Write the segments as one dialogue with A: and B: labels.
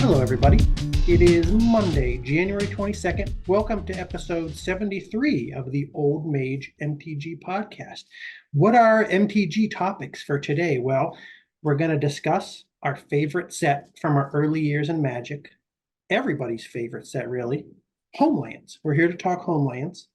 A: Hello, everybody. It is Monday, January 22nd. Welcome to episode 73 of the Old Mage MTG podcast. What are MTG topics for today? Well, we're going to discuss our favorite set from our early years in Magic, everybody's favorite set, really, Homelands. We're here to talk Homelands.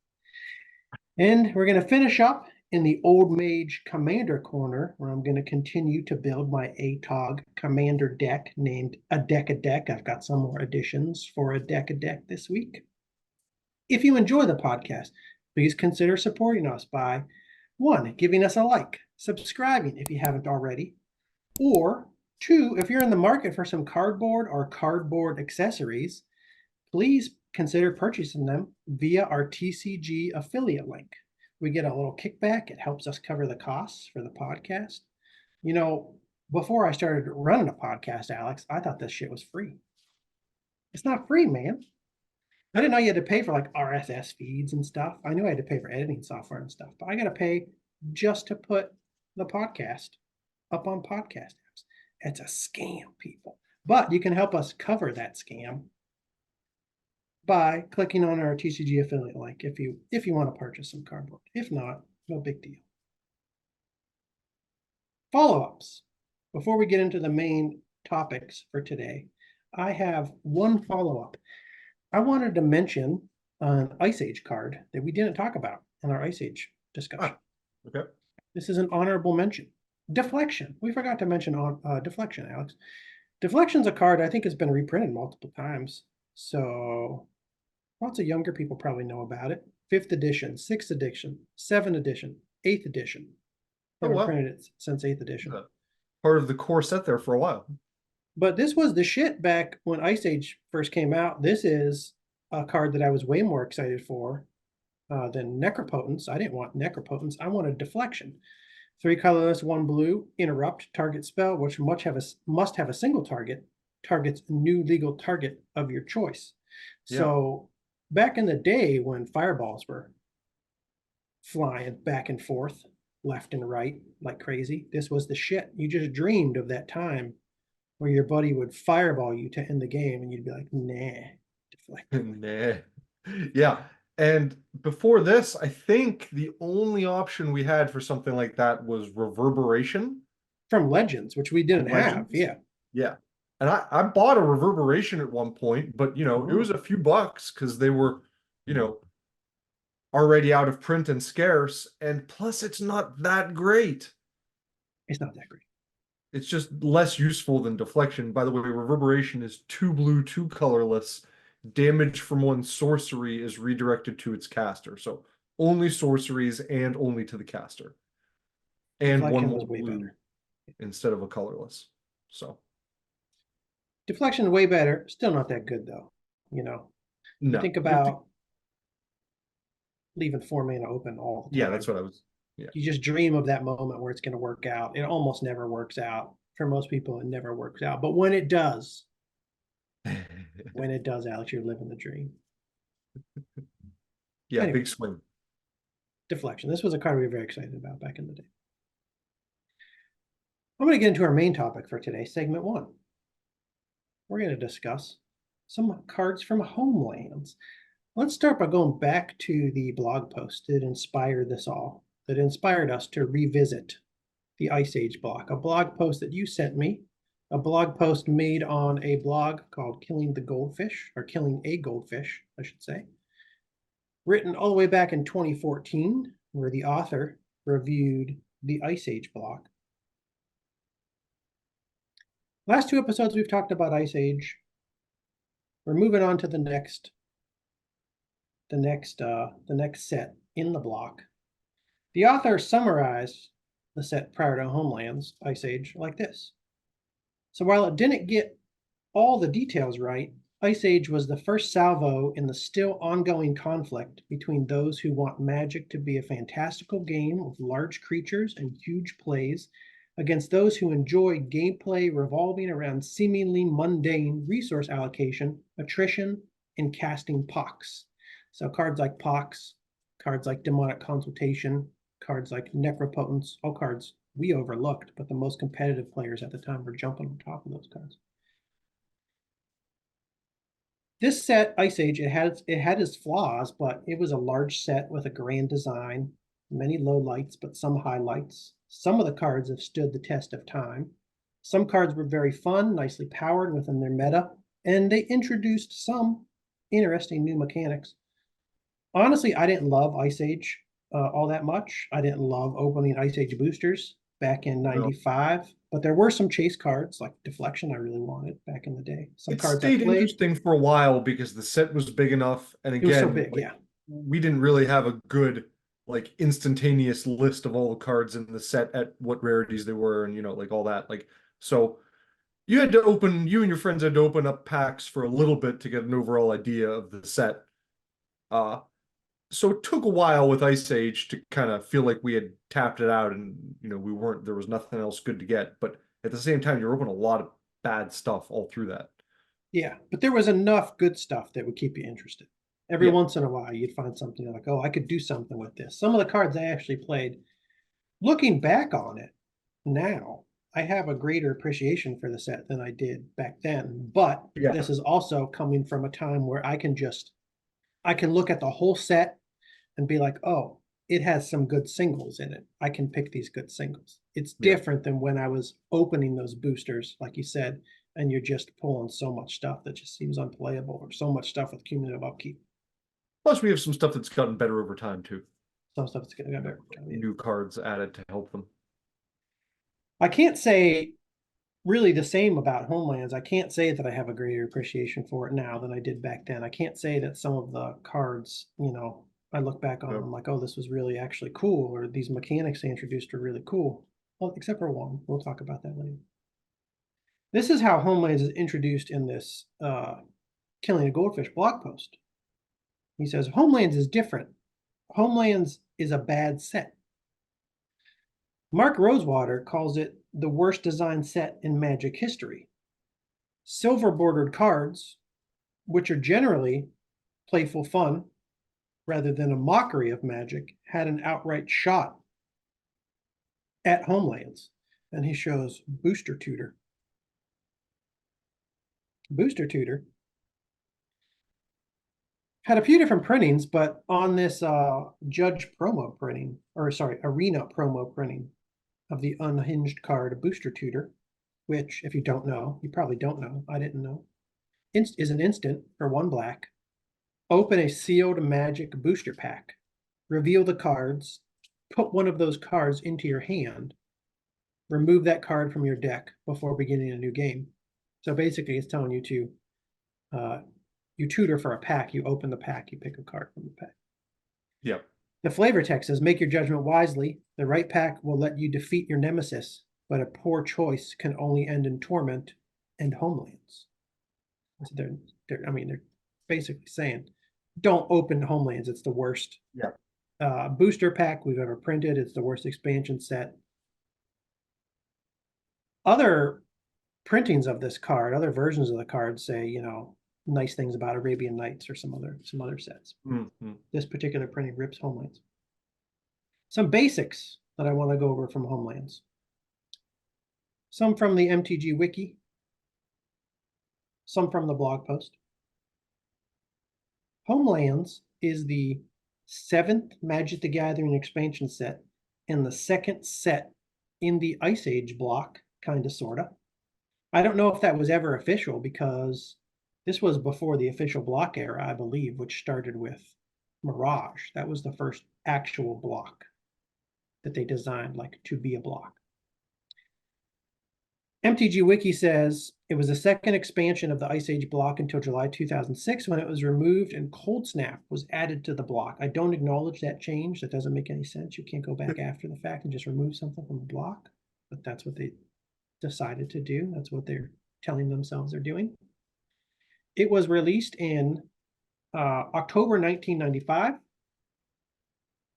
A: And we're going to finish up in the Old Mage Commander Corner, where I'm going to continue to build my ATOG Commander deck named A Deck. I've got some more additions for A Deck this week. If you enjoy the podcast, please consider supporting us by 1, giving us a like, subscribing if you haven't already, or 2, if you're in the market for some cardboard or cardboard accessories, please consider purchasing them via our TCG affiliate link. We get a little kickback. It helps us cover the costs for the podcast. You know, before I started running a podcast, Alex, I thought this shit was free. It's not free, man. I didn't know you had to pay for like RSS feeds and stuff. I knew I had to pay for editing software and stuff, but I got to pay just to put the podcast up on podcast apps. It's a scam, people. But you can help us cover that scam by clicking on our TCG affiliate link if you want to purchase some cardboard. If not, no big deal. Follow-ups. Before we get into the main topics for today, I have one follow-up. I wanted to mention an Ice Age card that we didn't talk about in our Ice Age discussion.
B: Okay.
A: This is an honorable mention. Deflection. We forgot to mention Deflection, Alex. Deflection's a card I think has been reprinted multiple times. So lots of younger people probably know about it. 5th edition, 6th edition, 7th edition, 8th edition. They've printed it since 8th edition.
B: Part of the core set there for a while.
A: But this was the shit back when Ice Age first came out. This is a card that I was way more excited for than Necropotence. I didn't want Necropotence. I wanted Deflection. 3 colorless, 1 blue, interrupt, target spell, which must have a single target, targets new legal target of your choice.
B: Yeah.
A: So back in the day when fireballs were flying back and forth, left and right like crazy, this was the shit. You just dreamed of that time where your buddy would fireball you to end the game and you'd be like, nah, deflect.
B: Nah. Yeah. And before this, I think the only option we had for something like that was Reverberation.
A: From Legends, which we didn't have. Yeah.
B: Yeah. And I bought a Reverberation at one point, but, it was a few bucks because they were, already out of print and scarce. And plus, it's not that great.
A: It's not that great.
B: It's just less useful than Deflection. By the way, Reverberation is 2 blue, 2 colorless. Damage from 1 sorcery is redirected to its caster. So only sorceries and only to the caster. And
A: Deflection
B: 1
A: was
B: more
A: way
B: blue
A: better
B: instead of a colorless. So
A: Deflection way better. Still not that good though.
B: No.
A: Think about leaving 4 mana open all the time.
B: Yeah, that's what I was. Yeah.
A: You just dream of that moment where it's going to work out. It almost never works out. For most people, it never works out. But when it does, Alex, you're living the dream.
B: Yeah, anyway, big swing.
A: Deflection. This was a card we were very excited about back in the day. I'm going to get into our main topic for today, segment 1. We're going to discuss some cards from Homelands. Let's start by going back to the blog post that inspired this all, that inspired us to revisit the Ice Age block, a blog post that you sent me, a blog post made on a blog called Killing the Goldfish, or Killing a Goldfish, I should say, written all the way back in 2014, where the author reviewed the Ice Age block. Last 2 episodes, we've talked about Ice Age. We're moving on to the next set in the block. The author summarized the set prior to Homelands, Ice Age, like this. So while it didn't get all the details right, Ice Age was the first salvo in the still ongoing conflict between those who want Magic to be a fantastical game with large creatures and huge plays against those who enjoy gameplay revolving around seemingly mundane resource allocation, attrition, and casting pox. So cards like Pox, cards like Demonic Consultation, cards like Necropotence, all cards we overlooked, but the most competitive players at the time were jumping on top of those cards. This set, Ice Age, it had its flaws, but it was a large set with a grand design, many low lights, but some highlights. Some of the cards have stood the test of time. Some cards were very fun, nicely powered within their meta, and they introduced some interesting new mechanics. Honestly, I didn't love Ice Age all that much. I didn't love opening Ice Age boosters back in
B: No.
A: '95, but there were some chase cards like Deflection I really wanted back in the day. Some
B: It
A: cards I
B: stayed
A: played.
B: interesting for a while because the set was big enough, and
A: It was so
B: again,
A: big,
B: like
A: yeah.
B: we didn't really have a good like instantaneous list of all the cards in the set at what rarities they were, and like all that. Like so you and your friends had to open up packs for a little bit to get an overall idea of the set. Uh so it took a while with Ice Age to kind of feel like we had tapped it out, and there was nothing else good to get. But at the same time, you're opening a lot of bad stuff all through that.
A: Yeah, but there was enough good stuff that would keep you interested. Every
B: Yeah.
A: once in a while, you'd find something like, oh, I could do something with this. Some of the cards I actually played, looking back on it now, I have a greater appreciation for the set than I did back then. But
B: Yeah.
A: this is also coming from a time where I can look at the whole set and be like, oh, it has some good singles in it. I can pick these good singles. It's
B: Yeah.
A: different than when I was opening those boosters, like you said, and you're just pulling so much stuff that just seems unplayable, or so much stuff with cumulative upkeep.
B: Plus, we have some stuff that's gotten better over time too.
A: Some stuff that's going to better.
B: New cards added to help them.
A: I can't say really the same about Homelands. I can't say that I have a greater appreciation for it now than I did back then. I can't say that some of the cards, I look back on, I'm like, oh, this was really actually cool, or these mechanics they introduced are really cool. Well, except for one. We'll talk about that later. This is how Homelands is introduced in this Killing a Goldfish blog post. He says, Homelands is different. Homelands is a bad set. Mark Rosewater calls it the worst designed set in Magic history. Silver bordered cards, which are generally playful fun rather than a mockery of Magic, had an outright shot at Homelands. And he shows Booster Tutor. Booster Tutor had a few different printings, but on this Judge promo printing, or sorry, Arena promo printing of the unhinged card Booster Tutor, which, if you don't know, you probably don't know, I didn't know, is an instant for 1 black. Open a sealed Magic booster pack. Reveal the cards. Put one of those cards into your hand. Remove that card from your deck before beginning a new game. So basically, it's telling you to you tutor for a pack. You open the pack. You pick a card from the pack.
B: Yep.
A: The flavor text says, make your judgment wisely. The right pack will let you defeat your nemesis, but a poor choice can only end in torment and Homelands. So they're basically saying, don't open Homelands. It's the worst booster pack we've ever printed. It's the worst expansion set. Other printings of this card, other versions of the card say, nice things about Arabian Nights or some other sets.
B: Mm-hmm.
A: This particular printing rips Homelands. Some basics that I want to go over from Homelands. Some from the MTG wiki. Some from the blog post. Homelands is the 7th Magic the Gathering expansion set and the 2nd set in the Ice Age block, kind of, sort of. I don't know if that was ever official because this was before the official block era, I believe, which started with Mirage. That was the first actual block that they designed to be a block. MTG Wiki says it was the 2nd expansion of the Ice Age block until July 2006 when it was removed and Cold Snap was added to the block. I don't acknowledge that change. That doesn't make any sense. You can't go back after the fact and just remove something from the block, but that's what they decided to do. That's what they're telling themselves they're doing. It was released in October 1995.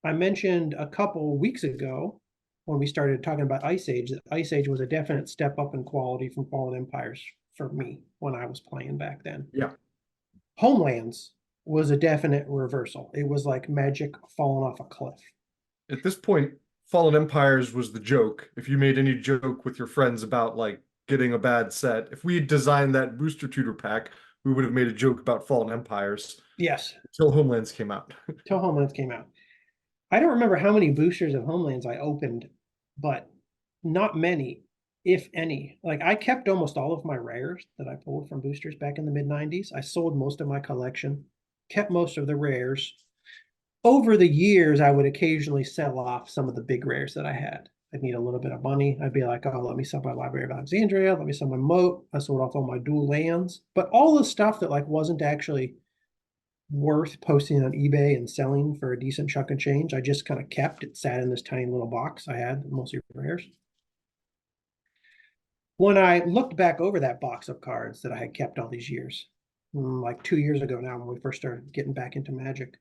A: I mentioned a couple weeks ago when we started talking about Ice Age that Ice Age was a definite step up in quality from Fallen Empires for me when I was playing back then.
B: Yeah.
A: Homelands was a definite reversal. It was like Magic falling off a cliff.
B: At this point, Fallen Empires was the joke. If you made any joke with your friends about getting a bad set, if we had designed that booster tutor pack, we would have made a joke about Fallen Empires
A: Yes,
B: until Homelands came out.
A: till Homelands came out. I don't remember how many boosters of Homelands I opened, but not many, if any. Like I kept almost all of my rares that I pulled from boosters back in the mid 90s. I sold most of my collection, kept most of the rares. Over the years, I would occasionally sell off some of the big rares that I had. I'd need a little bit of money. I'd be like, oh, let me sell my Library of Alexandria, let me sell my moat. I sold off all my dual lands. But all the stuff that like wasn't actually worth posting on eBay and selling for a decent chunk of change, I just kind of kept. It sat in this tiny little box I had, mostly rares. When I looked back over that box of cards that I had kept all these years, like 2 years ago now, when we first started getting back into Magic,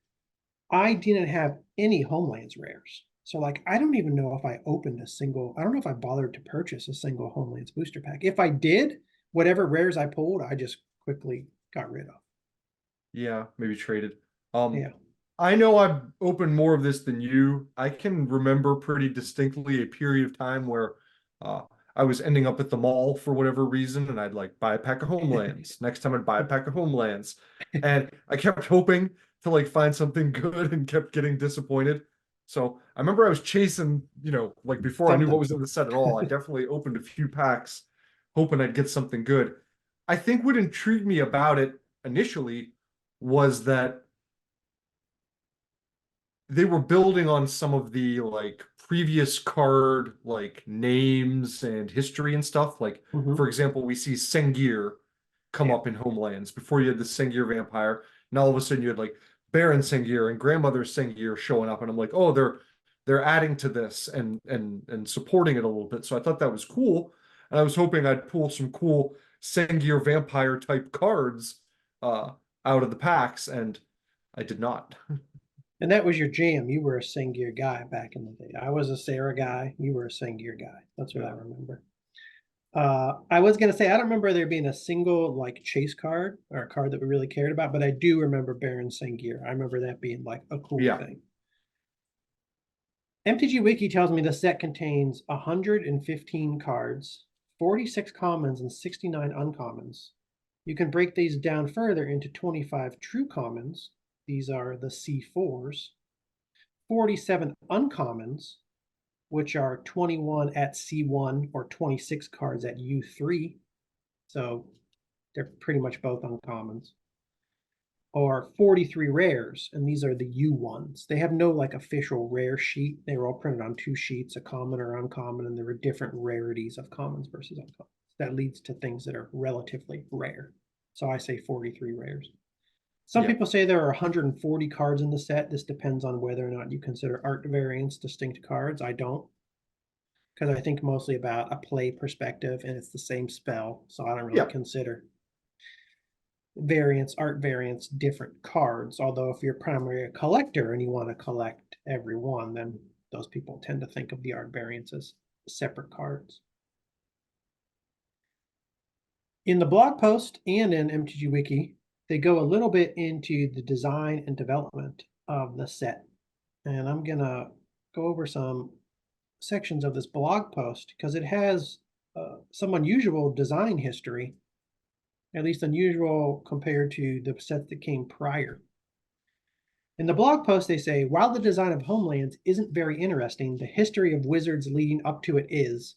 A: I didn't have any Homelands rares. So like, I don't even know if I opened a single, I don't know if I bothered to purchase a single Homelands booster pack. If I did, whatever rares I pulled, I just quickly got rid of.
B: Yeah, maybe traded.
A: Yeah.
B: I know I've opened more of this than you. I can remember pretty distinctly a period of time where uh, I was ending up at the mall for whatever reason, and I'd like buy a pack of Homelands. Next time I'd buy a pack of Homelands. And I kept hoping to like find something good and kept getting disappointed. So I remember I was chasing, like before I knew what was in the set at all, I definitely opened a few packs hoping I'd get something good. I think what intrigued me about it initially was that they were building on some of the like previous card like names and history and stuff. Like,
A: Mhm.
B: for example, we see Sengir come
A: Yeah.
B: up in Homelands. Before you had the Sengir vampire, and all of a sudden you had like Baron Sengir and Grandmother Sengir showing up, and I'm like, oh, they're adding to this and supporting it a little bit. So I thought that was cool, and I was hoping I'd pull some cool Sengir vampire type cards out of the packs, and I did not.
A: And that was your jam. You were a Sengir guy back in the day. I was a Sarah guy. You were a Sengir guy. That's what I remember. I was gonna say I don't remember there being a single like chase card or a card that we really cared about, but I do remember Baron Sengir. I remember that being like a cool
B: Yeah.
A: thing. MTG Wiki tells me the set contains 115 cards, 46 commons, and 69 uncommons. You can break these down further into 25 true commons. These are the C4s, 47 uncommons, which are 21 at C1 or 26 cards at U3. So they're pretty much both uncommons. Or 43 rares, and these are the U1s. They have no like official rare sheet. They were all printed on 2 sheets, a common or uncommon, and there were different rarities of commons versus uncommons. That leads to things that are relatively rare. So I say 43 rares. Some
B: Yeah.
A: people say there are 140 cards in the set. This depends on whether or not you consider art variants distinct cards. I don't, because I think mostly about a play perspective, and it's the same spell, so I don't really
B: Yeah.
A: consider variants, art variants, different cards. Although if you're primarily a collector and you want to collect every one, then those people tend to think of the art variants as separate cards. In the blog post and in MTG Wiki, they go a little bit into the design and development of the set. And I'm gonna go over some sections of this blog post because it has some unusual design history, at least unusual compared to the sets that came prior. In the blog post, they say, while the design of Homelands isn't very interesting, the history of Wizards leading up to it is.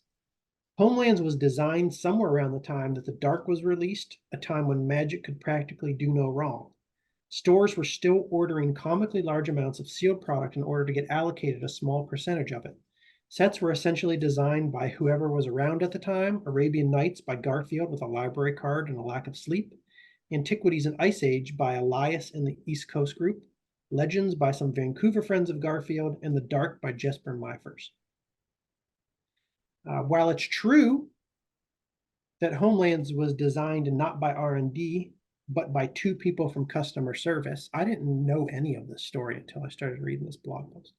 A: Homelands was designed somewhere around the time that the Dark was released, a time when Magic could practically do no wrong. Stores were still ordering comically large amounts of sealed product in order to get allocated a small percentage of it. Sets were essentially designed by whoever was around at the time: Arabian Nights by Garfield with a library card and a lack of sleep, Antiquities and Ice Age by Elias and the East Coast group, Legends by some Vancouver friends of Garfield, and The Dark by Jesper Meifers. While it's true that Homelands was designed not by R&D, but by 2 people from customer service, I didn't know any of this story until I started reading this blog post.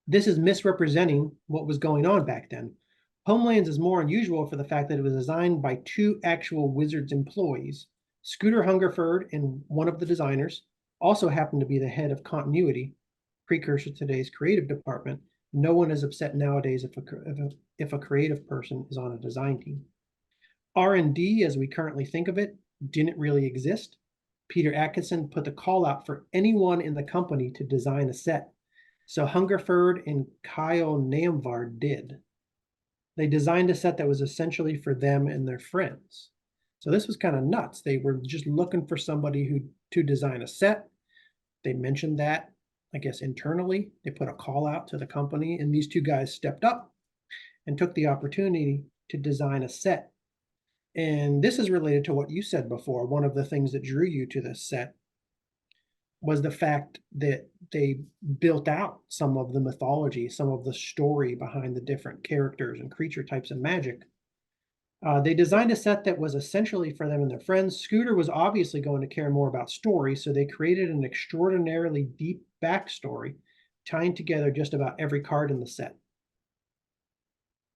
A: This is misrepresenting what was going on back then. Homelands is more unusual for the fact that it was designed by 2 actual Wizards employees. Scooter Hungerford, and one of the designers, also happened to be the head of continuity, precursor to today's creative department. No one is upset nowadays if a creative person is on a design team. R&D, as we currently think of it, didn't really exist. Peter Atkinson put the call out for anyone in the company to design a set. So Hungerford and Kyle Namvard did. They designed a set that was essentially for them and their friends. So this was kind of nuts. They were just looking for somebody who to design a set. They mentioned that, I guess, internally. They put a call out to the company, and these two guys stepped up and took the opportunity to design a set. And this is related to what you said before. One of the things that drew you to this set was the fact that they built out some of the mythology, some of the story behind the different characters and creature types in Magic. They designed a set that was essentially for them and their friends. Scooter was obviously going to care more about story, so they created an extraordinarily deep backstory, tying together just about every card in the set.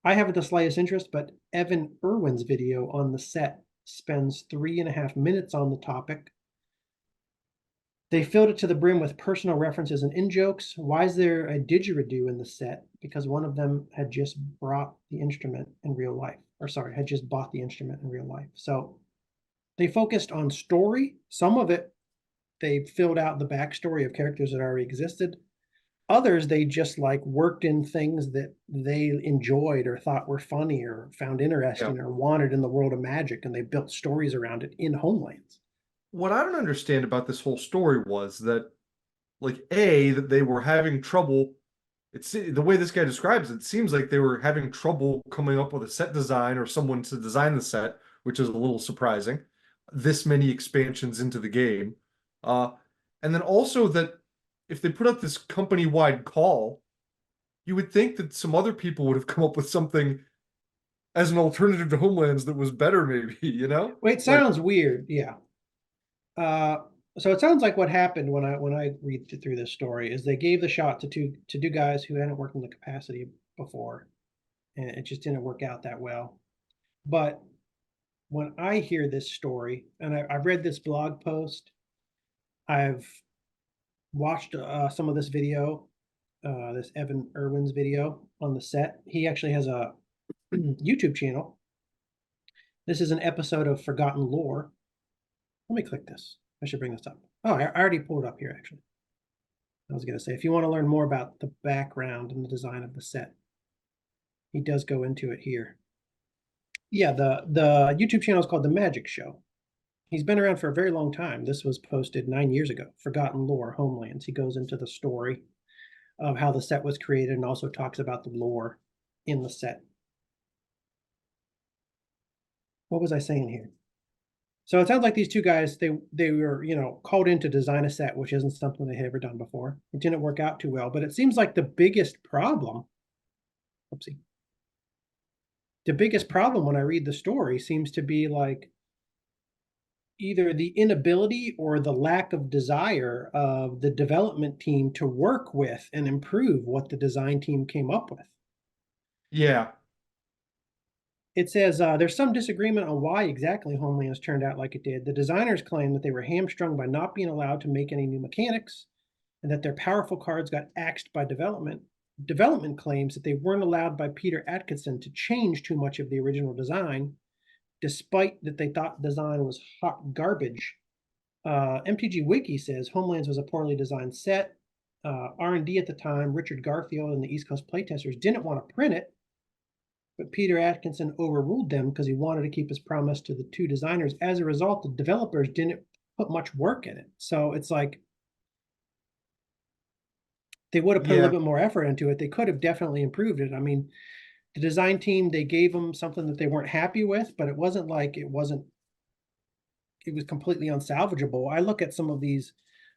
A: I haven't the slightest interest, but Evan Irwin's video on the set spends 3.5 minutes on the topic. They filled it to the brim with personal references and in-jokes. Why is there a didgeridoo in the set? Because one of them had just brought the instrument in real life. Or sorry, had just bought the instrument in real life. So they focused on story. Some of it, they filled out the backstory of characters that already existed. Others, they just like worked in things that they enjoyed or thought were funny or found interesting or wanted in the world of Magic, and they built stories around it in Homelands.
B: What I don't understand about this whole story was that, like, A, that they were having trouble. It's the way this guy describes it, it seems like they were having trouble coming up with a set design or someone to design the set, which is a little surprising. This many expansions into the game. And then also that if they put out this company-wide call, you would think that some other people would have come up with something as an alternative to Homelands that was better, maybe, you know?
A: Wait, sounds weird. Yeah. So it sounds like what happened when I read through this story is they gave the shot to two guys who hadn't worked in the capacity before, and it just didn't work out that well. But when I hear this story, and I've read this blog post, I've watched some of this video, this Evan Irwin's video on the set. He actually has a YouTube channel. This is an episode of Forgotten Lore. Let me click this. I should bring this up. Oh, I already pulled it up here, actually. I was going to say, if you want to learn more about the background and the design of the set, he does go into it here. Yeah, the YouTube channel is called The Magic Show. He's been around for a very long time. This was posted 9 years ago. Forgotten Lore, Homelands. He goes into the story of how the set was created and also talks about the lore in the set. What was I saying here? So it sounds like these two guys, they were, called in to design a set, which isn't something they had ever done before. It didn't work out too well, but it seems like the biggest problem, the biggest problem when I read the story seems to be like either the inability or the lack of desire of the development team to work with and improve what the design team came up with.
B: Yeah.
A: It says there's some disagreement on why exactly Homelands turned out like it did. The designers claim that they were hamstrung by not being allowed to make any new mechanics and that their powerful cards got axed by development. Development claims that they weren't allowed by Peter Atkinson to change too much of the original design, despite that they thought the design was hot garbage. MTG Wiki says Homelands was a poorly designed set. R&D at the time, Richard Garfield and the East Coast playtesters didn't want to print it, but Peter Atkinson overruled them because he wanted to keep his promise to the two designers. As a result, the developers didn't put much work in it. So it's like they would have put a little bit more effort into it. They could have definitely improved it. I mean, the design team, they gave them something that they weren't happy with, but it wasn't like it was completely unsalvageable. I look at some of these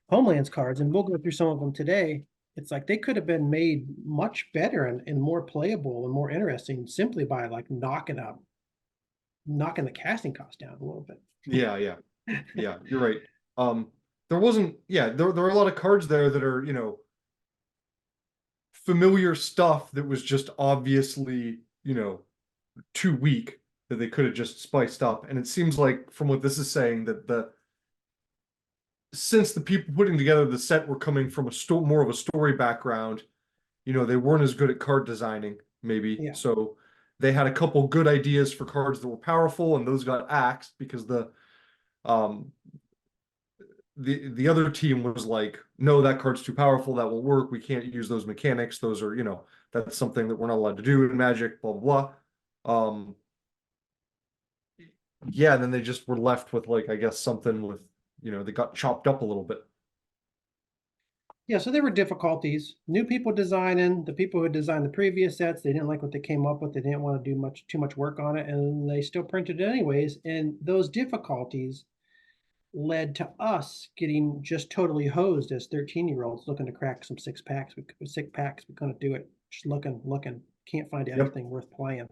A: Homelands cards, and we'll go through some of them today. It's like they could have been made much better and more playable and more interesting simply by like knocking the casting cost down a little bit.
B: Yeah, you're right. There wasn't, there are a lot of cards there that are, familiar stuff that was just obviously, too weak that they could have just spiced up. And it seems like from what this is saying that since the people putting together the set were coming from more of a story background, they weren't as good at card designing, maybe.
A: Yeah.
B: So they had a couple good ideas for cards that were powerful, and those got axed because um the other team was like, no, that card's too powerful, that won't work, we can't use those mechanics, those are, that's something that we're not allowed to do in Magic, blah blah blah. Yeah, and then they just were left with, like, I guess something with, they got chopped up a little bit.
A: Yeah, so there were difficulties. New people designing, the people who designed the previous sets, they didn't like what they came up with. They didn't want to do too much work on it, and they still printed it anyways. And those difficulties led to us getting just totally hosed as 13-year-olds looking to crack some six packs. We couldn't do it. Just looking, can't find
B: Yep.
A: anything worth playing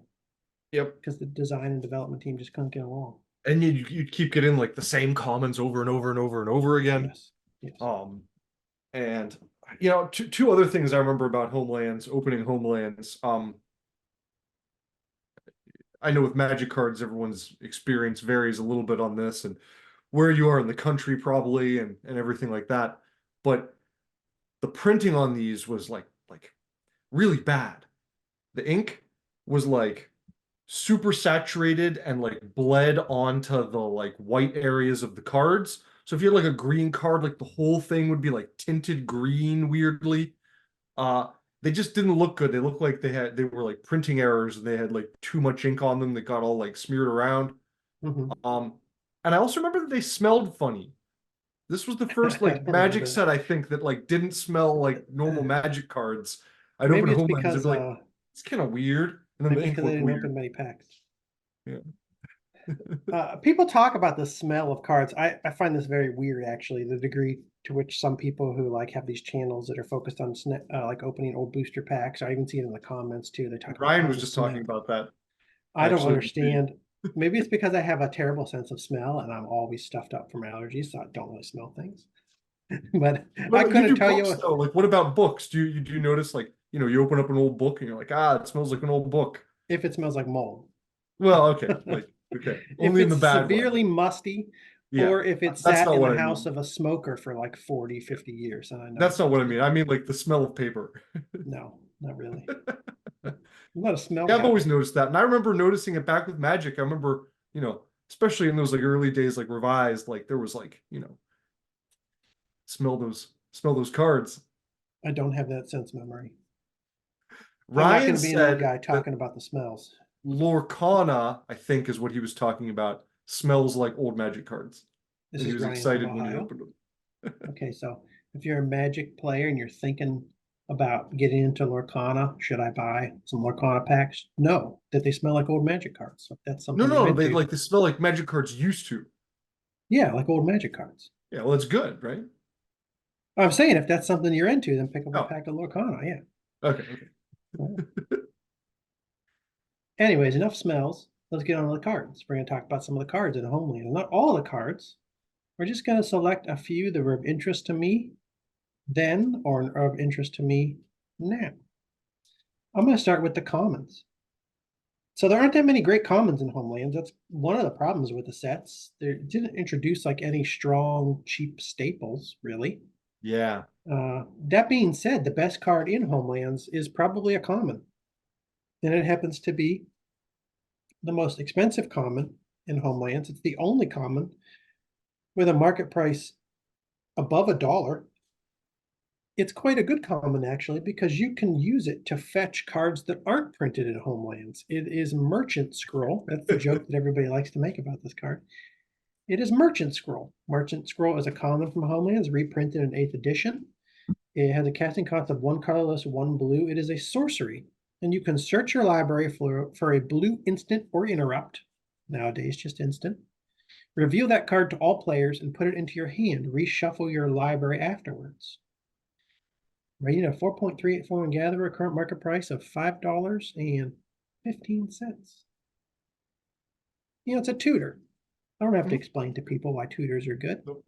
B: Yep.
A: because the design and development team just couldn't get along.
B: And you'd keep getting like the same commons over and over and over and over again.
A: Yes. Yes.
B: And two other things I remember about Homelands, opening Homelands. I know with Magic cards, everyone's experience varies a little bit on this, and where you are in the country probably, and everything like that. But the printing on these was like really bad. The ink was like super saturated and like bled onto the like white areas of the cards. So if you had like a green card, like the whole thing would be like tinted green weirdly. They just didn't look good. They looked like they were like printing errors, and they had like too much ink on them that got all like smeared around.
A: Mhm.
B: And I also remember that they smelled funny. This was the first
A: I
B: like
A: don't remember
B: Magic
A: that.
B: set, I think, that like didn't smell like normal Magic cards. I'd open
A: Maybe it's
B: Homelands and
A: because
B: be like, it's kind of weird. And then the ink
A: they
B: looked
A: didn't open
B: weird.
A: many packs.
B: Yeah.
A: People talk about the smell of cards. I find this very weird, actually, the degree to which some people who like have these channels that are focused on like opening old booster packs. I even see it in the comments too. They talk about
B: Ryan
A: how
B: was
A: the
B: just
A: smell.
B: talking about that
A: I don't
B: actually.
A: understand. Maybe it's because I have a terrible sense of smell and I'm always stuffed up from allergies, so I don't really smell things. But I
B: Well, you
A: couldn't
B: do
A: tell
B: books
A: you.
B: though. Like, what about books? Do you notice, like, you open up an old book and you're like, it smells like an old book.
A: If it smells like mold.
B: Well, okay, like, okay,
A: If
B: only in the
A: it's
B: bad way.
A: severely musty,
B: Yeah,
A: or if it
B: that's
A: sat
B: not
A: in
B: what
A: the
B: I
A: house
B: mean.
A: of a smoker for like 40, 50 years, and I know
B: That's
A: it's
B: not what I
A: musty.
B: mean. I mean like the smell of paper.
A: No, not really. I'm not a smell
B: Yeah, I've
A: guy.
B: always noticed that, and I remember noticing it back with Magic. I remember, especially in those like early days, like revised, like there was like, smell those cards.
A: I don't have that sense memory. I'm not
B: Ryan
A: going to be an old
B: said
A: guy
B: that
A: talking about the smells.
B: Lorcana, I think is what he was talking about, smells like old Magic cards.
A: This
B: And he
A: is
B: was
A: Ryan from
B: excited when he
A: Ohio.
B: opened them.
A: Okay, so if you're a Magic player and you're thinking about getting into Lorcana, should I buy some Lorcana packs? No, that they smell like old Magic cards. So if that's
B: No,
A: something you're
B: no,
A: into,
B: they smell like Magic cards used to.
A: yeah, like old Magic cards.
B: Yeah, well, it's good, right?
A: I'm saying if that's something you're into, then pick up a
B: Oh,
A: pack of Lorcana. Yeah.
B: okay.
A: Well, anyways, enough smells. Let's get on to the cards. We're going to talk about some of the cards in Homeland. Not all the cards. We're just going to select a few that were of interest to me then or of interest to me now. I'm going to start with the commons. So there aren't that many great commons in Homelands. That's one of the problems with the sets. They didn't introduce like any strong, cheap staples, really.
B: Yeah.
A: That being said, the best card in Homelands is probably a common. And it happens to be the most expensive common in Homelands. It's the only common with a market price above $1. It's quite a good common, actually, because you can use it to fetch cards that aren't printed in Homelands. It is Merchant Scroll. That's the joke that everybody likes to make about this card. It is Merchant Scroll. Merchant Scroll is a common from Homelands, reprinted in 8th edition. It has a casting cost of 1 colorless, 1 blue. It is a sorcery, and you can search your library for a blue instant or interrupt. Nowadays, just instant. Reveal that card to all players and put it into your hand. Reshuffle your library afterwards. Rated a 4.384 in Gatherer, current market price of $5.15. It's a tutor. I don't have to explain to people why tutors are good.
B: Nope.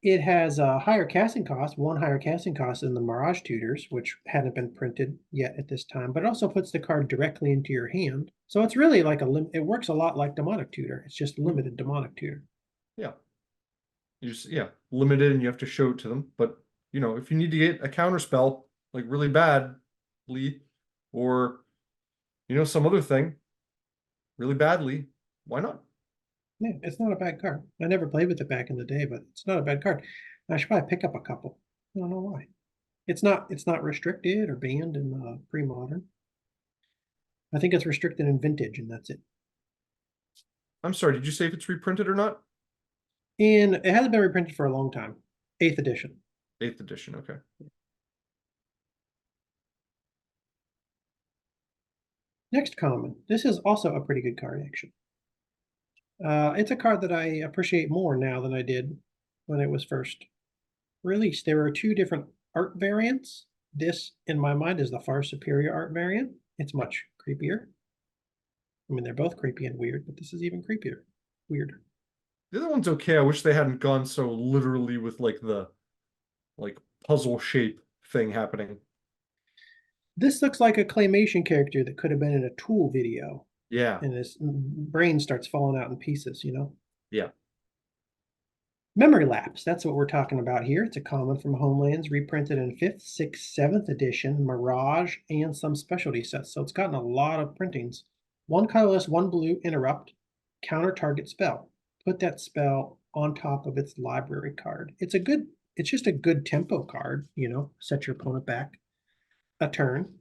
A: It has a higher casting cost, one higher casting cost than the Mirage tutors, which hadn't been printed yet at this time, but it also puts the card directly into your hand. So it's really like it works a lot like Demonic Tutor. It's just limited Demonic Tutor.
B: Yeah. Limited, and you have to show it to them. But if you need to get a counter spell like really badly, or, some other thing really badly, why not?
A: Yeah, it's not a bad card. I never played with it back in the day, but it's not a bad card. I should probably pick up a couple. I don't know why. It's not restricted or banned in pre-modern. I think it's restricted in vintage, and that's it.
B: I'm sorry, did you say if it's reprinted or not?
A: And it hasn't been reprinted for a long time. 8th edition.
B: 8th edition, okay.
A: Next common. This is also a pretty good card, actually. It's a card that I appreciate more now than I did when it was first released. There are two different art variants. This, in my mind, is the far superior art variant. It's much creepier. I mean, they're both creepy and weird, but this is even creepier. Weird.
B: The other one's okay. I wish they hadn't gone so literally with the puzzle shape thing happening.
A: This looks like a claymation character that could have been in a Tool video,
B: Yeah,
A: and his brain starts falling out in pieces,
B: yeah.
A: Memory Lapse, that's what we're talking about here. It's a common from Homelands, reprinted in 5th, 6th, 7th edition, Mirage, and some specialty sets. So it's gotten a lot of printings. 1 colorless, 1 blue, interrupt, counter target spell. Put that spell on top of its library card. It's just a good tempo card, set your opponent back a turn.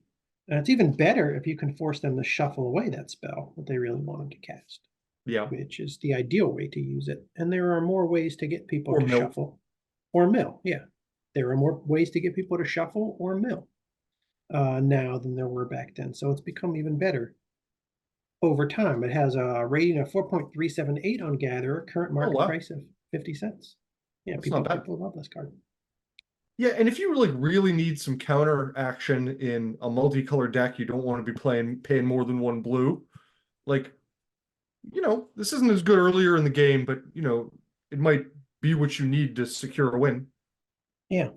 A: And it's even better if you can force them to shuffle away that spell that they really wanted to cast.
B: Yeah.
A: Which is the ideal way to use it. And there are more ways to get people
B: Or
A: to
B: mill.
A: shuffle. Or mill, yeah. There are more ways to get people to shuffle or mill now than there were back then. So it's become even better over time. It has a rating of 4.378 on Gatherer, current market
B: wow.
A: price of 50 cents. Yeah,
B: That's not bad.
A: people love this card.
B: Yeah, and if you really need some counter action in a multicolored deck, you don't want to be paying more than 1 blue. This isn't as good earlier in the game, but it might be what you need to secure a win.
A: Yeah.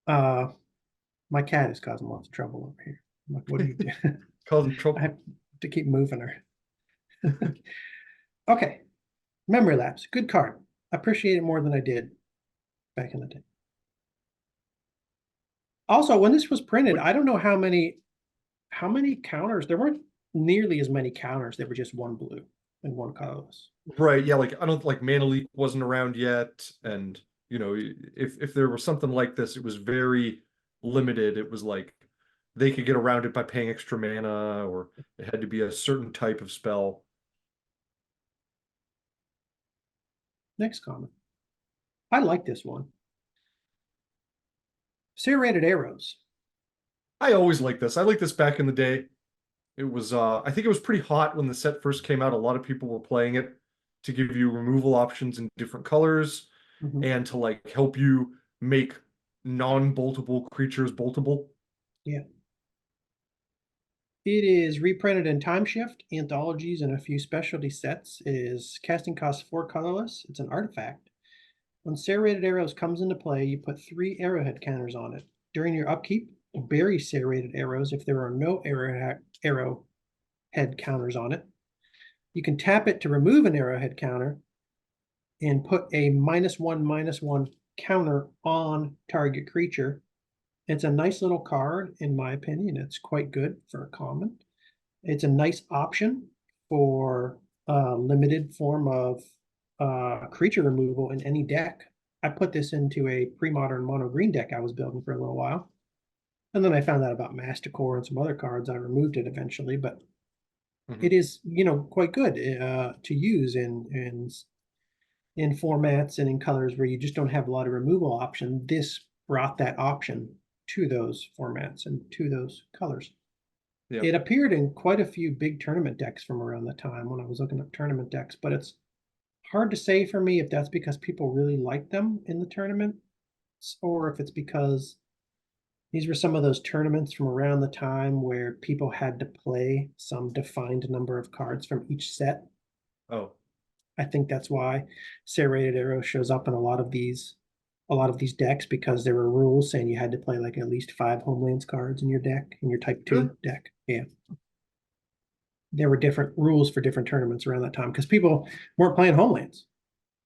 A: My cat is causing lots of trouble over here. I'm like, what do you do?
B: Causing trouble.
A: I have to keep moving her. Okay. Memory Lapse. Good card. I appreciate it more than I did back in the day. Also, when this was printed, I don't know how many counters. There weren't nearly as many counters. There were just 1 blue and 1 colorless.
B: Right, yeah, I don't Mana Leak wasn't around yet, and if there was something like this, it was very limited. It was like they could get around it by paying extra mana, or it had to be a certain type of spell.
A: Next comment. I like this one. Serrated Arrows.
B: I always liked this. I liked this back in the day. It was I think it was pretty hot when the set first came out. A lot of people were playing it to give you removal options in different colors and to help you make non-boltable creatures boltable.
A: Yeah. It is reprinted in Time Shift, anthologies, and a few specialty sets. It is casting cost 4 colorless. It's an artifact. When Serrated Arrows comes into play, you put 3 arrowhead counters on it. During your upkeep, bury Serrated Arrows if there are no arrowhead counters on it. You can tap it to remove an arrowhead counter and put a -1/-1 counter on target creature. It's a nice little card, in my opinion. It's quite good for a common. It's a nice option for a limited form of creature removal in any deck. I put this into a pre-modern mono green deck I was building for a little while. And then I found out about Masticore and some other cards. I removed it eventually, but it is, quite good to use in formats and in colors where you just don't have a lot of removal option. This brought that option to those formats and to those colors.
B: Yeah.
A: It appeared in quite a few big tournament decks from around the time when I was looking up tournament decks, but it's hard to say for me if that's because people really like them in the tournament or if it's because these were some of those tournaments from around the time where people had to play some defined number of cards from each set.
B: Oh,
A: I think that's why Serrated Arrow shows up in a lot of these decks, because there were rules saying you had to play at least 5 Homelands cards in your deck, in your type 2
B: really?
A: deck. Yeah. There were different rules for different tournaments around that time because people weren't playing Homelands.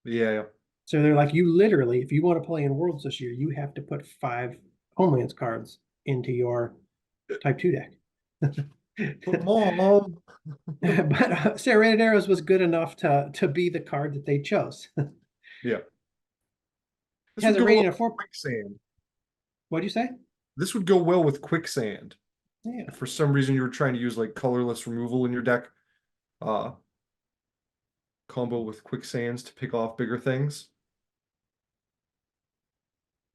B: Yeah.
A: So they're like, you literally, if you want to play in Worlds this year, you have to put 5 Homelands cards into your Type 2 deck.
B: But mom,
A: But Serrated Arrows was good enough to be the card that they chose.
B: yeah,
A: It
B: this
A: has
B: would
A: a
B: go well
A: rating of
B: with
A: 4.
B: quicksand.
A: What'd you say?
B: This would go well with quicksand.
A: Yeah.
B: If for some reason you were trying to use like colorless removal in your deck, uh, combo with quicksands to pick off bigger things.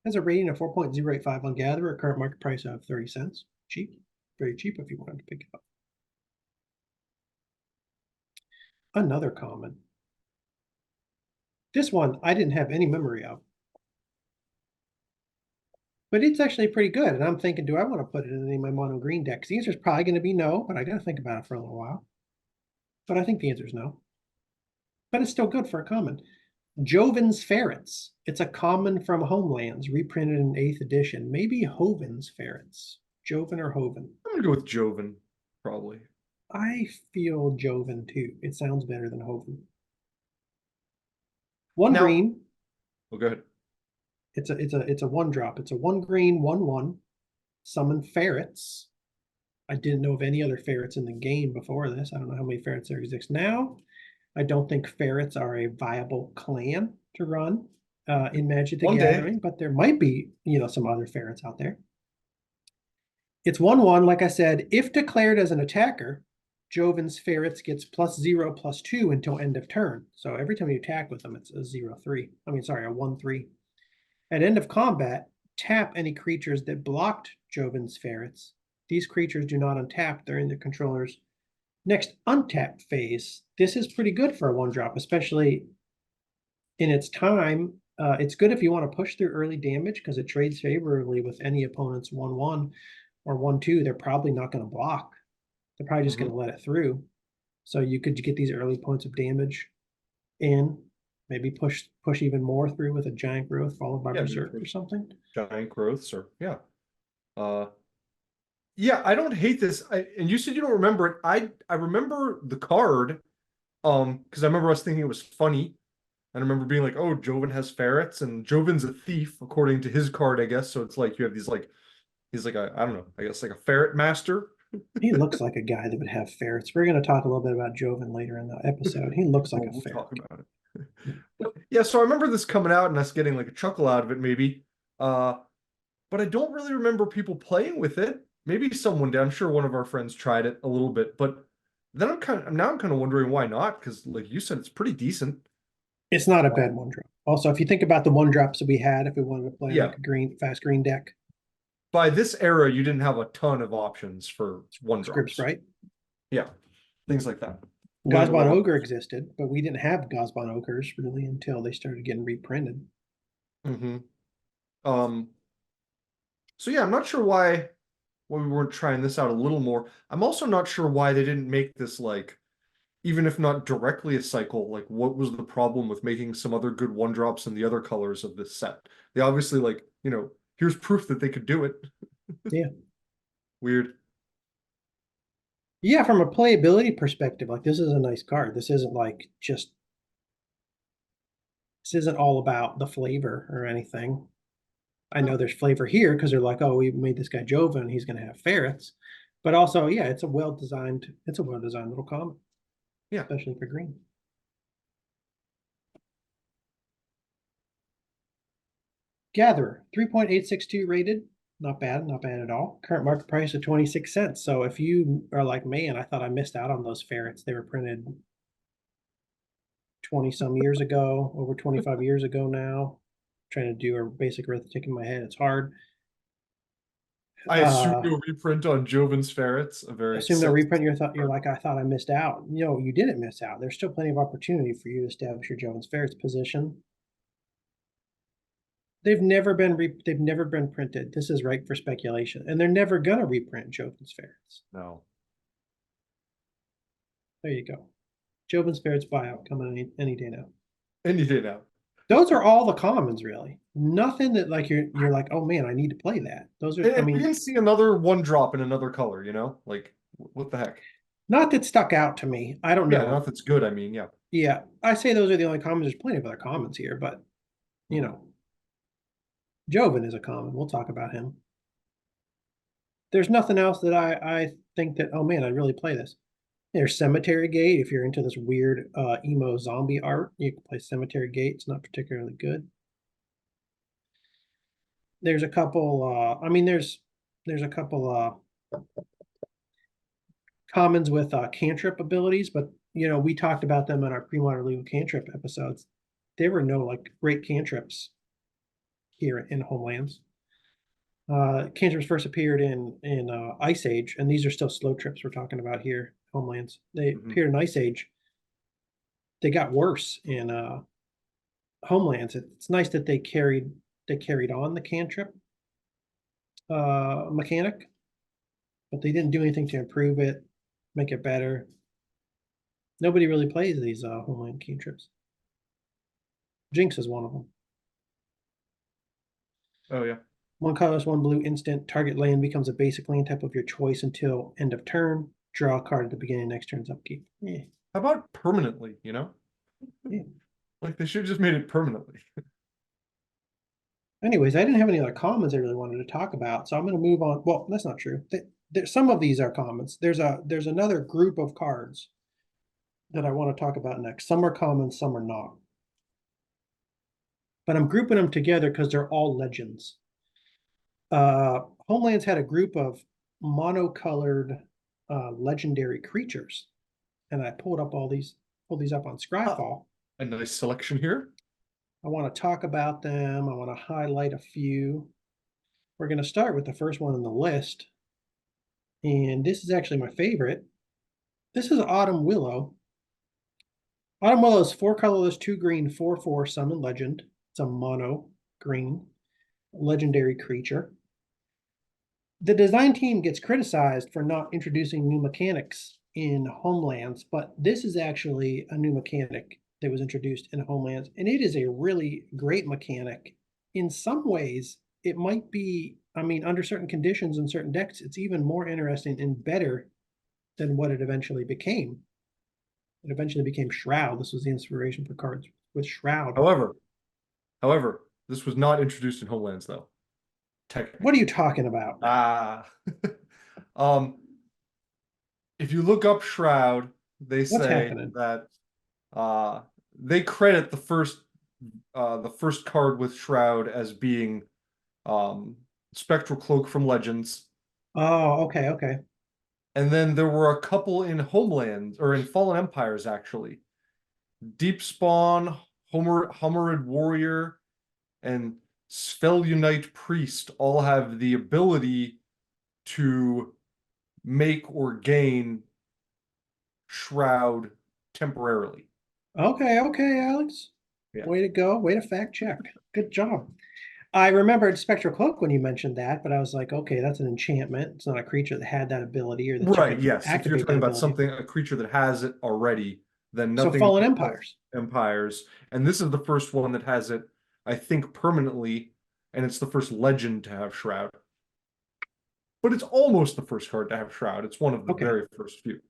A: Has a rating of 4.085 on Gatherer, current market price of 30 cents. Cheap. Very cheap if you wanted to pick it up. Another common. This one I didn't have any memory of. But it's actually pretty good. And I'm thinking, do I want to put it in any of my mono green decks? The answer is probably going to be no, but I got to think about it for a little while. But I think the answer is no. But it's still good for a common. Joven's Ferrets. It's a common from Homelands, reprinted in 8th edition. Maybe Hoven's Ferrets. Joven or Hoven?
B: I'm gonna go with Joven, probably.
A: I feel Joven too. It sounds better than Hoven. One
B: Now,
A: green.
B: well, go ahead.
A: It's a 1-drop. It's a 1 green, 1/1. Summon ferrets. I didn't know of any other ferrets in the game before this. I don't know how many ferrets there exist now. I don't think ferrets are a viable clan to run in Magic the
B: One day.
A: Gathering, but there might be, some other ferrets out there. It's 1/1, like I said. If declared as an attacker, Joven's Ferrets gets +0/+2 until end of turn. So every time you attack with them, it's a 0/3. I mean, sorry, a 1/3. At end of combat, tap any creatures that blocked Joven's Ferrets. These creatures do not untap during the controller's next untap phase. This is pretty good for a 1-drop, especially in its time. It's good if you want to push through early damage because it trades favorably with any opponent's 1/1 or 1/2. They're probably not going to block. They're probably just going to let it through. So you could get these early points of damage in, maybe push even more through with a giant growth followed by berserk or something.
B: Giant growths, or yeah. Yeah, I don't hate this. And you said you don't remember it. I remember the card, because I remember us thinking it was funny. And I remember being like, oh, Joven has ferrets, and Joven's a thief, according to his card, I guess. So it's like you have these like he's like I don't know, I guess like a ferret master.
A: He looks like a guy that would have ferrets. We're going to talk a little bit about Joven later in the episode. He looks like a
B: We'll
A: ferret.
B: talk about it. Yeah, so I remember this coming out and us getting like a chuckle out of it, maybe. But I don't really remember people playing with it. Maybe someone did. I'm sure one of our friends tried it a little bit, but then I'm kind of wondering why not, because like you said, it's pretty decent.
A: It's not a bad 1-drop. Also, if you think about the 1-drops that we had, if we wanted to play like a fast green deck,
B: by this era, you didn't have a ton of options for 1-drops.
A: scripts, right?
B: Yeah, things like that.
A: Gosbon Ogre existed, but we didn't have Gosbon Ogres really until they started getting reprinted.
B: Mm-hmm. So yeah, I'm not sure why we weren't trying this out a little more. I'm also not sure why they didn't make this like, even if not directly a cycle, like what was the problem with making some other good 1-drops in the other colors of this set? They obviously like, here's proof that they could do it.
A: Yeah.
B: Weird.
A: Yeah, from a playability perspective, like this is a nice card. This isn't all about the flavor or anything. I know there's flavor here because they're like, oh, we made this guy Joven, he's going to have ferrets. But also, yeah, it's a well-designed little comic.
B: Yeah.
A: Especially for green. Gatherer, 3.862 rated. Not bad at all. Current market price of 26 cents. So if you are like, man, I thought I missed out on those ferrets. They were printed 20 some years ago, over 25 years ago now. Trying to do a basic arithmetic in my head. It's hard.
B: I assume you'll reprint on Joven's ferrets.
A: Assume they'll reprint you're like, I thought I missed out. You didn't miss out. There's still plenty of opportunity for you to establish your Joven's ferrets position. They've never been printed. This is ripe for speculation, and they're never gonna reprint Joven's ferrets.
B: No.
A: There you go. Joven's ferrets buyout coming any day now.
B: Any day now.
A: Those are all the commons, really. Nothing that like you're like, oh man, I need to play that. Those are.
B: And we didn't see another 1-drop in another color. Like what the heck?
A: Not that stuck out to me. I don't know.
B: Yeah, not that's good. I mean, yeah.
A: Yeah, I say those are the only commons. There's plenty of other commons here, but you know, Joven is a common. We'll talk about him. There's nothing else that I think that, oh man, I really play this. There's Cemetery Gate. If you're into this weird emo zombie art, you can play Cemetery Gate. It's not particularly good. There's a couple, I mean, there's a couple commons with cantrip abilities, but we talked about them in our pre-modern legal cantrip episodes. There were no like great cantrips here in Homelands. Cantrips first appeared in Ice Age, and these are still slow trips we're talking about here, Homelands. They appeared in Ice Age. They got worse in Homelands. It's nice that they carried on the cantrip mechanic, but they didn't do anything to improve it, make it better. Nobody really plays these Homeland cantrips. Jinx is one of them.
B: Oh yeah.
A: One colorless, one blue instant. Target land becomes a basic land type of your choice until end of turn. Draw a card at the beginning of next turn's upkeep. Yeah.
B: How about permanently,
A: Yeah.
B: Like they should have just made it permanently.
A: Anyways, I didn't have any other comments I really wanted to talk about, so I'm going to move on. Well, that's not true. Some of these are comments. There's another group of cards that I want to talk about next. Some are common, some are not. But I'm grouping them together because they're all legends. Homelands had a group of monocolored legendary creatures, and I pulled up pulled these up on Scryfall.
B: A nice selection here.
A: I want to talk about them. I want to highlight a few. We're going to start with the first one on the list, and this is actually my favorite. This is Autumn Willow. Autumn Willow is 4 colorless, 2 green, 4/4 summon legend. It's a mono green legendary creature. The design team gets criticized for not introducing new mechanics in Homelands, but this is actually a new mechanic that was introduced in Homelands, and it is a really great mechanic. In some ways, it might be, I mean, under certain conditions and certain decks, it's even more interesting and better than what it eventually became. It eventually became Shroud. This was the inspiration for cards with Shroud.
B: However, this was not introduced in Homelands, though. Technically.
A: What are you talking about?
B: If you look up Shroud, they say that they credit the first card with Shroud as being Spectral Cloak from Legends.
A: Oh, okay.
B: And then there were a couple in Homelands, or in Fallen Empires, actually. Deep Spawn, Homerid Warrior, and Spellunite Priest all have the ability to make or gain Shroud temporarily.
A: Okay, Alex. Yeah. Way to go. Way to fact check. Good job. I remembered Spectral Cloak when you mentioned that, but I was like, okay, that's an enchantment. It's not a creature that had that ability or that
B: right. Yes, if you're talking about something, a creature that has it already, then nothing.
A: So Fallen Empires.
B: And this is the first one that has it, I think, permanently, and it's the first legend to have Shroud. But it's almost the first card to have Shroud. It's one of the very first few.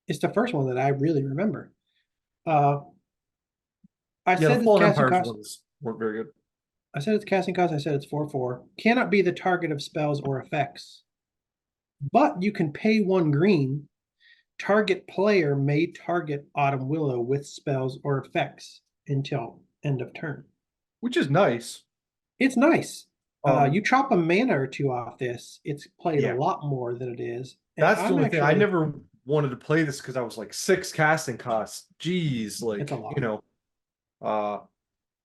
A: It's the first one that I really remember. I
B: said the Fallen Empires ones weren't very good.
A: I said it's casting cost. I said it's 4/4. Cannot be the target of spells or effects. But you can pay 1 green. Target player may target Autumn Willow with spells or effects until end of turn.
B: Which is nice.
A: It's nice. You chop a mana or 2 off this, it's played a lot more than it is.
B: That's the only thing. I never wanted to play this because I was like 6 casting costs. Jeez, like,
A: it's a lot.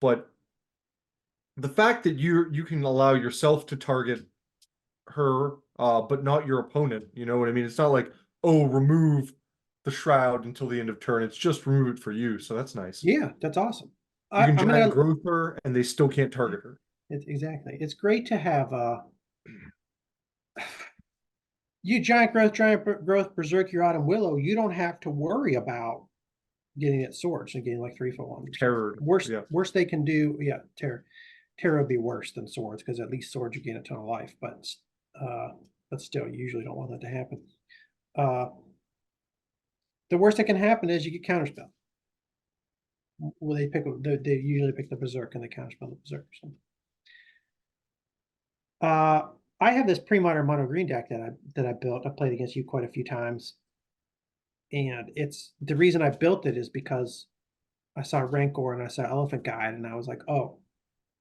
B: But the fact that you can allow yourself to target her, but not your opponent, you know what I mean? It's not like, oh, remove the Shroud until the end of turn. It's just remove it for you. So that's nice.
A: Yeah, that's awesome.
B: You can giant growth her, and they still can't target her.
A: Exactly. It's great to have you giant growth berserk your Autumn Willow. You don't have to worry about getting it swords and getting like 3/1.
B: Terror.
A: Worst they can do. Yeah, terror. Terror would be worse than swords because at least swords you gain a ton of life, but still, you usually don't want that to happen. The worst that can happen is you get counterspell. well, they usually pick the Berserk and they counterspell the Berserk. So. I have this pre-modern mono green deck that I built. I played against you quite a few times, and it's the reason I built it is because I saw Rancor and I saw Elephant Guide, and I was like, oh,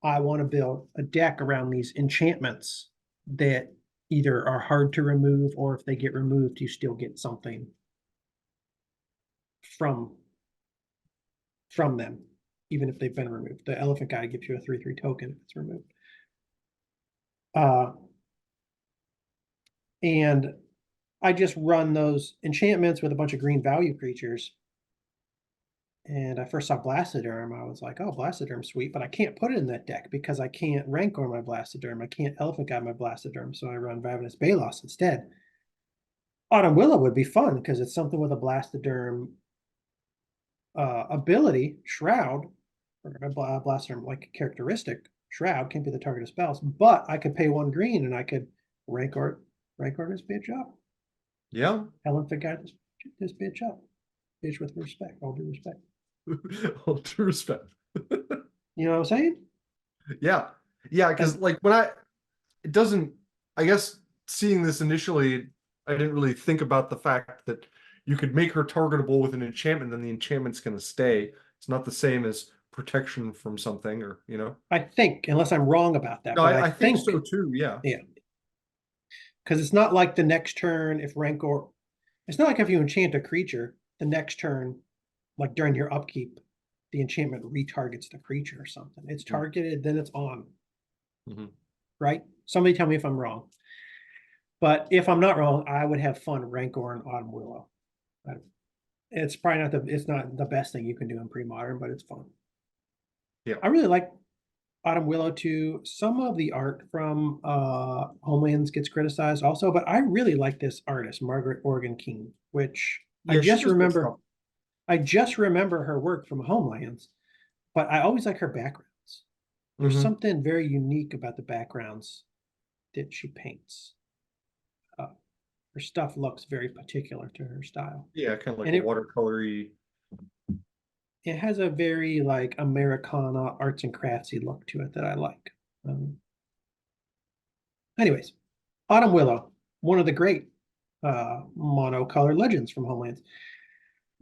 A: I want to build a deck around these enchantments that either are hard to remove, or if they get removed, you still get something from them, even if they've been removed. The Elephant Guide gives you a 3/3 token if it's removed. And I just run those enchantments with a bunch of green value creatures. And I first saw Blastoderm. I was like, oh, Blastoderm's sweet, but I can't put it in that deck because I can't Rancor my Blastoderm. I can't Elephant Guide my Blastoderm, so I run Ravenous Balos instead. Autumn Willow would be fun because it's something with a Blastoderm ability, Shroud, or a Blastoderm like characteristic. Shroud can't be the target of spells, but I could pay 1 green and I could Rancor this bitch up.
B: Yeah.
A: Elephant Guide this bitch up. Bitch with respect, all due respect.
B: All due respect.
A: You know what I'm saying?
B: Yeah. Yeah, because like it doesn't, I guess seeing this initially, I didn't really think about the fact that you could make her targetable with an enchantment, then the enchantment's going to stay. It's not the same as protection from something, or, you know.
A: I think, unless I'm wrong about that,
B: No,
A: but
B: I think so too, yeah.
A: Yeah. Because it's not like the next turn, if Rancor, it's not like if you enchant a creature, the next turn, like during your upkeep, the enchantment retargets the creature or something. It's targeted, then it's on. Right? Somebody tell me if I'm wrong. But if I'm not wrong, I would have fun Rancor and Autumn Willow. It's probably not the best thing you can do in pre-modern, but it's fun.
B: Yeah.
A: I really like Autumn Willow too. Some of the art from Homelands gets criticized also, but I really like this artist, Margaret Organ King, which I just remember her work from Homelands, but I always like her backgrounds. There's something very unique about the backgrounds that she paints. Her stuff looks very particular to her style.
B: Yeah, kind of like a watercolory.
A: It has a very like Americana arts and craftsy look to it that I like. Anyways, Autumn Willow, one of the great monocolor legends from Homelands.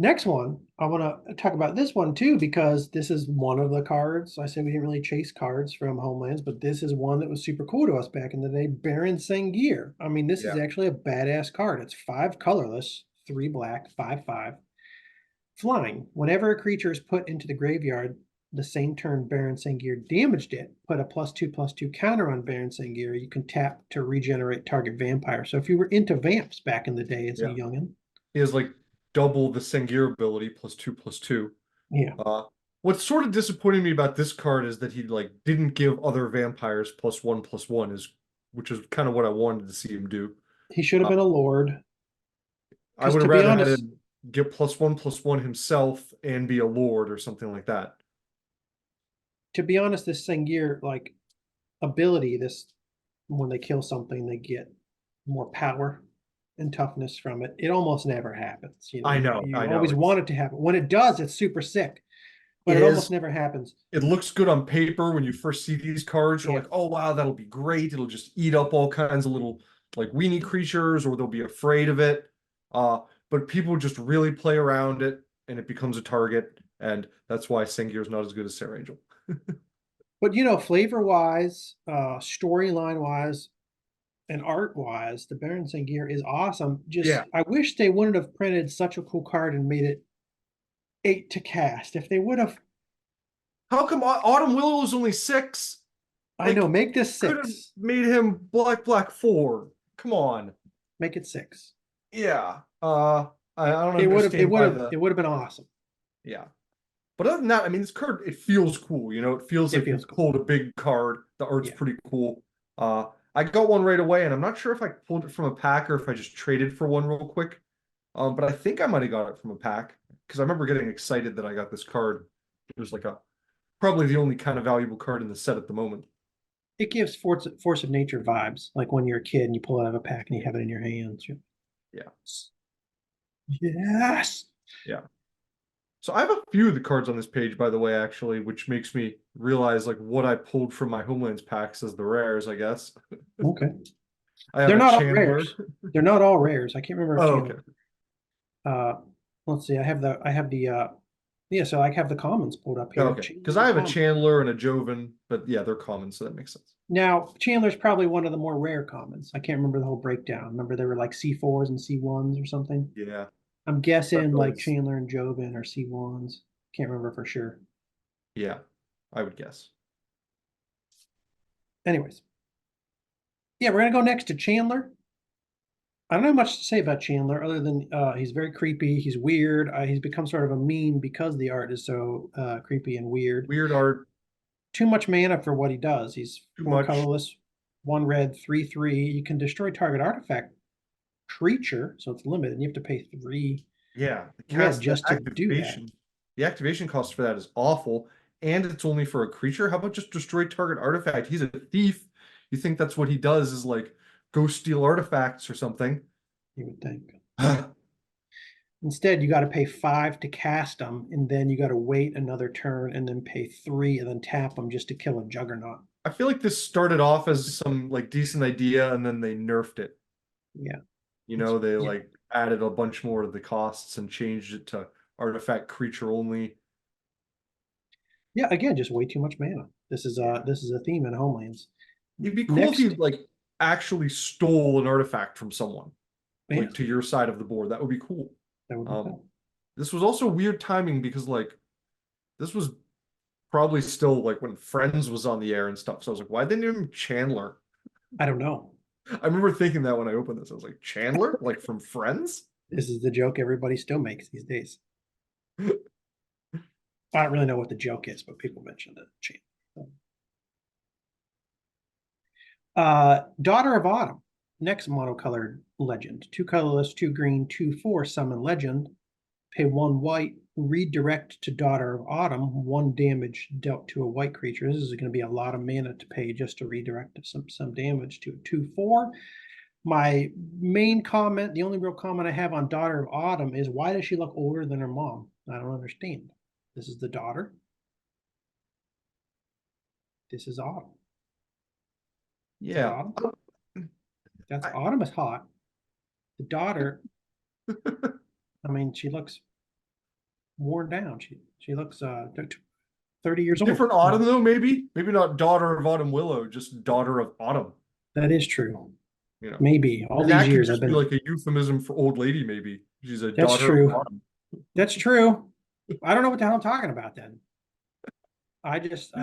A: Next one, I want to talk about this one too, because this is one of the cards. I said we didn't really chase cards from Homelands, but this is one that was super cool to us back in the day, Baron Sengir. I mean, this is actually a badass card. It's 5 colorless, 3 black, 5/5. Flying. Whenever a creature is put into the graveyard, the same turn Baron Sengir damaged it, put a +2/+2 counter on Baron Sengir. You can tap to regenerate target vampire. So if you were into vamps back in the day as a youngin'.
B: He has like double the Sengir ability, +2/+2.
A: Yeah.
B: What's sort of disappointing me about this card is that he like didn't give other vampires +1/+1, which is kind of what I wanted to see him do.
A: He should have been a lord.
B: I would have rather had him get +1/+1 himself and be a lord or something like that.
A: To be honest, this Sengir like ability, this when they kill something, they get more power and toughness from it. It almost never happens. You know,
B: I know.
A: You always want it to happen. When it does, it's super sick. But it almost never happens.
B: It looks good on paper when you first see these cards. You're like, oh wow, that'll be great. It'll just eat up all kinds of little like weenie creatures, or they'll be afraid of it. But people just really play around it, and it becomes a target, and that's why Sengir is not as good as Sarah Angel.
A: But you know, flavor-wise, storyline-wise, and art-wise, the Baron Sengir is awesome. Just I wish they wouldn't have printed such a cool card and made it 8 to cast. If they would have.
B: How come Autumn Willow is only 6?
A: I know, make this 6.
B: Could have made him black 4. Come on.
A: Make it 6.
B: Yeah. I don't know.
A: It would have been awesome.
B: Yeah. But other than that, I mean, this card, it feels cool. You know, it feels like you pulled a big card. The art's pretty cool. I got one right away, and I'm not sure if I pulled it from a pack or if I just traded for one real quick. But I think I might have got it from a pack, because I remember getting excited that I got this card. It was like probably the only kind of valuable card in the set at the moment.
A: It gives force of nature vibes, like when you're a kid and you pull it out of a pack and you have it in your hands.
B: Yeah.
A: Yes.
B: Yeah. So I have a few of the cards on this page, by the way, actually, which makes me realize like what I pulled from my Homelands packs as the rares, I guess.
A: Okay.
B: I have
A: They're
B: a
A: not all
B: Chandler.
A: rares. They're not all rares. I can't remember if
B: Oh, okay.
A: Chandler. Uh, let's see. Yeah, so I have the commons pulled up here.
B: Okay. Because
A: Chandler
B: I have a
A: common.
B: Chandler and a Joven, but yeah, they're common, so that makes sense.
A: Now, Chandler's probably one of the more rare commons. I can't remember the whole breakdown. Remember there were like C4s and C1s or something?
B: Yeah.
A: I'm
B: That
A: guessing like
B: was,
A: Chandler and Joven are C1s. Can't remember for sure.
B: yeah, I would guess.
A: Anyways, yeah, we're gonna go next to Chandler. I don't have much to say about Chandler other than he's very creepy. He's weird. He's become sort of a meme because the art is so creepy and weird.
B: Weird art,
A: Too much mana for what he does. He's
B: too
A: four
B: much.
A: colorless, one red, 3/3. You can destroy target artifact creature, so it's limited. And you have to pay 3
B: Yeah, the
A: red
B: cast, the
A: just to do that.
B: activation. The activation cost for that is awful, and it's only for a creature. How about just destroy target artifact? He's a thief. You think that's what he does is like go steal artifacts or something?
A: You would think. Instead, you got to pay 5 to cast them, and then you got to wait another turn, and then pay 3, and then tap them just to kill a juggernaut.
B: I feel like this started off as some like decent idea, and then they nerfed it.
A: Yeah.
B: You know, they
A: Yeah.
B: like added a bunch more to the costs and changed it to artifact creature only.
A: Yeah, again, just way too much mana. This is
B: Yeah.
A: a theme in Homelands.
B: It'd be cool if you
A: Next,
B: like actually stole an artifact from someone,
A: yeah,
B: like to your side of the board. That would be cool.
A: that would be
B: Um,
A: cool.
B: this was also weird timing because like this was probably still like when Friends was on the air and stuff. So I was like, why didn't they name him Chandler?
A: I don't know.
B: I remember thinking that when I opened this. I was like, Chandler? Like from Friends?
A: This is the joke everybody still makes these days. I don't really know what the joke is, but people mentioned it. Daughter of Autumn, next monocolored legend. 2 colorless, 2 green, 2/4 summon legend. Pay 1 white, redirect to Daughter of Autumn, 1 damage dealt to a white creature. This is going to be a lot of mana to pay just to redirect some damage to a 2/4. My main comment, the only real comment I have on Daughter of Autumn is why does she look older than her mom? I don't understand. This is the daughter. This is Autumn. Is that
B: Yeah.
A: Autumn? That's
B: I,
A: Autumn is hot. The daughter, I mean, she looks worn down. She looks 30 years old.
B: different Autumn though, maybe? Maybe not Daughter of Autumn Willow, just Daughter of Autumn,
A: That is true.
B: you know.
A: Maybe all
B: And
A: these
B: that could
A: years I've
B: just be
A: been.
B: like a euphemism for old lady, maybe. She's a
A: That's
B: daughter of
A: true.
B: autumn.
A: That's true. I don't know what the hell I'm talking about then. I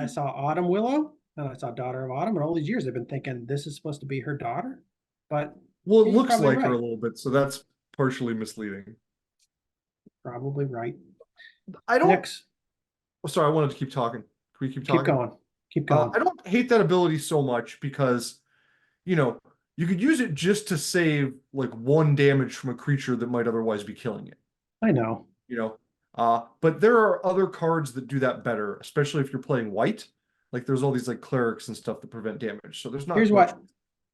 A: saw Autumn Willow and I saw Daughter of Autumn, and all these years I've been thinking this is supposed to be her daughter. But
B: Well, it
A: yeah, you're
B: looks
A: probably
B: like her a
A: right.
B: little bit, so that's partially misleading.
A: Probably right.
B: I don't,
A: Next,
B: oh, sorry, I wanted to keep talking. Can we keep
A: keep
B: talking?
A: going. Keep going.
B: I don't hate that ability so much because, you know, you could use it just to save like 1 damage from a creature that might otherwise be killing it,
A: I know.
B: you know. But there are other cards that do that better, especially if you're playing white. Like there's all these like clerics and stuff that prevent damage, so there's
A: Here's
B: not much
A: why
B: to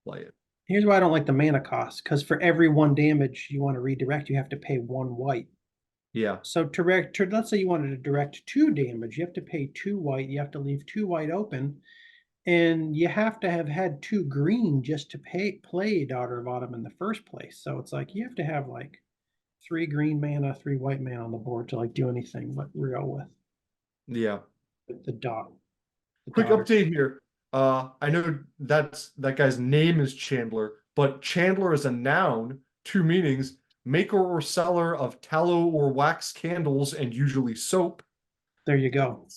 B: play it.
A: here's why I don't like the mana cost, because for every 1 damage you want to redirect, you have to pay 1 white.
B: Yeah,
A: So let's say you wanted to direct 2 damage, you have to pay 2 white, you have to leave 2 white open, and you have to have had 2 green just to play Daughter of Autumn in the first place. So it's like you have to have like 3 green mana, 3 white mana on the board to like do anything but real
B: yeah.
A: with the
B: Quick
A: daughter.
B: update here. I know that guy's name is Chandler, but Chandler is a noun, 2 meanings: maker or seller of tallow or wax candles and usually soap.
A: There you go.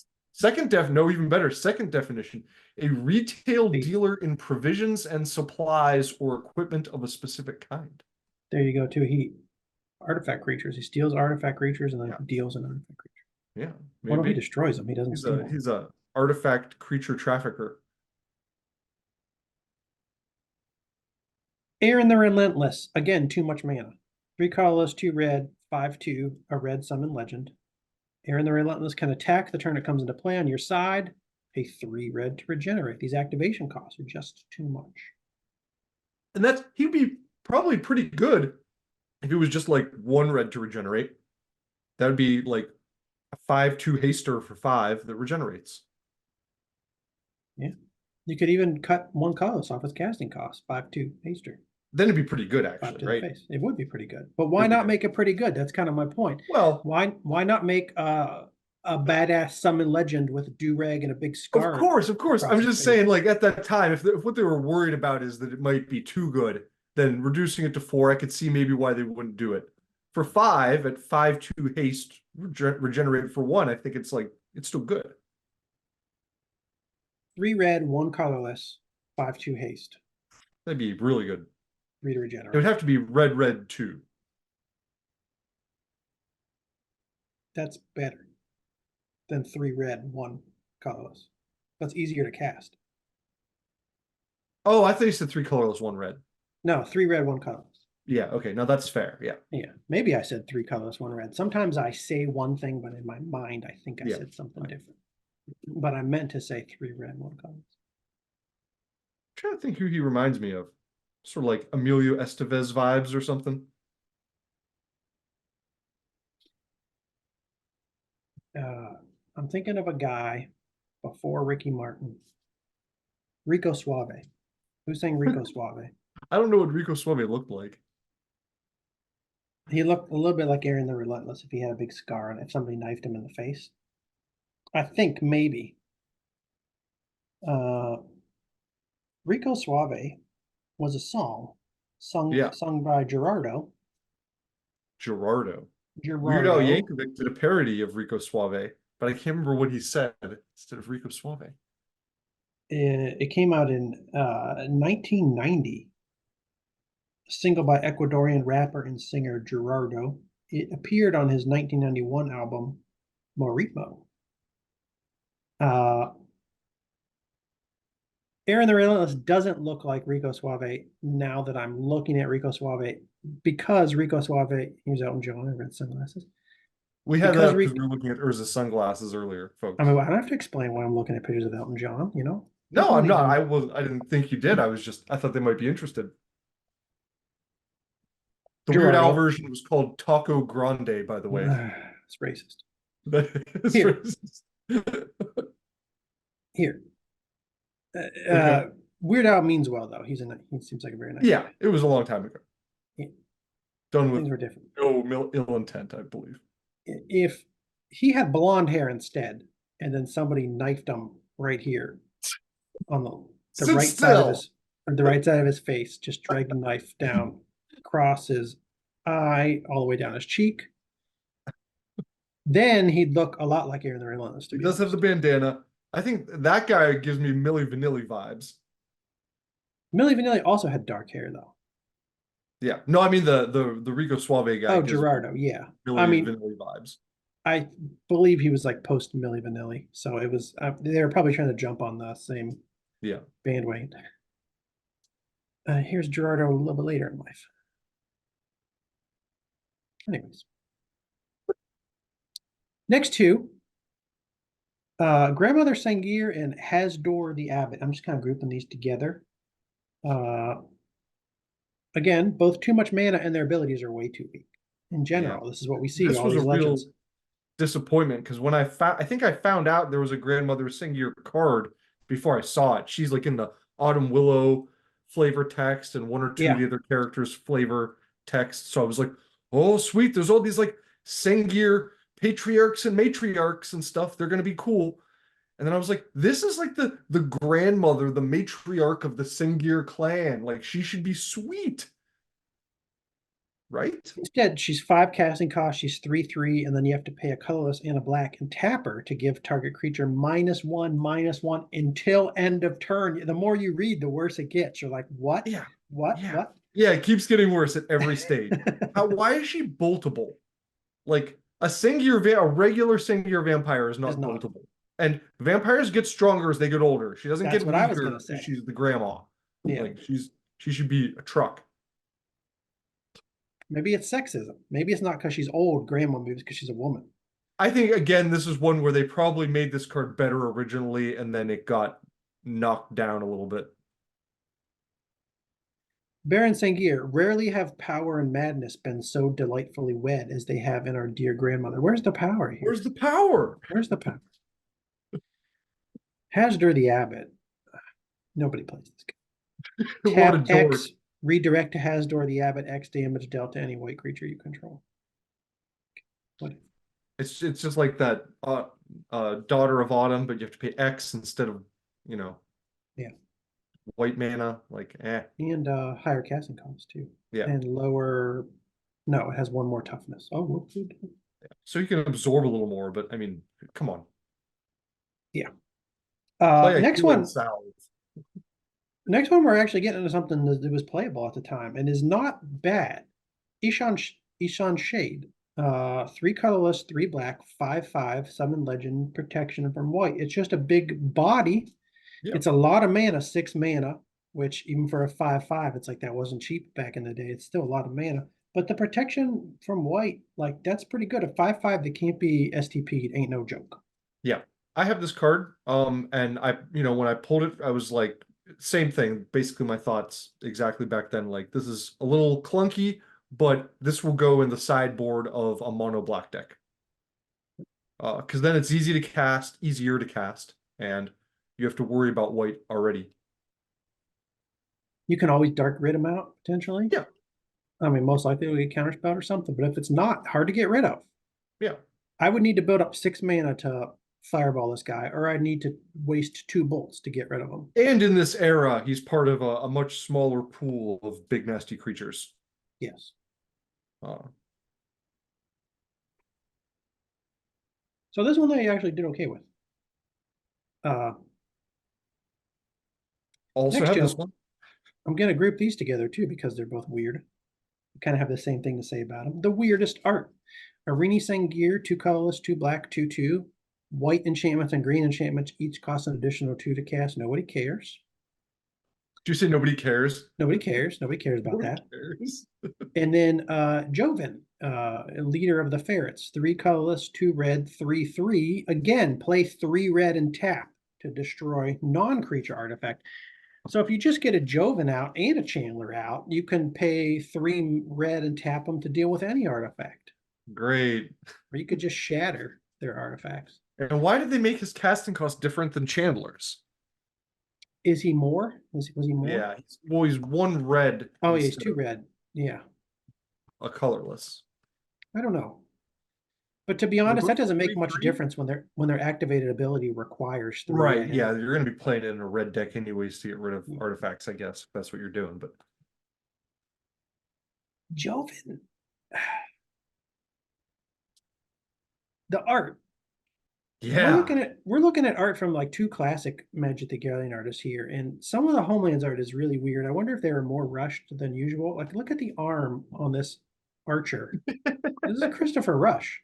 B: No, even better. Second definition: a retail
A: Hey,
B: dealer in provisions and supplies or equipment of a specific kind.
A: there you go too. He artifact creatures. He steals artifact creatures and then
B: Yeah,
A: deals an artifact creature.
B: yeah,
A: Well, no, he
B: maybe.
A: destroys them. He doesn't steal them.
B: He's a artifact creature trafficker.
A: Aaron the Relentless. Again, too much mana. 3 colorless, 2 red, 5/2, a red summon legend. Aaron the Relentless can attack the turn it comes into play on your side. Pay 3 red to regenerate. These activation costs are just too much.
B: And he'd be probably pretty good if it was just like 1 red to regenerate. That would be like a 5/2 haster for 5 that regenerates.
A: Yeah. You could even cut one colorless off its casting cost, 5/2 haster.
B: Then it'd be pretty good,
A: 5
B: actually,
A: to the
B: right?
A: face. It would be pretty good. But why not make it pretty good? That's kind of my point.
B: Well,
A: why not make a badass summon legend with a do-rag and a big scar?
B: of course. I'm just saying, like, at that time, if what they were worried about is that it might be too good, then reducing it to 4, I could see maybe why they wouldn't do it. For 5, at 5/2 haste, regenerate for 1, I think it's still good.
A: 3 red, 1 colorless, 5/2 haste.
B: That'd be really good.
A: 3 to
B: It
A: regenerate.
B: would have to be red 2.
A: That's better than 3 red, 1 colorless. That's easier to cast.
B: Oh, I thought you said 3 colorless, 1 red.
A: No, 3 red, 1 colorless.
B: Yeah, okay, now that's fair. Yeah.
A: Yeah, maybe I said 3 colorless, 1 red. Sometimes I say one thing, but in my mind, I think I said something different. But I meant to say 3 red, 1 colorless.
B: I'm trying to think who he reminds me of. Sort of like Emilio Estevez vibes or something.
A: I'm thinking of a guy before Ricky Martin. Rico Suave. Who's saying Rico Suave?
B: I don't know what Rico Suave looked like.
A: He looked a little bit like Aaron the Relentless if he had a big scar and if somebody knifed him in the face. I think maybe. Rico Suave was a song sung by Gerardo.
B: Weird Al Yankovic did a parody of Rico Suave, but I can't remember what he said instead of Rico Suave.
A: It came out in 1990. A single by Ecuadorian rapper and singer Gerardo. It appeared on his 1991 album, Morimo. Aaron the Relentless doesn't look like Rico Suave now that I'm looking at Rico Suave because Rico Suave, here's Elton John in red sunglasses.
B: We had that because we were looking at Urza's sunglasses earlier, folks.
A: I mean, I don't have to explain why I'm looking at pictures of Elton John, you know?
B: No, I'm not. I didn't think you did. I thought they might be interested. The Weird Al version was called Taco Grande, by the way.
A: It's racist.
B: It's
A: Here.
B: racist.
A: Here. Okay. Weird Al means well, though. He seems like a very nice guy.
B: It was a long time ago.
A: Yeah.
B: Done with
A: things were different.
B: No ill intent, I believe.
A: If he had blonde hair instead, and then somebody knifed him right here on the right side of his face, just dragged the knife down across his eye, all the way down his cheek, then he'd look a lot like Aaron the Relentless.
B: He does have the bandana. I think that guy gives me Milli Vanilli vibes.
A: Milli Vanilli also had dark hair, though.
B: Yeah. No, I mean the Rico Suave guy.
A: Oh, Gerardo, yeah.
B: Milli Vanilli vibes.
A: I believe he was like post Milli Vanilli, so it was they were probably trying to jump on the same bandwagon. Here's Gerardo a little bit later in life. Anyways, next two, Grandmother Sangir and Hasdor the Abbot. I'm just kind of grouping these together. Again, both too much mana and their abilities are way too weak. In general, this is what we see.
B: This
A: all
B: was
A: these
B: a
A: legends.
B: real disappointment because when I think I found out there was a Grandmother Sangir card before I saw it. She's like in the Autumn Willow flavor text and one or two of the other characters flavor text. So I was like, oh sweet, there's all these like Sangir patriarchs and matriarchs and stuff. They're gonna be cool. And then I was like, this is like the grandmother, the matriarch of the Sangir clan. Like she should be sweet. Right?
A: Instead, she's 5 casting cost, she's 3/3, and then you have to pay a colorless and a black and tap her to give target creature -1/-1 until end of turn. The more you read, the worse it gets. You're like, what?
B: Yeah.
A: What?
B: Yeah.
A: What?
B: Yeah, it keeps getting worse at every stage. Why is she boltable? Like a regular Sangir vampire is not boltable. And vampires get stronger as they get older. She doesn't get weaker because she's the grandma.
A: Yeah.
B: Like she should be a truck.
A: Maybe it's sexism. Maybe it's not because she's old. Grandma moves because she's a woman.
B: I think, again, this is one where they probably made this card better originally, and then it got knocked down a little bit.
A: Baron Sangir, rarely have power and madness been so delightfully wed as they have in our dear grandmother. Where's the power here?
B: Where's the power?
A: Where's the power? Hasdur the Abbot. Nobody plays this game.
B: What a
A: Tap
B: dork.
A: X, redirect to Hasdur the Abbot, X damage dealt to any white creature you control. What?
B: It's just like that Daughter of Autumn, but you have to pay X instead of,
A: Yeah.
B: white mana. Like,
A: And higher casting cost too.
B: Yeah.
A: And lower. No, it has one more toughness. Oh, whoops.
B: So you can absorb a little more, but I mean, come on.
A: Yeah.
B: Next one.
A: Next one, we're actually getting into something that was playable at the time and is not bad. Ishan Shade. 3 colorless, 3 black, 5/5, summon legend, protection from white. It's just a big body.
B: Yeah.
A: It's a lot of mana, 6 mana, which even for a 5/5, it's like that wasn't cheap back in the day. It's still a lot of mana. But the protection from white, like that's pretty good. A 5/5 that can't be STP'd ain't no joke.
B: Yeah. I have this card. And I, when I pulled it, I was like, same thing. Basically, my thoughts exactly back then. Like, this is a little clunky, but this will go in the sideboard of a mono black deck. Because then it's easier to cast, and you have to worry about white already.
A: You can always dark rid them out, potentially.
B: Yeah.
A: I mean, most likely it'll get counterspelled or something, but if it's not, hard to get rid of.
B: Yeah.
A: I would need to build up 6 mana to fireball this guy, or I'd need to waste 2 bolts to get rid of him.
B: And in this era, he's part of a much smaller pool of big nasty creatures.
A: Yes. So this one I actually did okay with.
B: Also
A: next
B: have
A: two,
B: this one.
A: I'm going to group these together too because they're both weird. We kind of have the same thing to say about them. The weirdest art. Arini Sangir, 2 colorless, 2 black, 2/2. White enchantments and green enchantments each cost an additional 2 to cast. Nobody cares.
B: Did you say nobody cares?
A: Nobody cares. Nobody cares about
B: Nobody
A: that.
B: cares.
A: And then Joven, leader of the ferrets, 3 colorless, 2 red, 3/3. Again, play 3 red and tap to destroy non-creature artifact. So if you just get a Joven out and a Chandler out, you can pay 3 red and tap them to deal with any artifact.
B: Great.
A: Or you could just shatter their artifacts.
B: And why did they make his casting cost different than Chandler's?
A: Is he more? Was he more?
B: Yeah. He's 1 red.
A: Oh, yeah, he's 2 red. Yeah.
B: A colorless.
A: I don't know. But to be honest, that doesn't make much difference when their activated ability requires 3
B: Right.
A: red.
B: Yeah, you're going to be playing it in a red deck anyways to get rid of artifacts, I guess. If that's what you're doing, but
A: Joven. The art.
B: yeah,
A: We're looking at art from like 2 classic Magic the Gathering artists here, and some of the Homelands art is really weird. I wonder if they were more rushed than usual. Like, look at the arm on this archer. This is a Christopher Rush.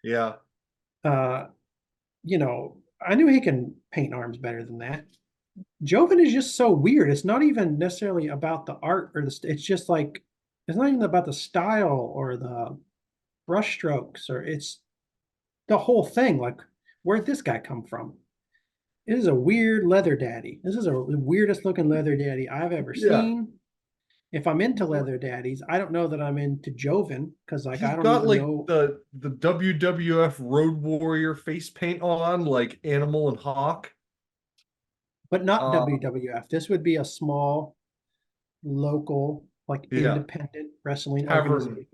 B: Yeah.
A: I knew he can paint arms better than that. Joven is just so weird. It's not even necessarily about the art or it's just like it's not even about the style or the brush strokes or it's the whole thing. Like, where'd this guy come from? This is a weird leather daddy. This is the weirdest looking leather daddy I've ever seen. If I'm into leather daddies, I don't know that I'm into Joven because I don't
B: got
A: even know
B: the WWF Road Warrior face paint on, like Animal and Hawk.
A: But not WWF. This would be a small, local, like independent wrestling organization.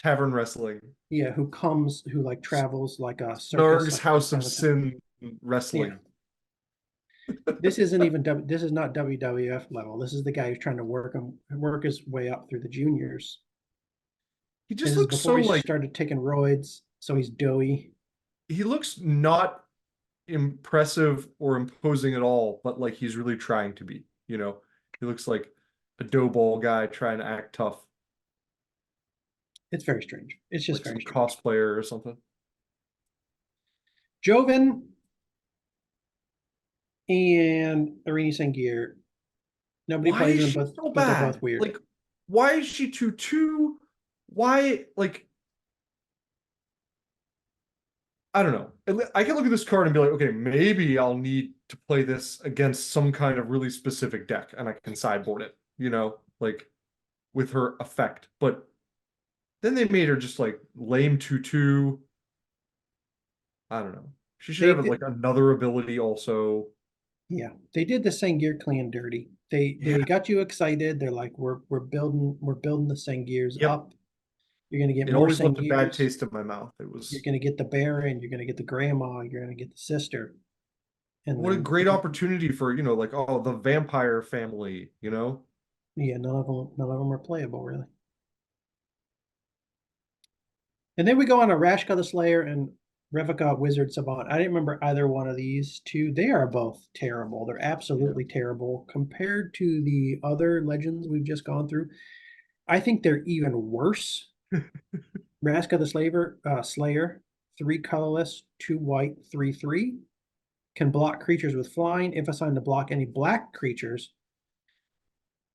B: Tavern wrestling.
A: Yeah, who like travels like a circus.
B: Snarg's House of Sin wrestling.
A: Yeah. This is not WWF level. This is the guy who's trying to work his way up through the juniors.
B: He just looks so
A: he started taking roids, so he's doughy.
B: He looks not impressive or imposing at all, but like he's really trying to be. He looks like a dough ball guy trying to act tough.
A: It's very strange. It's just
B: like
A: very
B: strange. Cosplayer or something.
A: Joven and Arini Sangir. Nobody plays them, but they're both weird.
B: Like, why is she 2/2? Why, like, I don't know. I can look at this card and be like, okay, maybe I'll need to play this against some kind of really specific deck, and I can sideboard it. Like, with her effect, but then they made her just like lame 2/2. I don't know. She should
A: They
B: have
A: did,
B: like another ability also.
A: yeah, they did the Sengir clan dirty. They
B: Yeah.
A: got you excited. They're like, we're building the Sengirs
B: Yep.
A: up. You're gonna get
B: It
A: more
B: always left a bad
A: Sengirs.
B: taste in my mouth. It
A: You're
B: was
A: gonna get the Baron. You're gonna get the grandma. You're gonna get the sister. And
B: what a
A: then,
B: great opportunity for, like, oh, the vampire family, you know?
A: yeah, none of them are playable really. And then we go on to Rashka the Slayer and Revika Wizard Savant. I didn't remember either one of these two. They are both terrible. They're
B: Yeah.
A: absolutely terrible compared to the other legends we've just gone through. I think they're even worse. Rashka the Slayer, 3 colorless, 2 white, 3/3. Can block creatures with flying. If assigned to block any black creatures,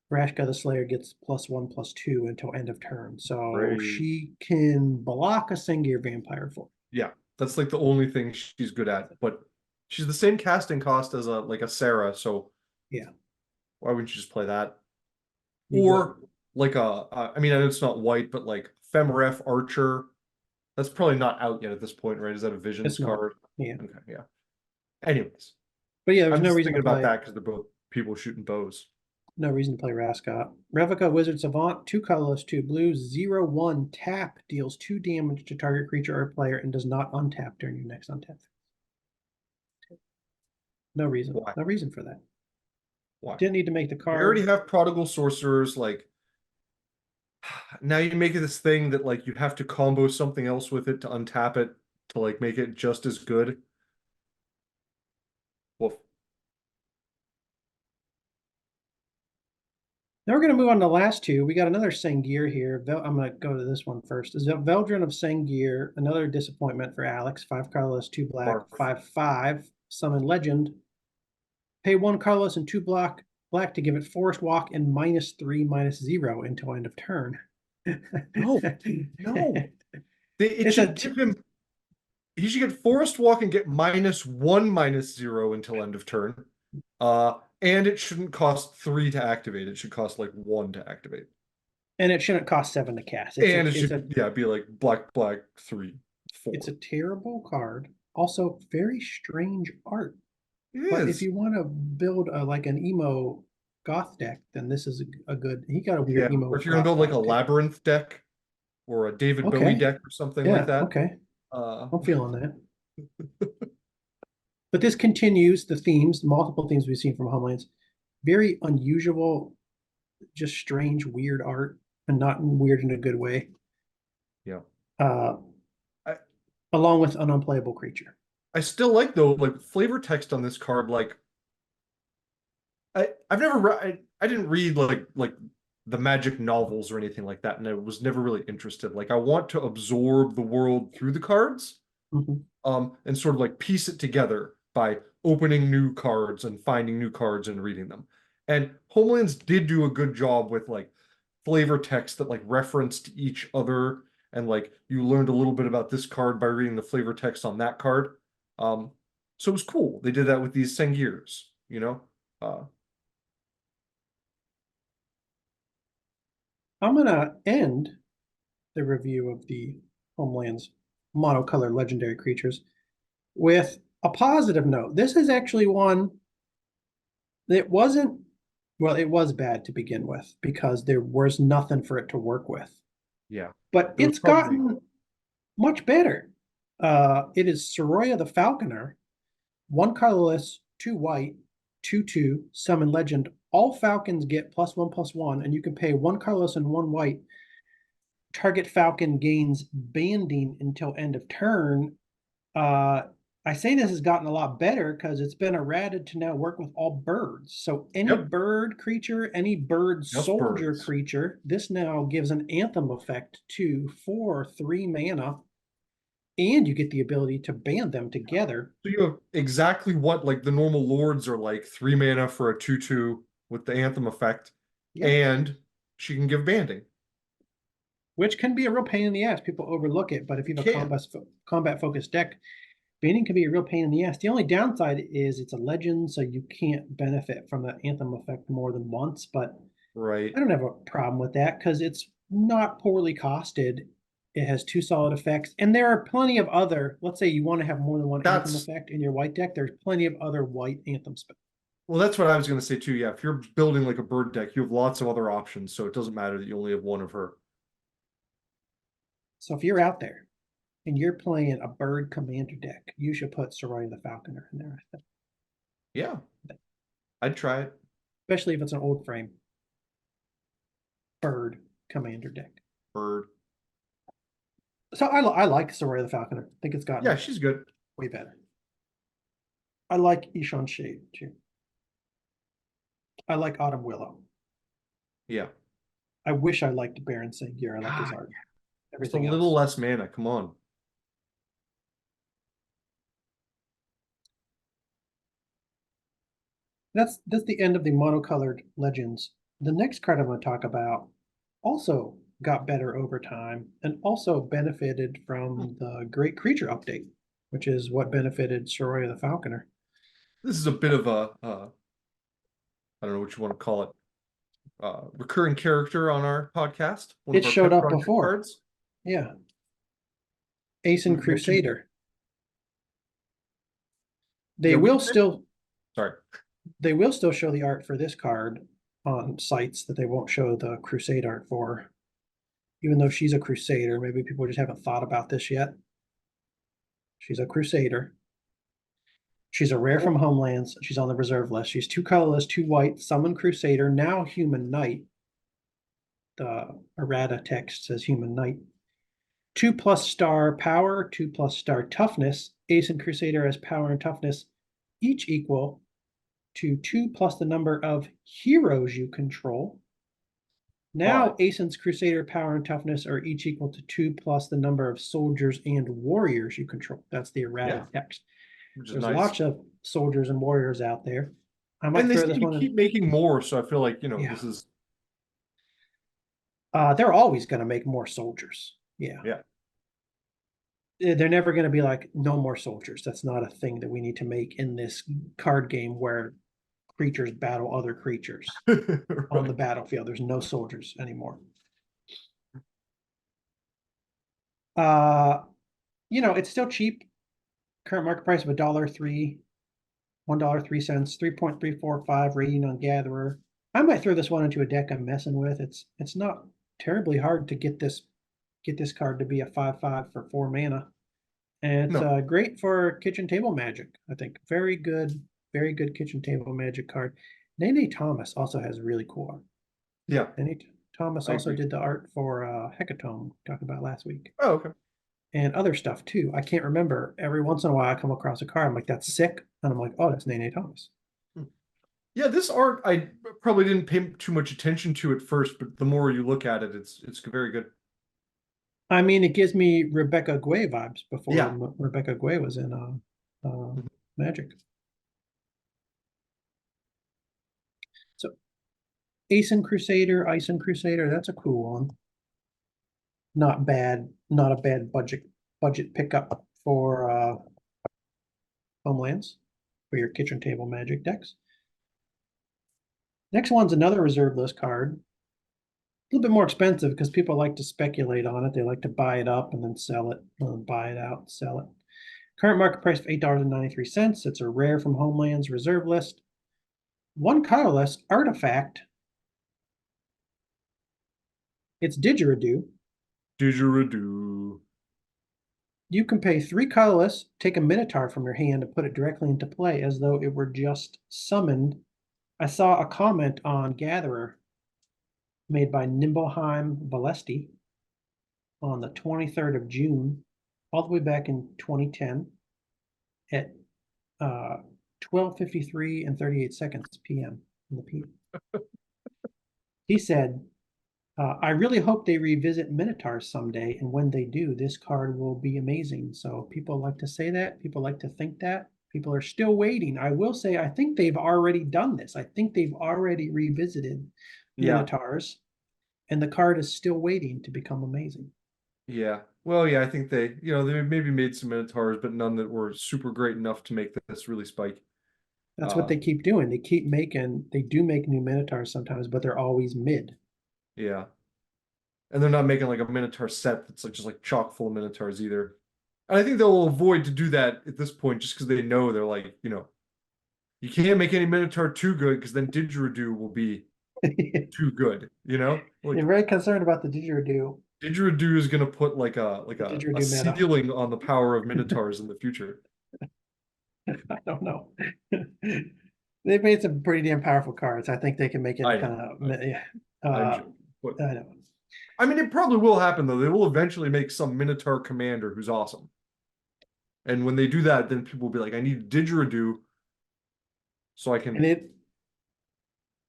A: Rashka the Slayer gets +1/+2 until end of turn. So
B: Great.
A: she can block a Sengir vampire for.
B: Yeah. That's like the only thing she's good at, but she's the same casting cost as a Sarah, so
A: Yeah,
B: why wouldn't you just play that?
A: you would.
B: Or like I mean, I know it's not white, but like Femref Archer. That's probably not out yet at this point, right? Is that a Visions
A: It's not.
B: card?
A: Yeah.
B: Okay, yeah. Anyways,
A: But yeah, there's
B: I'm
A: no
B: just
A: reason to
B: thinking about
A: play.
B: that because they're both people shooting bows.
A: No reason to play Rascot. Revoca Wizard Savant, 2 colorless, 2 blues, 0/1 tap, deals 2 damage to target creature or player and does not untap during your next untap. No reason.
B: Why?
A: No reason for that.
B: Why?
A: Didn't need to make the
B: We already
A: card.
B: have prodigal sorcerers. Like now you make it this thing that like you have to combo something else with it to untap it to like make it just as good. Well,
A: Now we're going to move on to the last two. We got another Sengir here. I'm going to go to this one first. Is Veldrin of Sengir, another disappointment for Alex. 5 colorless, 2 black,
B: barf.
A: 5/5. Summon Legend. Pay 1 colorless and 2 black to give it Forest Walk and -3/-0 until end of turn.
B: No, no. It
A: It's a
B: should give him. He should get Forest Walk and get -1/-0 until end of turn. And it shouldn't cost 3 to activate. It should cost like 1 to activate.
A: and it shouldn't cost 7 to cast.
B: And it should, yeah, be like black, black, 3, 4.
A: It's a terrible card. Also, very strange art.
B: It
A: But if
B: is.
A: you want to build like an emo goth deck, then this is a good. He got a
B: Yeah.
A: weird emo.
B: Or if you're gonna build like a labyrinth deck or a David Bowie
A: Okay.
B: deck or something
A: Yeah.
B: like that.
A: Okay.
B: Uh,
A: I'm feeling that. But this continues the themes, multiple themes we've seen from Homelands. Very unusual, just strange, weird art, and not weird in a good way.
B: yeah.
A: Uh,
B: I,
A: along with an unplayable creature.
B: I still like though, like flavor text on this card, like I've never read I didn't read like the magic novels or anything like that, and I was never really interested. Like I want to absorb the world through the cards,
A: Mhm.
B: and sort of like piece it together by opening new cards and finding new cards and reading them. And Homelands did do a good job with like flavor text that like referenced each other, and like you learned a little bit about this card by reading the flavor text on that card. So it was cool. They did that with these Sengirs, you know?
A: I'm gonna end the review of the Homelands monocolor legendary creatures with a positive note. This is actually one that wasn't, well, it was bad to begin with because there was nothing for it to work with.
B: Yeah.
A: But
B: It was
A: it's
B: probably
A: gotten much better. It is Soroya the Falconer, 1 colorless, 2 white, 2/2, summon legend. All falcons get +1/+1, and you can pay 1 colorless and 1 white. Target falcon gains banding until end of turn. I say this has gotten a lot better because it's been errated to now work with all birds. So any
B: Yep.
A: bird creature, any bird
B: Just
A: soldier
B: birds.
A: creature, this now gives an anthem effect to 3 mana, and you get the ability to band them together.
B: So you have exactly what like the normal lords are like 3 mana for a 2/2 with the anthem effect,
A: Yeah.
B: and she can give banding.
A: Which can be a real pain in the ass. People overlook it, but if you have
B: Can.
A: a combat focused deck, banning can be a real pain in the ass. The only downside is it's a legend, so you can't benefit from the anthem effect more than once. But
B: Right.
A: I don't have a problem with that because it's not poorly costed. It has 2 solid effects, and there are plenty of other. Let's say you want to have more than one Anthem
B: That's
A: effect in your white deck. There's plenty of other white Anthem spells.
B: well, that's what I was going to say too. Yeah, if you're building like a bird deck, you have lots of other options, so it doesn't matter that you only have one of her.
A: So if you're out there and you're playing a bird commander deck, you should put Soraya the Falconer in there,
B: Yeah, I'd try it.
A: especially if it's an old frame bird commander deck.
B: Bird.
A: So I like Soraya the Falconer. I think it's
B: Yeah,
A: gotten
B: she's good.
A: way better. I like Ishan Shade too. I like Autumn Willow.
B: Yeah.
A: I wish I liked Baron Sangier. I like his
B: God,
A: art.
B: just a
A: Everything
B: little
A: else.
B: less mana. Come on.
A: That's the end of the monocolored legends. The next card I'm going to talk about also got better over time and also benefited from the Great Creature update, which is what benefited Soraya the Falconer.
B: This is a bit of a I don't know what you want to call it. Recurring character on our podcast. One
A: It
B: of our
A: showed
B: pet
A: up
B: project
A: before.
B: cards.
A: Yeah. Ace and
B: We've mentioned.
A: Crusader. They
B: Yeah,
A: will still
B: sorry.
A: they will still show the art for this card on sites that they won't show the Crusade art for. Even though she's a Crusader, maybe people just haven't thought about this yet. She's a Crusader. She's a rare from Homelands. She's on the reserve list. She's 2 colorless, 2 white, summon Crusader, now Human Knight. The errata text says Human Knight. 2+ star power, 2+ star toughness. Ace and Crusader has power and toughness, each equal to 2 plus the number of heroes you control. Now, Ace and Crusader power and toughness are each equal to 2 plus the number of soldiers and warriors you control. That's the errata text.
B: Which is
A: There's
B: nice.
A: lots of soldiers and warriors out there. I might
B: And they
A: throw
B: seem
A: this
B: to
A: one in.
B: keep making more, so I feel like, this is
A: They're always going to make more soldiers.
B: yeah.
A: They're never going to be like, no more soldiers. That's not a thing that we need to make in this card game where creatures battle other creatures on the battlefield. There's no soldiers anymore. It's still cheap. Current market price of $1.03, $1.03, 3.345 rating on Gatherer. I might throw this one into a deck I'm messing with. It's not terribly hard to get this card to be a 5/5 for 4 mana. And it's great for kitchen table magic, I think. Very good kitchen table magic card. Nene Thomas also has really cool art.
B: Yeah.
A: Nene Thomas also did the art for Hecatome, talked about last week.
B: Oh, okay.
A: And other stuff too. I can't remember. Every once in a while I come across a card, I'm like, that's sick. And I'm like, oh, that's Nene Thomas.
B: Yeah, this art I probably didn't pay too much attention to at first, but the more you look at it, it's very good.
A: I mean, it gives me Rebecca Guay vibes before
B: Yeah.
A: Rebecca Guay was in Magic. So Ace and Crusader, Ice and Crusader, that's a cool one. Not bad, not a bad budget pickup for Homelands for your kitchen table magic decks. Next one's another reserve list card. A little bit more expensive because people like to speculate on it. They like to buy it up and then sell it, and then buy it out and sell it. Current market price of $8.93. It's a rare from Homelands reserve list. 1 colorless artifact. It's Didgeridoo.
B: Didgeridoo.
A: You can pay 3 colorless, take a Minotaur from your hand and put it directly into play as though it were just summoned. I saw a comment on Gatherer made by Nimbleheim Balesti on the 23rd of June, all the way back in 2010 at 12:53 and 38 seconds p.m. in the PM. He said, I really hope they revisit Minotaurs someday, and when they do, this card will be amazing. So people like to say that. People like to think that. People are still waiting. I will say, I think they've already done this. I think they've already revisited Minotaurs, and the card is still waiting to become amazing.
B: Yeah. Well, yeah, I think they, they maybe made some Minotaurs, but none that were super great enough to make this really spike.
A: That's what they keep doing. They do make new Minotaurs sometimes, but they're always mid.
B: Yeah. And they're not making like a Minotaur set that's like just like chock full of Minotaurs either. And I think they'll avoid to do that at this point just because they know they're like, you can't make any Minotaur too good because then Didgeridoo will be too good,
A: They're
B: Like
A: very concerned about the didgeridoo.
B: Didgeridoo is gonna put like
A: The
B: a
A: didgeridoo meta.
B: ceiling on the power of Minotaurs in the future.
A: I don't know. They've made some pretty damn powerful cards. I think they can make it
B: I
A: kind
B: know.
A: of, yeah.
B: I'm joking. But
A: I know.
B: I mean, it probably will happen though. They will eventually make some Minotaur commander who's awesome. And when they do that, then people will be like, I need Didgeridoo so I
A: And
B: can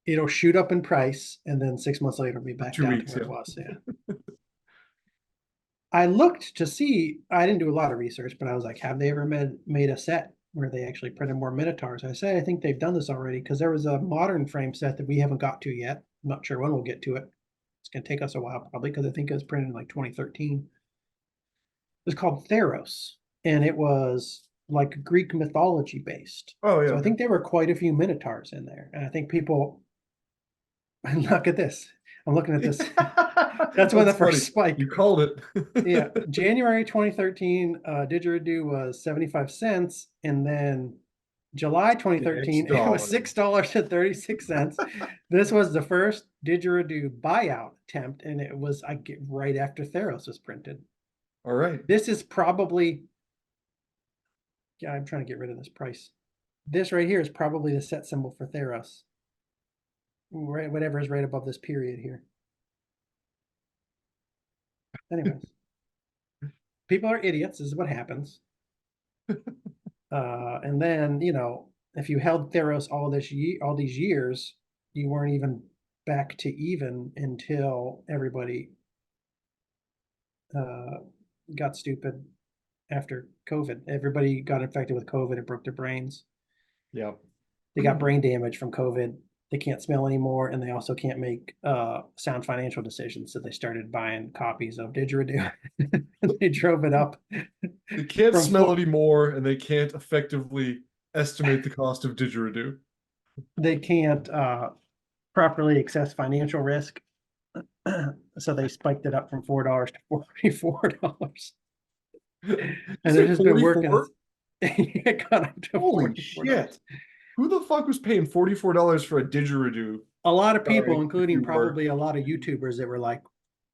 A: it'll shoot up in price, and then 6 months later it'll be back
B: 2
A: down
B: weeks,
A: to where
B: yeah.
A: it was. Yeah. I looked to see, I didn't do a lot of research, but I was like, have they ever made a set where they actually printed more Minotaurs? I say I think they've done this already because there was a modern frame set that we haven't got to yet. I'm not sure when we'll get to it. It's gonna take us a while probably because I think it was printed in like 2013. It was called Theros, and it was like Greek mythology based.
B: Oh yeah.
A: So I think there were quite a few Minotaurs in there, and I think people look at this. I'm looking at this. That's when the first spike.
B: You called it.
A: Yeah, January 2013, didgeridoo was 75 cents, and then July 2013, it was $6.36. This was the first didgeridoo buyout attempt, and it was right after Theros was printed.
B: All right.
A: This is probably, yeah, I'm trying to get rid of this price. This right here is probably the set symbol for Theros. Right, whatever is right above this period here. Anyways, people are idiots. This is what happens. And then, if you held Theros all these years, you weren't even back to even until everybody got stupid after COVID. Everybody got infected with COVID and broke their brains.
B: Yeah.
A: They got brain damage from COVID. They can't smell anymore, and they also can't make sound financial decisions. So they started buying copies of Didgeridoo, and they drove it up.
B: They can't smell anymore, and they can't effectively estimate the cost of Didgeridoo.
A: They can't properly assess financial risk, so they spiked it up from $4 to $44. And they've just been working. It got up to
B: Holy
A: $44.
B: shit! Who the fuck was paying $44 for a Didgeridoo?
A: A lot of people, including probably a lot of YouTubers that were like,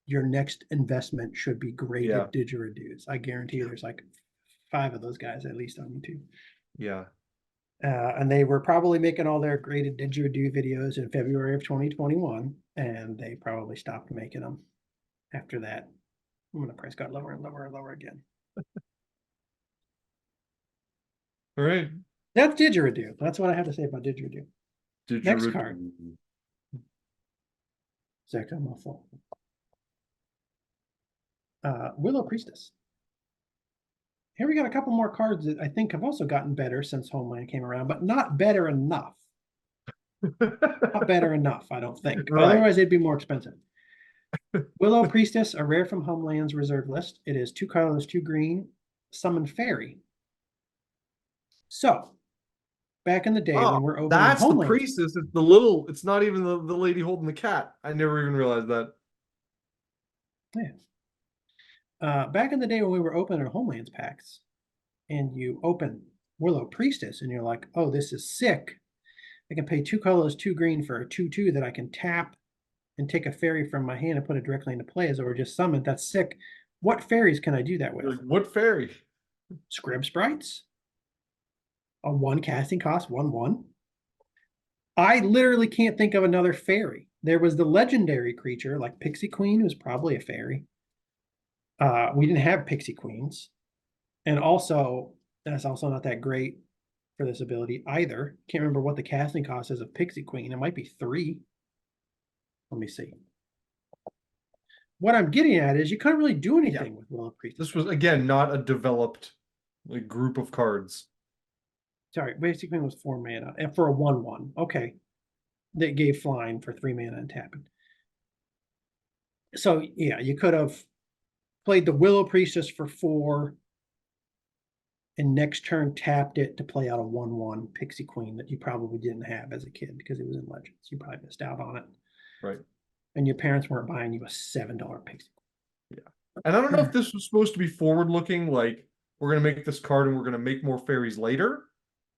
A: your next investment should be graded Didgeridoos. I guarantee you there's like 5 of those guys at least on YouTube.
B: Yeah.
A: And they were probably making all their graded didgeridoo videos in February of 2021, and they probably stopped making them after that when the price got lower and lower and lower again.
B: All right.
A: That's didgeridoo. That's what I have to say about didgeridoo. Next card. Zectomorpho. Willow Priestess. Here we got a couple more cards that I think have also gotten better since Homeland came around, but not better enough. Not better enough, I don't think. Right. Otherwise, they'd be more expensive. Willow Priestess, a rare from Homeland's reserve list. It is 2 colorless, 2 green, summon fairy. So, back in the day when we're opening
B: that's
A: Homelands,
B: the priestess. It's not even the lady holding the cat. I never even realized that.
A: Yeah. Back in the day when we were opening Homelands packs, and you open Willow Priestess, and you're like, oh, this is sick. I can pay 2 colorless, 2 green for a 2/2 that I can tap and take a fairy from my hand and put it directly into play as or just summon. That's sick. What fairies can I do that with?
B: Like, what fairy?
A: Scrib Sprites. A 1 casting cost, 1/1. I literally can't think of another fairy. There was the legendary creature like Pixie Queen, who's probably a fairy. We didn't have Pixie Queens. And also, that's also not that great for this ability either. Can't remember what the casting cost is of Pixie Queen. It might be 3. Let me see. What I'm getting at is you couldn't really do anything with Willow Priestess.
B: This was, again, not a developed group of cards.
A: Sorry, Pixie Queen was 4 mana and for a 1/1. Okay. That gave flying for 3 mana and tapping. So yeah, you could have played the Willow Priestess for 4 and next turn tapped it to play out a 1/1 Pixie Queen that you probably didn't have as a kid because it was in Legends. You probably missed out on it.
B: Right.
A: And your parents weren't buying you a $7 Pixie.
B: Yeah. And I don't know if this was supposed to be forward looking, like we're gonna make this card and we're gonna make more fairies later,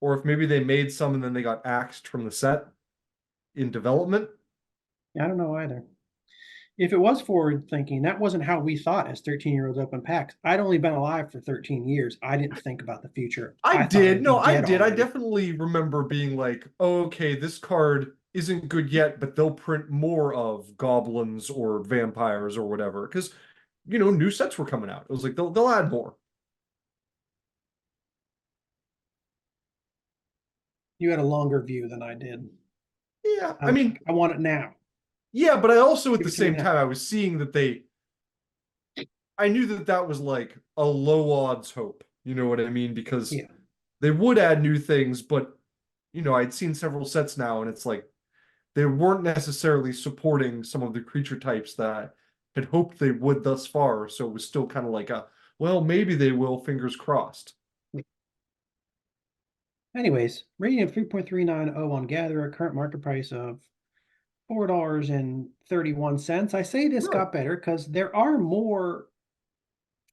B: or if maybe they made some and then they got axed from the set in development.
A: I don't know either. If it was forward thinking, that wasn't how we thought as 13-year-olds open packs. I'd only been alive for 13 years. I didn't think about the future.
B: I
A: thought
B: did.
A: I'd
B: No,
A: be
B: I
A: dead
B: did. I
A: already.
B: definitely remember being like, oh, okay, this card isn't good yet, but they'll print more of goblins or vampires or whatever. Because, new sets were coming out. It was like they'll add more.
A: You had a longer view than I did.
B: Yeah, I mean,
A: I want it now.
B: yeah, but I also at
A: Give
B: the
A: it to me
B: same
A: now.
B: time I was seeing that I knew that was like a low odds hope. You know what I mean? Because
A: Yeah.
B: they would add new things, but I'd seen several sets now, and it's like they weren't necessarily supporting some of the creature types that I had hoped they would thus far. So it was still kind of like well, maybe they will, fingers crossed.
A: Anyways, rating of 3.390 on Gatherer, current market price of $4.31. I say this
B: Really?
A: got better because there are more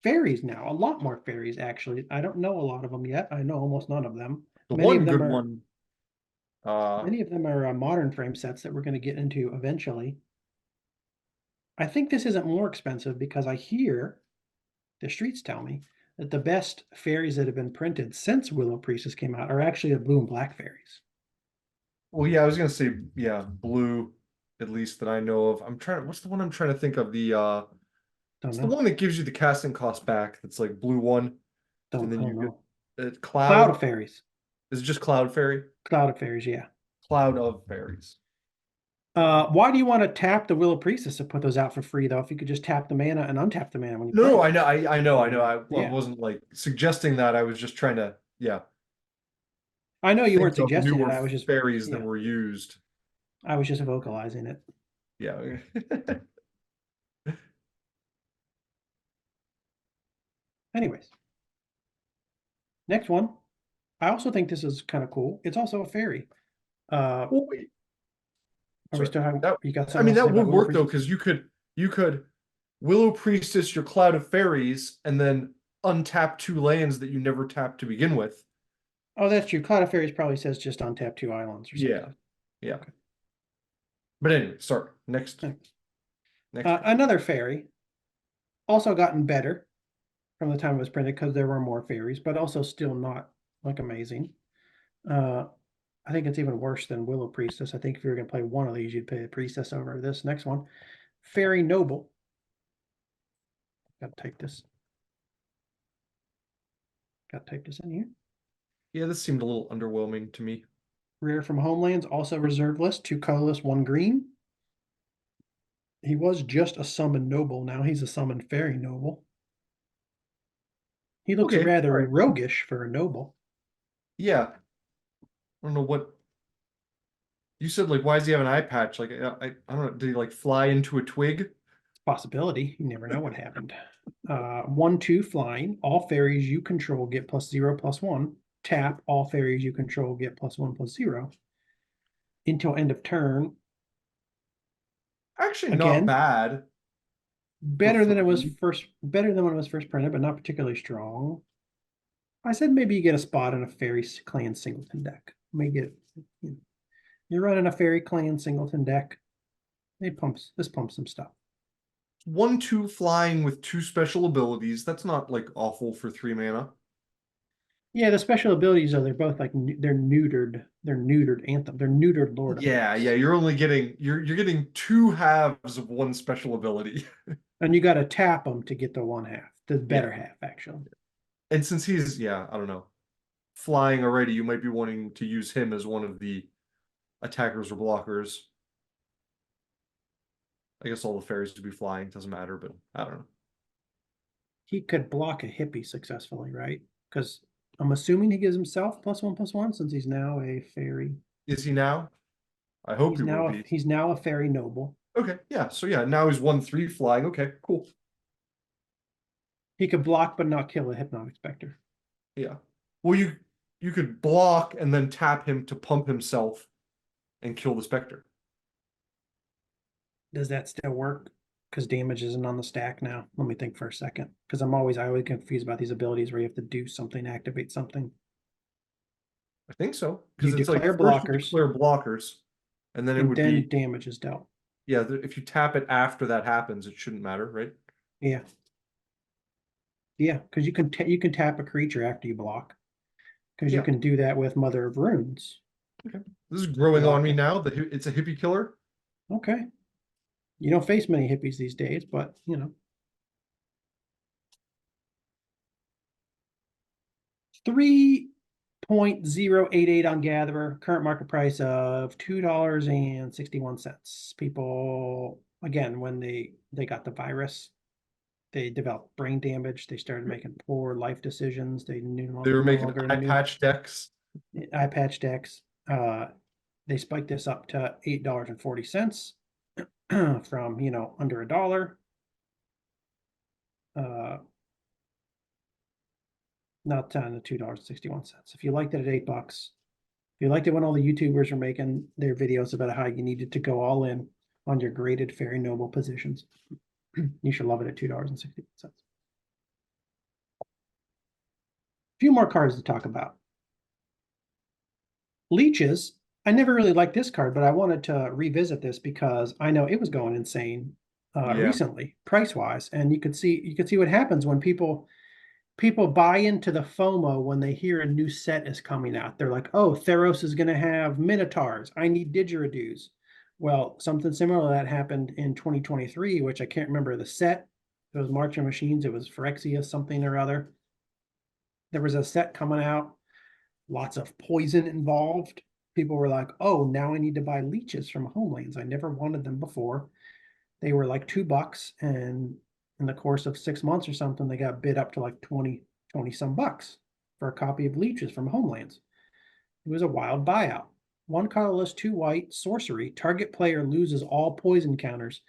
A: fairies now, a lot more fairies actually. I don't know a lot of them yet. I know almost none of them.
B: The
A: Many of
B: one
A: them
B: good
A: are
B: one,
A: modern frame sets that we're going to get into eventually. I think this isn't more expensive because I hear the streets tell me that the best fairies that have been printed since Willow Priestess came out are actually the blue and black fairies.
B: well, yeah, I was gonna say, yeah, blue, at least that I know of. What's the one I'm trying to think of?
A: Don't
B: It's the
A: know.
B: one that gives you the casting cost back. That's like blue one, and then
A: Don't
B: you
A: know.
B: get
A: Cloud of
B: cloud.
A: fairies.
B: Is it just cloud fairy?
A: Cloud of fairies, yeah.
B: Cloud of fairies.
A: Why do you want to tap the Willow Priestess to put those out for free though? If you could just tap the mana and untap the mana when you play.
B: No, I know, I know, I know. I
A: Yeah.
B: wasn't like suggesting that. I was just trying to,
A: I know you weren't
B: think of
A: suggesting it.
B: newer fairies that were used.
A: I was just vocalizing it.
B: Yeah.
A: Anyways, next one. I also think this is kind of cool. It's also a fairy.
B: Well, wait.
A: Are we
B: Sorry.
A: still having? You got
B: I
A: something
B: mean,
A: else to say
B: that
A: about
B: would
A: Willow
B: work though,
A: Priestess?
B: because you could Willow Priestess your Cloud of Fairies and then untap 2 lands that you never tapped to begin with.
A: Oh, that's true. Cloud of Fairies probably says just untap 2 islands or something.
B: Yeah. Okay. But anyway, sorry. Next.
A: Another fairy, also gotten better from the time it was printed because there were more fairies, but also still not like amazing. I think it's even worse than Willow Priestess. I think if you were going to play one of these, you'd play a Priestess over this next one. Fairy Noble. Got to type this. Got to type this in here.
B: Yeah, this seemed a little underwhelming to me.
A: Rare from Homelands, also reserve list, 2 colorless, 1 green. He was just a summon noble. Now he's a summon fairy noble. He looks
B: Okay,
A: rather
B: right.
A: roguish for a noble.
B: Yeah. I don't know what you said. Like, why does he have an eye patch? Like, I don't know. Did he like fly into a twig?
A: Possibility. You never know what happened. 1/2 flying. All fairies you control get +0/+1. Tap. All fairies you control get +1/+0 until end of turn.
B: Actually, not
A: Again,
B: bad.
A: better than it was first. Better than when it was first printed, but not particularly strong. I said maybe you get a spot in a fairy clan singleton deck. Maybe get you're running a fairy clan singleton deck. This pumps some stuff.
B: 1/2 flying with 2 special abilities. That's not like awful for 3 mana.
A: Yeah, the special abilities are they're both like they're neutered. They're neutered anthem. They're neutered Lord
B: Yeah,
A: effects.
B: yeah. You're only getting you're getting 2 halves of 1 special ability.
A: And you got to tap them to get the 1/2, the better half actually.
B: And since he's I don't know, flying already, you might be wanting to use him as one of the attackers or blockers. I guess all the fairies would be flying, doesn't matter, but I don't know.
A: He could block a hippie successfully, right? Because I'm assuming he gives himself +1/+1 since he's now a fairy.
B: Is he now? I hope he will be.
A: He's now a fairy noble.
B: Okay, yeah. So yeah, now he's 1/3 flying. Okay, cool.
A: He could block but not kill a hypnotic specter.
B: Yeah. Well, you could block and then tap him to pump himself and kill the Spectre.
A: Does that still work? Because damage isn't on the stack now. Let me think for a second. Because I always confused about these abilities where you have to do something, activate something.
B: I think so.
A: You
B: Because it's like
A: declare
B: first you
A: blockers,
B: declare blockers, and then it
A: and
B: would
A: then
B: be,
A: damage is dealt.
B: yeah, if you tap it after that happens, it shouldn't matter, right?
A: Yeah. Yeah, because you can tap a creature after you block. Because you
B: Yeah.
A: can do that with Mother of Runes.
B: Okay. This is growing on
A: Block
B: me
A: it.
B: now. It's a hippie killer.
A: Okay. You don't face many hippies these days, but you know. 3.088 on Gatherer, current market price of $2.61. People, again, when they got the virus, they developed brain damage. They started making poor life decisions. They
B: They were
A: no
B: making
A: longer
B: eye
A: knew
B: patch decks.
A: eye patch decks. They spiked this up to $8.40 from, you know, under a dollar. Not the $2.61. If you liked it at $8, if you liked it when all the YouTubers were making their videos about how you needed to go all in on your graded fairy noble positions, you should love it at $2.61. A few more cards to talk about. Leeches. I never really liked this card, but I wanted to revisit this because I know it was going insane
B: Yeah.
A: recently, price wise, and you could see what happens when people buy into the FOMO when they hear a new set is coming out. They're like, oh, Theros is going to have Minotaurs. I need didgeridoos. Well, something similar to that happened in 2023, which I can't remember the set. It was Marching Machines. It was Phyrexia something or other. There was a set coming out, lots of poison involved. People were like, oh, now I need to buy leeches from Homelands. I never wanted them before. They were like $2, and in the course of 6 months or something, they got bid up to like 20 some bucks for a copy of Leeches from Homelands. It was a wild buyout. 1 colorless, 2 white, sorcery. Target player loses all poison counters.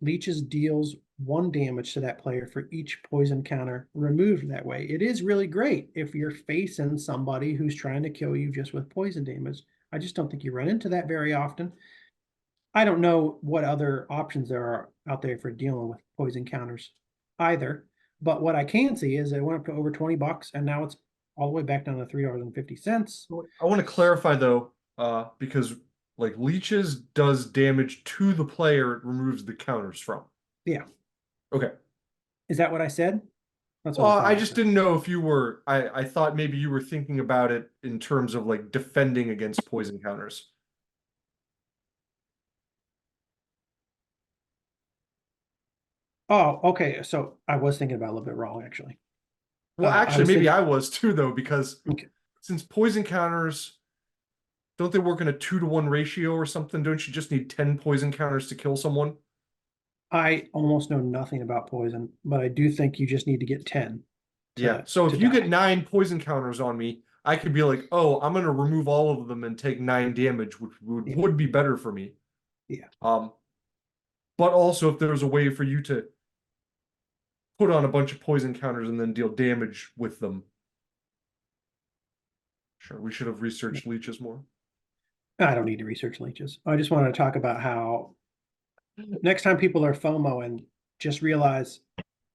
A: Leeches deals 1 damage to that player for each poison counter removed that way. It is really great if you're facing somebody who's trying to kill you just with poison damage. I just don't think you run into that very often. I don't know what other options there are out there for dealing with poison counters either. But what I can see is it went up to over $20 and now it's all the way back down to $3.50.
B: I want to clarify though, because like leeches does damage to the player it removes the counters from.
A: Yeah.
B: Okay.
A: Is that what I said? That's what
B: Well,
A: I thought
B: I
A: I
B: just
A: said.
B: didn't know if you were, I thought maybe you were thinking about it in terms of like defending against poison counters.
A: Oh, okay. So I was thinking about it a little bit wrong, actually.
B: Well,
A: I
B: actually,
A: was
B: maybe
A: thinking,
B: I was too, though, because
A: okay,
B: since poison counters, don't they work in a 2-to-1 ratio or something? Don't you just need 10 poison counters to kill someone?
A: I almost know nothing about poison, but I do think you just need to get 10
B: Yeah. So
A: to
B: if you get
A: die.
B: 9 poison counters on me, I could be like, oh, I'm going to remove all of them and take 9 damage, which
A: Yeah.
B: would be better for me.
A: Yeah.
B: But also if there's a way for you to put on a bunch of poison counters and then deal damage with them. Sure, we should have researched leeches more.
A: I don't need to research leeches. I just wanted to talk about how next time people are FOMO and just realize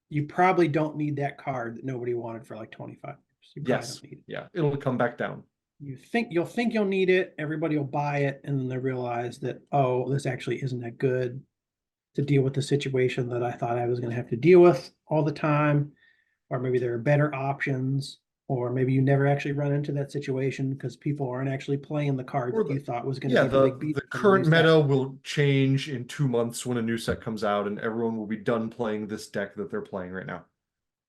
A: you probably don't need that card that nobody wanted for like 25 years. You probably
B: Yes.
A: don't need it.
B: Yeah, it'll come back down.
A: You'll think you'll need it, everybody will buy it, and then they realize that, oh, this actually isn't that good to deal with the situation that I thought I was going to have to deal with all the time. Or maybe there are better options, or maybe you never actually run into that situation because people aren't actually playing the card
B: Or
A: that you thought was going to
B: yeah,
A: be the big beat
B: the
A: for the new
B: current
A: set.
B: meta will change in 2 months when a new set comes out, and everyone will be done playing this deck that they're playing right now.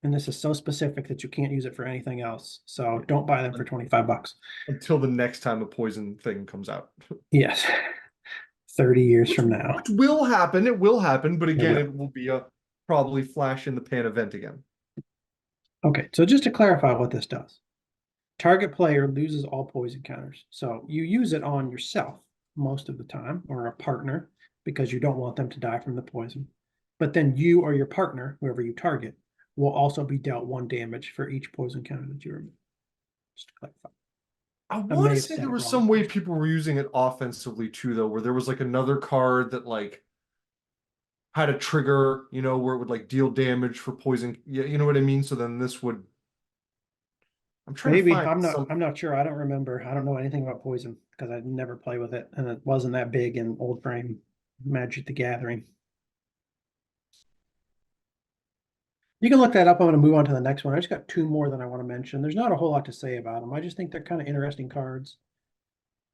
A: And this is so specific that you can't use it for anything else. So
B: Yeah.
A: don't buy them for 25 bucks.
B: Until the next time a poison thing comes out.
A: Yes. 30 years
B: Which,
A: from now.
B: which will happen. It will happen, but
A: It
B: again,
A: will.
B: it will be a probably flash in the pan event again.
A: Okay, so just to clarify what this does. Target player loses all poison counters. So you use it on yourself most of the time, or a partner, because you don't want them to die from the poison. But then you or your partner, whoever you target, will also be dealt 1 damage for each poison counter that you remove. just to clarify.
B: I
A: I
B: want
A: may
B: to
A: have
B: say
A: said
B: there
A: it
B: was
A: wrong.
B: some way people were using it offensively too, though, where there was like another card that like had a trigger, where it would like deal damage for poison. Yeah, you know what I mean? So then this would. I'm trying to
A: Maybe
B: find some.
A: I'm not sure. I don't remember. I don't know anything about poison because I never play with it, and it wasn't that big in old frame Magic the Gathering. You can look that up. I'm going to move on to the next one. I just got two more that I want to mention. There's not a whole lot to say about them. I just think they're kind of interesting cards.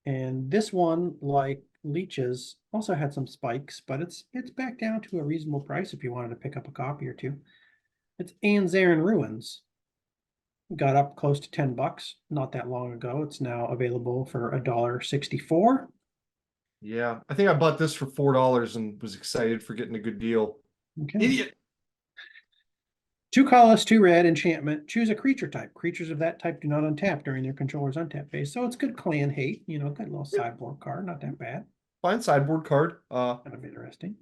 A: And this one, like Leeches, also had some spikes, but it's back down to a reasonable price if you wanted to pick up a copy or two. It's Anzarin Ruins. Got up close to $10 not that long ago. It's now available for $1.64.
B: Yeah, I think I bought this for $4 and was excited for getting a good deal.
A: Okay.
B: Idiot.
A: 2 colorless, 2 red, enchantment. Choose a creature type. Creatures of that type do not untap during their controller's untap phase. So it's good clan hate, good little sideboard card, not that bad.
B: Fine sideboard card.
A: Kind of interesting.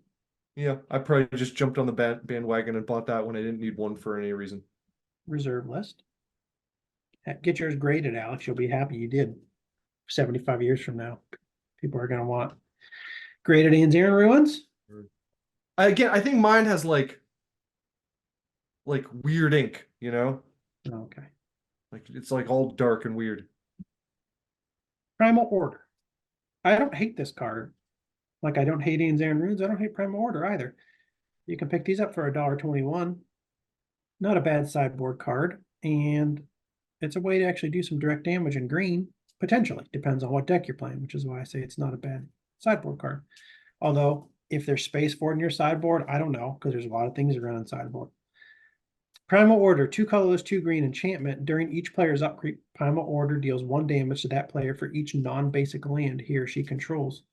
B: Yeah, I probably just jumped on the bandwagon and bought that when I didn't need one for any reason.
A: Reserve list. Get yours graded, Alex. You'll be happy you did. 75 years from now, people are going to want graded Anzarin Ruins.
B: Again, I think mine has like weird ink,
A: Okay.
B: like it's like all dark and weird.
A: Primal Order. I don't hate this card. Like I don't hate Anzarin Ruins. I don't hate Primal Order either. You can pick these up for $1.21. Not a bad sideboard card. And it's a way to actually do some direct damage in green, potentially. Depends on what deck you're playing, which is why I say it's not a bad sideboard card. Although, if there's space for it in your sideboard, I don't know, because there's a lot of things around in sideboard. Primal Order, 2 colorless, 2 green enchantment. During each player's upkeep, Primal Order deals 1 damage to that player for each non-basic land he or she controls.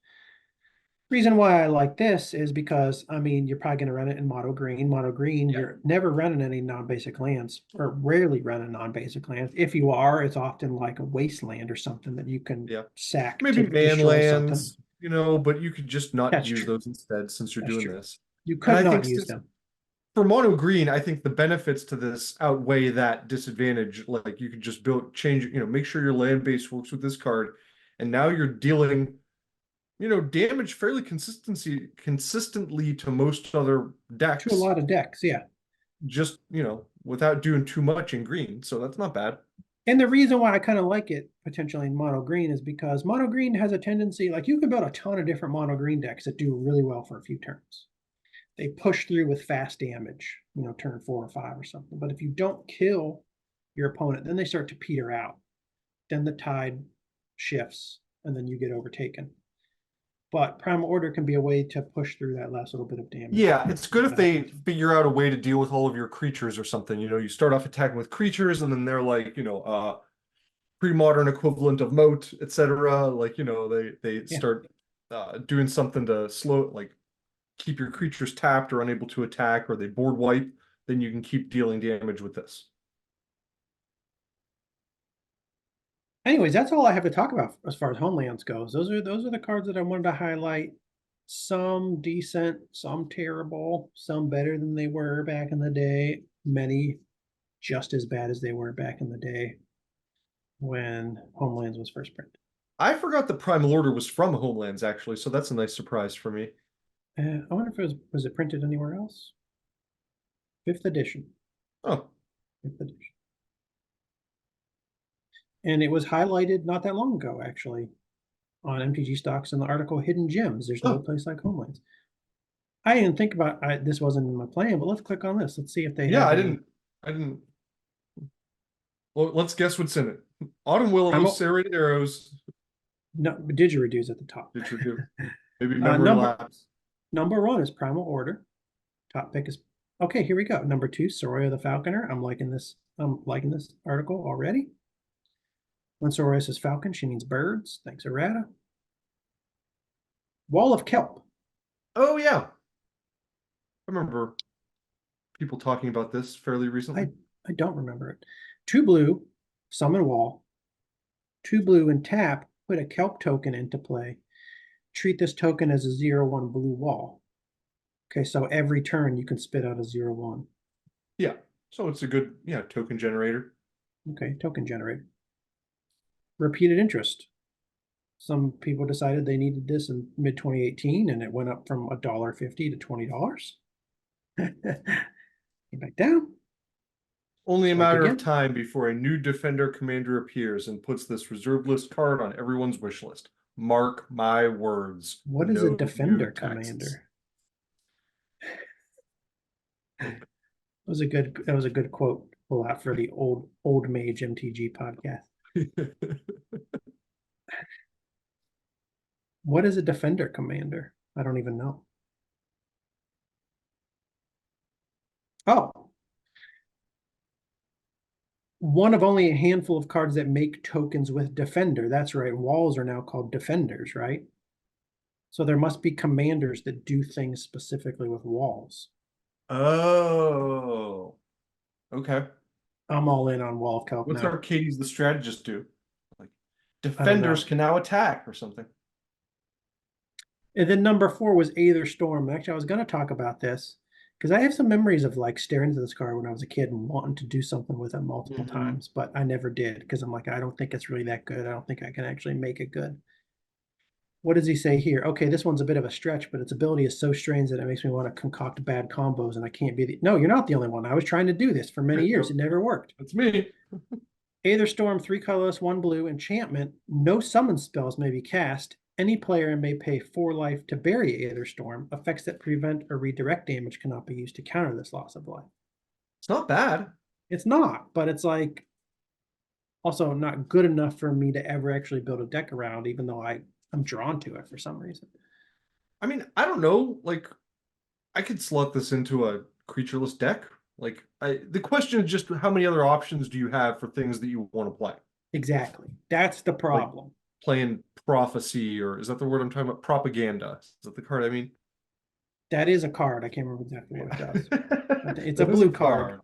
A: Reason why I like this is because, you're probably going to run it in mono green. Mono green,
B: Yeah.
A: You're never running any non-basic lands, or rarely running non-basic lands. If you are, it's often like a wasteland or something that you can sack
B: Maybe
A: to destroy something.
B: manlands, but you could just not
A: That's
B: use
A: true.
B: those instead since you're
A: That's
B: doing
A: true.
B: this.
A: You
B: And
A: could
B: I
A: not
B: think
A: use them.
B: for mono green, I think the benefits to this outweigh that disadvantage. Like you could just make sure your land base works with this card, and now you're dealing, damage fairly consistently to most other decks.
A: To a lot of decks, yeah.
B: Just, without doing too much in green. So that's not bad.
A: And the reason why I kind of like it potentially in mono green is because mono green has a tendency, like you can build a ton of different mono green decks that do really well for a few turns. They push through with fast damage, turn 4 or 5 or something. But if you don't kill your opponent, then they start to peter out. Then the tide shifts and then you get overtaken. But Primal Order can be a way to push through that last little bit of damage.
B: Yeah, it's good if they figure out a way to deal with all of your creatures or something. You start off attacking with creatures and then they're like, pre-modern equivalent of moat, etc. Like, they start doing something to slow, like keep your creatures tapped or unable to attack, or they board wipe, then you can keep dealing damage with this.
A: Anyways, that's all I have to talk about as far as Homelands goes. Those are the cards that I wanted to highlight. Some decent, some terrible, some better than they were back in the day. Many just as bad as they were back in the day when Homelands was first printed.
B: I forgot the Primal Order was from Homelands, actually, so that's a nice surprise for me.
A: I wonder if it was it printed anywhere else? 5th edition.
B: Oh.
A: 5th edition. And it was highlighted not that long ago, actually, on MTG Stocks in the article Hidden Gems. There's no place like Homelands. I didn't think about this wasn't in my plan, but let's click on this. Let's see if they have
B: I didn't. Well, let's guess what's in it. Autumn Willows, Serrated Arrows.
A: No, Didgeridoos at the top.
B: Didgeridoo. Maybe Memory Lapse.
A: Number 1 is Primal Order. Top pick is okay. Here we go. Number 2, Soraya the Falconer. I'm liking this article already. When Soraya says falcon, she means birds. Thanks, errata. Wall of Kelp.
B: Oh yeah, I remember people talking about this fairly recently.
A: I don't remember it. 2 blue, summon wall. 2 blue and tap, put a kelp token into play. Treat this token as a 0/1 blue wall. Okay, so every turn you can spit out a 0/1.
B: Yeah, so it's a good token generator.
A: Okay, token generator. repeated interest. Some people decided they needed this in mid 2018 and it went up from $1.50 to $20. Came back down.
B: Only a
A: Spike
B: matter of
A: again.
B: time before a new Defender commander appears and puts this reserve list card on everyone's wish list. Mark my words.
A: What is a
B: No
A: Defender
B: new texts.
A: commander? That was a good quote to pull out for the old Mage MTG podcast. What is a Defender commander? I don't even know. Oh, one of only a handful of cards that make tokens with Defender. That's right. Walls are now called Defenders, right? So there must be commanders that do things specifically with walls.
B: Oh, okay.
A: I'm all in on Wall of Kelp
B: What's
A: now.
B: Arcades the Strategist do? Like
A: I don't know.
B: defenders can now attack or something.
A: And then number 4 was Aether Storm. Actually, I was going to talk about this because I have some memories of like staring into this card when I was a kid and wanting to do something with it multiple times, but I never did because I'm like, I don't think it's really that good. I don't think I can actually make it good. What does he say here? Okay, this one's a bit of a stretch, but its ability is so strange that it makes me want to concoct bad combos, and I can't be the. No, you're not the only one. I was trying to do this for many years. It never worked.
B: That's me.
A: Aether Storm, 3 colorless, 1 blue, enchantment. No summon spells may be cast. Any player may pay 4 life to bury Aether Storm. Effects that prevent or redirect damage cannot be used to counter this loss of life.
B: It's not bad.
A: It's not, but it's like also not good enough for me to ever actually build a deck around, even though I'm drawn to it for some reason.
B: I mean, I don't know. Like, I could slot this into a creatureless deck. Like, the question is just how many other options do you have for things that you want to play?
A: Exactly. That's the problem.
B: Like playing Prophecy, or is that the word I'm talking about? Propaganda. Is that the card I mean?
A: That is a card. I can't remember exactly what it does. It's a
B: That is
A: blue card.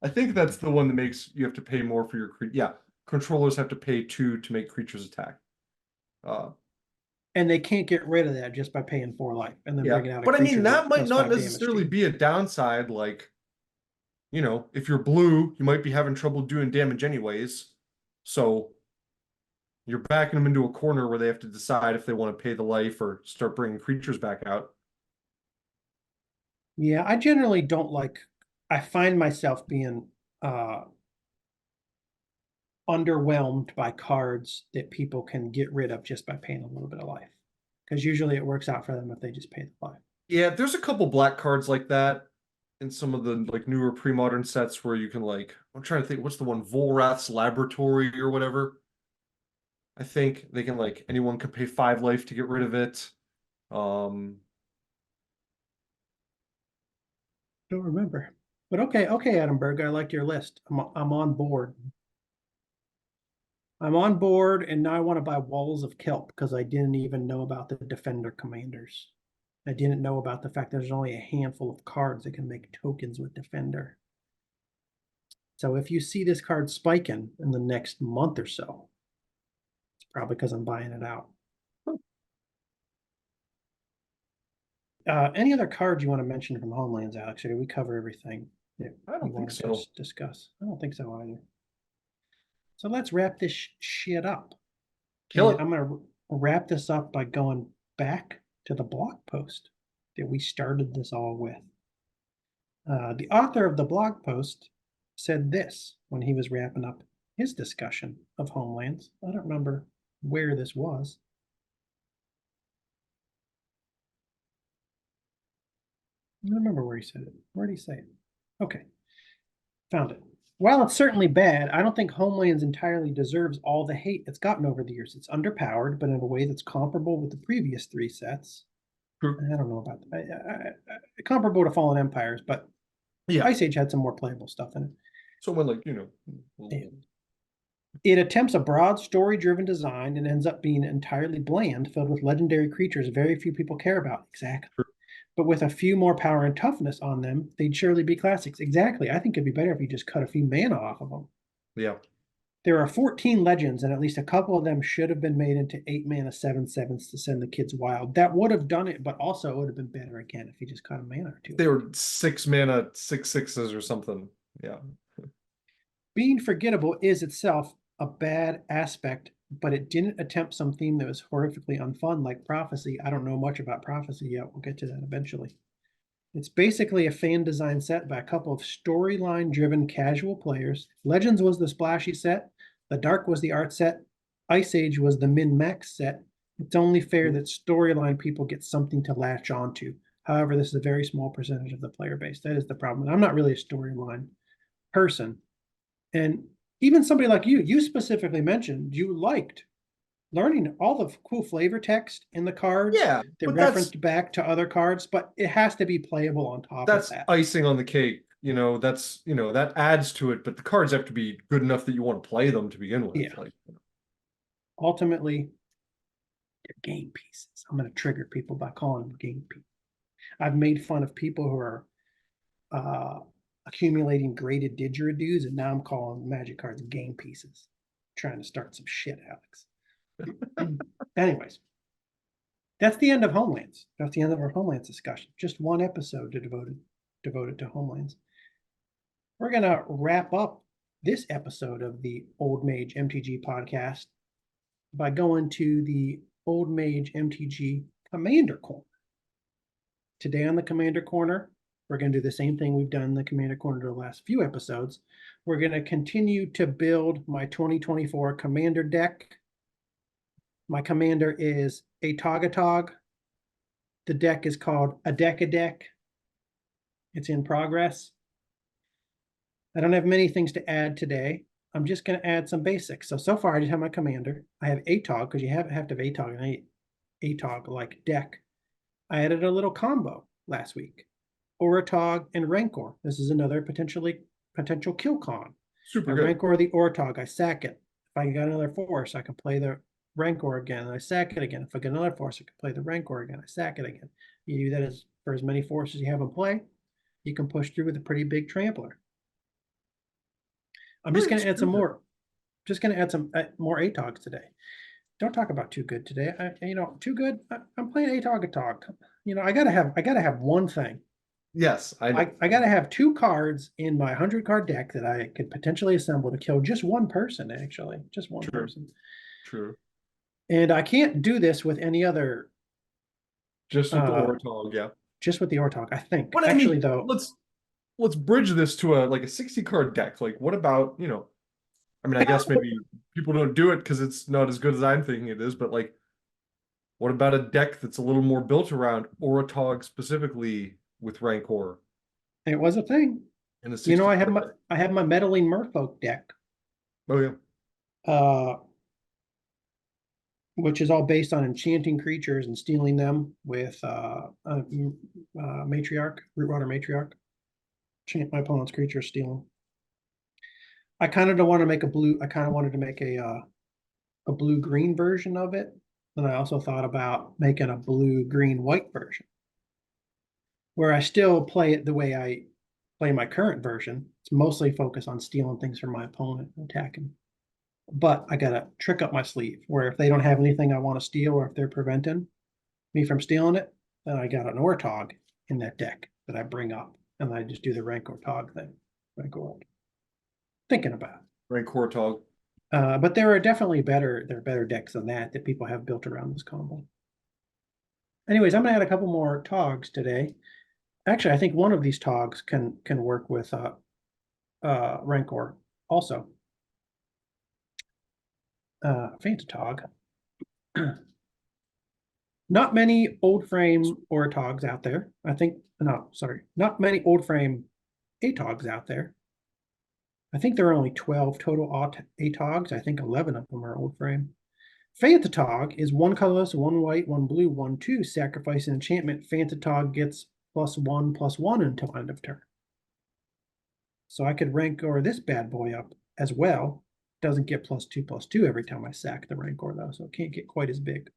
B: I think that's the one that makes you have to pay more for your yeah. Controllers have to pay 2 to make creatures attack.
A: And they can't get rid of that just by paying 4 life and then bringing out a
B: but I mean,
A: creature
B: that might
A: does
B: not
A: 5 damage to
B: necessarily
A: you.
B: be a downside. Like, you know, if you're blue, you might be having trouble doing damage anyways. So you're backing them into a corner where they have to decide if they want to pay the life or start bringing creatures back out.
A: Yeah, I generally don't like. I find myself being underwhelmed by cards that people can get rid of just by paying a little bit of life, because usually it works out for them if they just pay the life.
B: Yeah, there's a couple black cards like that in some of the like newer pre-modern sets where you can like, I'm trying to think, what's the one, Volrath's Laboratory or whatever. I think they can like anyone can pay 5 life to get rid of it.
A: Don't remember, but okay, Adamberg, I like your list. I'm on board. I'm on board, and now I want to buy Walls of Kelp because I didn't even know about the Defender commanders. I didn't know about the fact there's only a handful of cards that can make tokens with Defender. So if you see this card spiking in the next month or so, it's probably because I'm buying it out. Any other cards you want to mention from Homelands, Alex, or did we cover everything that
B: I don't
A: you
B: think
A: wanted
B: so.
A: to discuss? I don't think so either. So let's wrap this shit up.
B: Kill
A: And
B: it.
A: I'm going to wrap this up by going back to the blog post that we started this all with. The author of the blog post said this when he was wrapping up his discussion of Homelands. I don't remember where this was. I don't remember where he said it. Where did he say it? Okay, found it. While it's certainly bad, I don't think Homelands entirely deserves all the hate it's gotten over the years. It's underpowered, but in a way that's comparable with the previous 3 sets.
B: True.
A: I don't know about that. Comparable to Fallen Empires, but
B: Yeah.
A: Ice Age had some more playable stuff in it.
B: Someone like, you know.
A: It attempts a broad story-driven design and ends up being entirely bland, filled with legendary creatures very few people care about. Exactly.
B: True.
A: But with a few more power and toughness on them, they'd surely be classics. Exactly. I think it'd be better if you just cut a few mana off of them.
B: Yeah.
A: There are 14 legends, and at least a couple of them should have been made into 8 mana 7/7s to send the kids wild. That would have done it, but also it would have been better again if you just cut a mana or 2.
B: They were 6 mana 6/6s or something. Yeah.
A: Being forgettable is itself a bad aspect but it didn't attempt some theme that was horrifically unfun, like Prophecy. I don't know much about Prophecy yet. We'll get to that eventually. It's basically a fan design set by a couple of storyline driven casual players. Legends was the splashy set. The Dark was the art set. Ice Age was the min-max set. It's only fair that storyline people get something to latch onto. However, this is a very small percentage of the player base. That is the problem. I'm not really a storyline person. And even somebody like you specifically mentioned you liked learning all the cool flavor text in the cards
B: Yeah,
A: that
B: but
A: referenced back to other cards, but it has to be playable on top of
B: that's
A: that.
B: icing on the cake. That adds to it, but the cards have to be good enough that you want to play them to begin with.
A: Yeah. Ultimately, they're game pieces. I'm going to trigger people by calling them game pieces. I've made fun of people who are accumulating graded didgeridoos, and now I'm calling Magic cards game pieces. Trying to start some shit, Alex. Anyways, that's the end of Homelands. That's the end of our Homelands discussion. Just one episode devoted to Homelands. We're going to wrap up this episode of the Old Mage MTG podcast by going to the Old Mage MTG Commander Corner. Today on the Commander Corner, we're going to do the same thing we've done in the Commander Corner the last few episodes. We're going to continue to build my 2024 Commander deck. My commander is a Togatog. The deck is called a deck. It's in progress. I don't have many things to add today. I'm just going to add some basics. So far, I just have my commander. I have ATOG because you have to have ATOG and ATOG-like deck. I added a little combo last week. Oratog and Rancor. This is another potential kill con.
B: Super good.
A: Rancor the Oratog, I sack it. If I got another force, I can play the Rancor again, and I sack it again. If I get another force, I can play the Rancor again. I sack it again. You do that for as many forces you have in play. You can push through with a pretty big trampler. I'm just going to add some more. Just going to add some more ATOGs today. Don't talk about too good today. Too good. I'm playing ATOG. I gotta have one thing.
B: Yes,
A: I gotta have two cards in my 100-card deck that I could potentially assemble to kill just one person. Actually, just one person.
B: True.
A: And I can't do this with any other.
B: Just with the Oratog, yeah.
A: Just with the Oratog, I think.
B: But
A: actually, though,
B: let's bridge this to a 60-card deck. Like, what about, I guess maybe people don't do it because it's not as good as I'm thinking it is, but what about a deck that's a little more built around Oratog specifically with Rancor?
A: It was a thing.
B: In a
A: I have my Meddling Merfolk deck.
B: Oh yeah.
A: Which is all based on enchanting creatures and stealing them with Matriarch, Rootwater Matriarch. Enchant my opponent's creatures, steal them. I kind of don't want to make a blue. I kind of wanted to make a blue-green version of it. And I also thought about making a blue-green-white version, where I still play it the way I play my current version. It's mostly focused on stealing things from my opponent and attacking. But I got a trick up my sleeve where if they don't have anything I want to steal, or if they're preventing me from stealing it, then I got an Oratog in that deck that I bring up, and I just do the Rancor Tog thing. Rancor. Thinking about
B: Rancor Tog.
A: But there are definitely better decks than that people have built around this combo. Anyways, I'm gonna add a couple more Togs today. Actually, I think one of these Togs can work with Rancor also. Fantatog. Not many old frame Oratogs out there. Not many old frame ATOGs out there. I think there are only 12 total ATOGs. I think 11 of them are old frame. Fantatog is one colorless, one white, one blue, 1/2. Sacrifice an enchantment. Fantatog gets +1/+1 until end of turn. So I could Rancor this bad boy up as well. Doesn't get +2/+2 every time I sack the Rancor, though, so it can't get quite as big.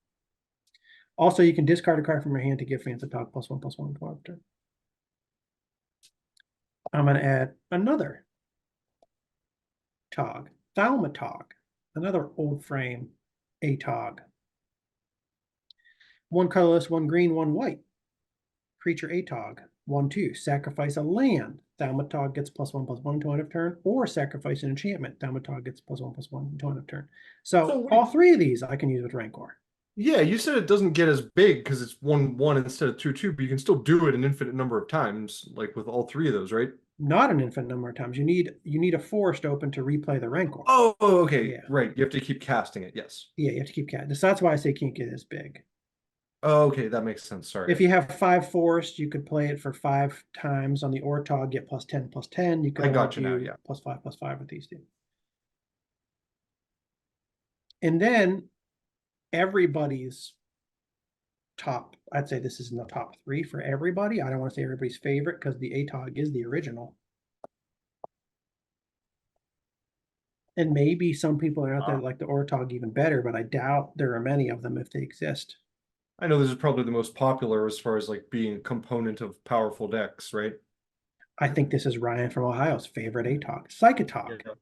A: Also, you can discard a card from your hand to give Fantatog +1/+1 until end of turn. I'm going to add another Tog, Thaumatog, another old frame ATOG. One colorless, one green, one white. Creature ATOG. 1/2. Sacrifice a land. Thaumaturg gets +1/+1 until end of turn, or sacrifice an enchantment. Thaumaturg gets +1/+1 until end of turn. So
B: wait,
A: all three of these I can use with Rancor.
B: yeah, you said it doesn't get as big because it's 1/1 instead of 2/2, but you can still do it an infinite number of times, like with all three of those, right?
A: Not an infinite number of times. You need a forest open to replay the Rancor.
B: Oh, okay,
A: Yeah.
B: right. You have to keep casting it. Yes.
A: Yeah, you have to keep cat. So that's why I say can't get as big.
B: Oh, okay, that makes sense. Sorry.
A: If you have 5 forests, you could play it for 5 times on the Ortog, get +10/+10. You could
B: I
A: only
B: got you now.
A: do
B: Yeah.
A: +5/+5 with these two. And then everybody's top, I'd say this is in the top 3 for everybody. I don't want to say everybody's favorite because the ATOG is the original. And maybe some people are out there that like the Ortog even better, but I doubt there are many of them if they exist.
B: I know this is probably the most popular as far as like being a component of powerful decks, right?
A: I think this is Ryan from Ohio's favorite ATOG, Psychotog.
B: Yeah.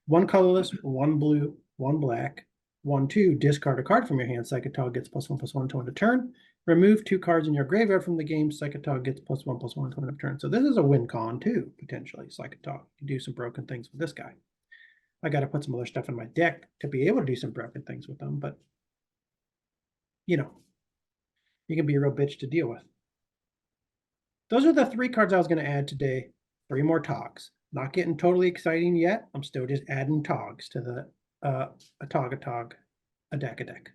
A: 1 colorless, 1 blue, 1 black, 1/2. Discard a card from your hand. Psychotog gets +1/+1 to end of turn. Remove 2 cards in your graveyard from the game. Psychotog gets +1/+1 to end of turn. So this is a win con too, potentially. Psychotog. You do some broken things with this guy. I got to put some other stuff in my deck to be able to do some broken things with them, but you know, you can be a real bitch to deal with. Those are the 3 cards I was going to add today. 3 more Togs. Not getting totally exciting yet. I'm still just adding Togs to the a Tog, a deck.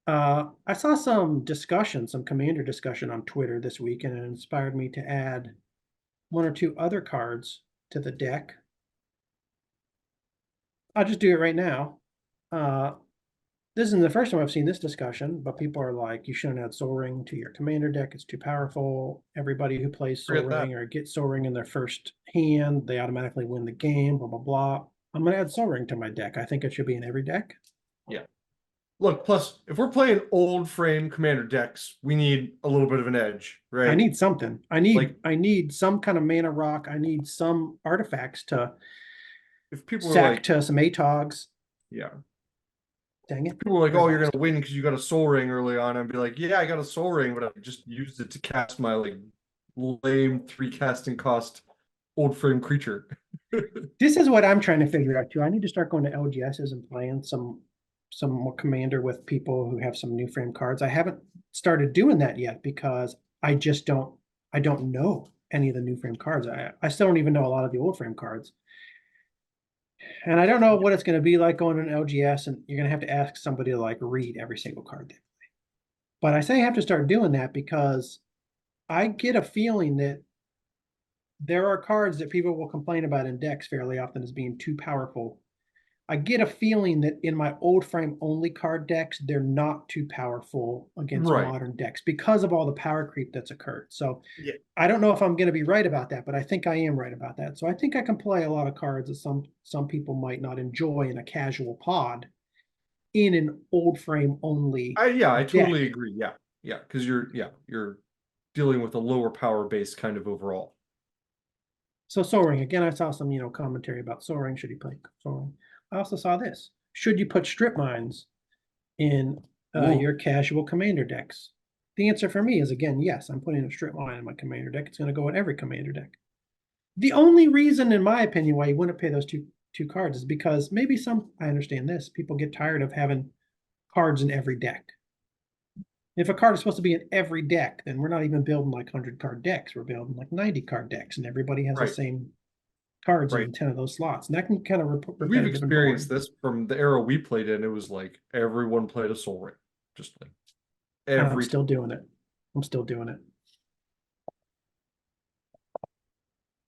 A: I saw some discussion, some commander discussion on Twitter this week, and it inspired me to add 1 or 2 other cards to the deck. I'll just do it right now. This isn't the first time I've seen this discussion, but people are like, you shouldn't add Soul Ring to your commander deck. It's too powerful. Everybody who plays Soul Ring or gets Soul Ring in their first hand, they automatically win the game, blah, blah, blah. I'm going to add Soul Ring to my deck. I think it should be in every deck.
B: Yeah. Look, plus, if we're playing old frame commander decks, we need a little bit of an edge, right?
A: I need something. I need some kind of mana rock. I need some artifacts to
B: if people
A: sack
B: are like,
A: to some ATOGs.
B: Yeah.
A: Dang it.
B: People are like, oh, you're gonna win because you got a Soul Ring early on. I'd be like, yeah, I got a Soul Ring, but I just used it to cast my like lame 3 casting cost old frame creature.
A: This is what I'm trying to figure out too. I need to start going to LGSs and playing some more commander with people who have some new frame cards. I haven't started doing that yet because I don't know any of the new frame cards. I still don't even know a lot of the old frame cards. And I don't know what it's going to be like going to an LGS, and you're going to have to ask somebody to like read every single card they play. But I say I have to start doing that because I get a feeling that there are cards that people will complain about in decks fairly often as being too powerful. I get a feeling that in my old frame only card decks, they're not too powerful against modern decks because of all the power creep that's occurred. So
B: Yeah.
A: I don't know if I'm going to be right about that, but I think I am right about that. So I think I can play a lot of cards that some people might not enjoy in a casual pod in an old frame only.
B: I totally agree. Yeah. Yeah. Because you're dealing with a lower power base kind of overall.
A: So Soul Ring, again, I saw some, commentary about Soul Ring. Should he play Soul Ring? I also saw this. Should you put strip mines in your casual commander decks? The answer for me is, again, yes. I'm putting a strip mine in my commander deck. It's going to go in every commander deck. The only reason, in my opinion, why you wouldn't pay those two cards is because maybe I understand this, people get tired of having cards in every deck. If a card is supposed to be in every deck, then we're not even building like 100-card decks. We're building like 90-card decks, and everybody has the same cards in 10 of those slots. And that can kind of
B: we've experienced this from the era we played in. It was like everyone played a Soul Ring. Just like
A: I'm still doing it. I'm still doing it.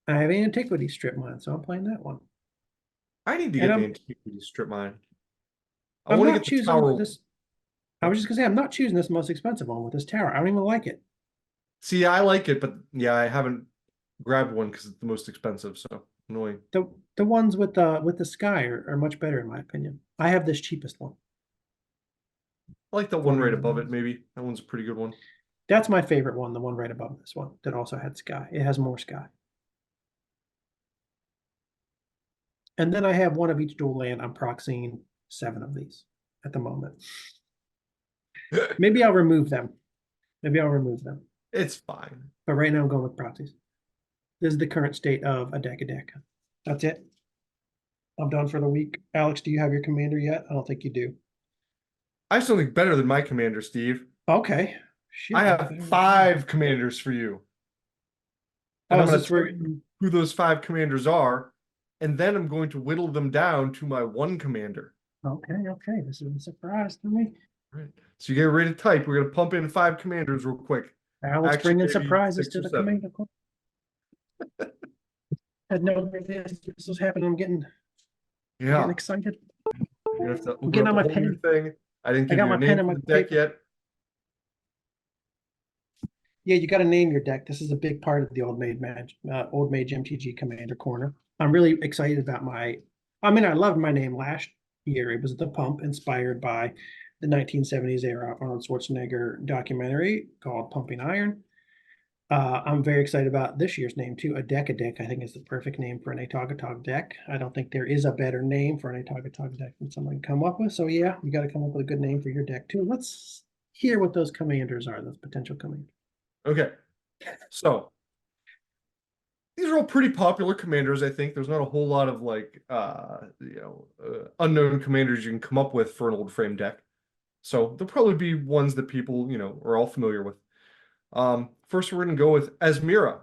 A: I have an Antiquity strip mine, so I'm playing that one.
B: I need to get the Antiquity strip mine.
A: I want to get the tower. I was just gonna say I'm not choosing this most expensive one with this tower. I don't even like it.
B: See, I like it, but yeah, I haven't grabbed one because it's the most expensive. So annoying.
A: The ones with the sky are much better in my opinion. I have this cheapest one.
B: I like the one right above it. Maybe that one's a pretty good one.
A: That's my favorite one. The one right above this one that also had sky. It has more sky. And then I have one of each dual land. I'm proxying 7 of these at the moment. Maybe I'll remove them.
B: It's fine.
A: But right now I'm going with proxies. This is the current state of a deck. That's it. I'm done for the week. Alex, do you have your commander yet? I don't think you do.
B: I have something better than my commander, Steve.
A: Okay. Shit,
B: I
A: what's
B: have
A: better than-
B: 5 commanders for you. And
A: Oh,
B: I'm
A: is
B: going
A: this
B: to tell
A: where
B: you who those 5 commanders are, and then I'm going to whittle them down to my 1 commander.
A: okay. This is a surprise to me.
B: Right. So you get ready to type. We're going to pump in 5 commanders real quick.
A: Alex
B: Actually,
A: bringing
B: maybe
A: surprises
B: 6
A: to
B: or
A: the
B: 7.
A: commander club. Had no idea this was happening. I'm getting
B: Yeah.
A: excited.
B: You're going to have to
A: I'm
B: open
A: getting
B: up
A: on
B: a
A: my
B: whole new
A: pen.
B: thing. I didn't
A: I
B: give
A: got
B: you a
A: my pen
B: name
A: and
B: for
A: my
B: the deck
A: paper.
B: yet.
A: Yeah, you got to name your deck. This is a big part of the Old Mage MTG Commander Corner. I'm really excited about I loved my name last year. It was the Pump, inspired by the 1970s era Arnold Schwarzenegger documentary called Pumping Iron. I'm very excited about this year's name too. A deck. I think is the perfect name for an Atagatog deck. I don't think there is a better name for an Atagatog deck than someone can come up with. So yeah, you got to come up with a good name for your deck too. Let's hear what those commanders are, those potential commanders.
B: Okay. So these are all pretty popular commanders, I think. There's not a whole lot of unknown commanders you can come up with for an old frame deck. So they'll probably be ones that people, are all familiar with. First, we're going to go with Asmira.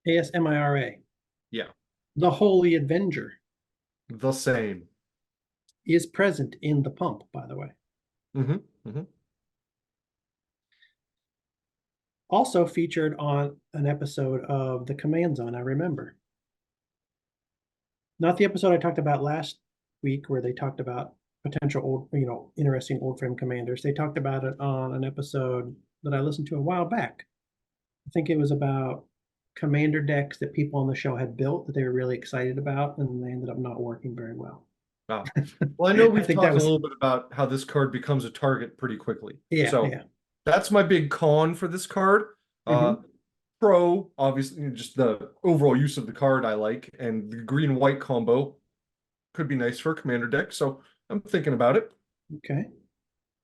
A: ASMIRA.
B: Yeah,
A: The Holy Avenger
B: the same.
A: is present in the Pump, by the way. Also featured on an episode of the Command Zone, I remember. Not the episode I talked about last week where they talked about potential old, interesting old frame commanders. They talked about it on an episode that I listened to a while back. I think it was about commander decks that people on the show had built that they were really excited about, and they ended up not working very well.
B: Wow. Well, I know
A: I
B: we've
A: think
B: talked
A: that was
B: a little bit about how this card becomes a target pretty quickly.
A: yeah.
B: So that's my big con for this card. Pro, obviously, just the overall use of the card I like, and the green-white combo could be nice for a commander deck. So I'm thinking about it.
A: Okay.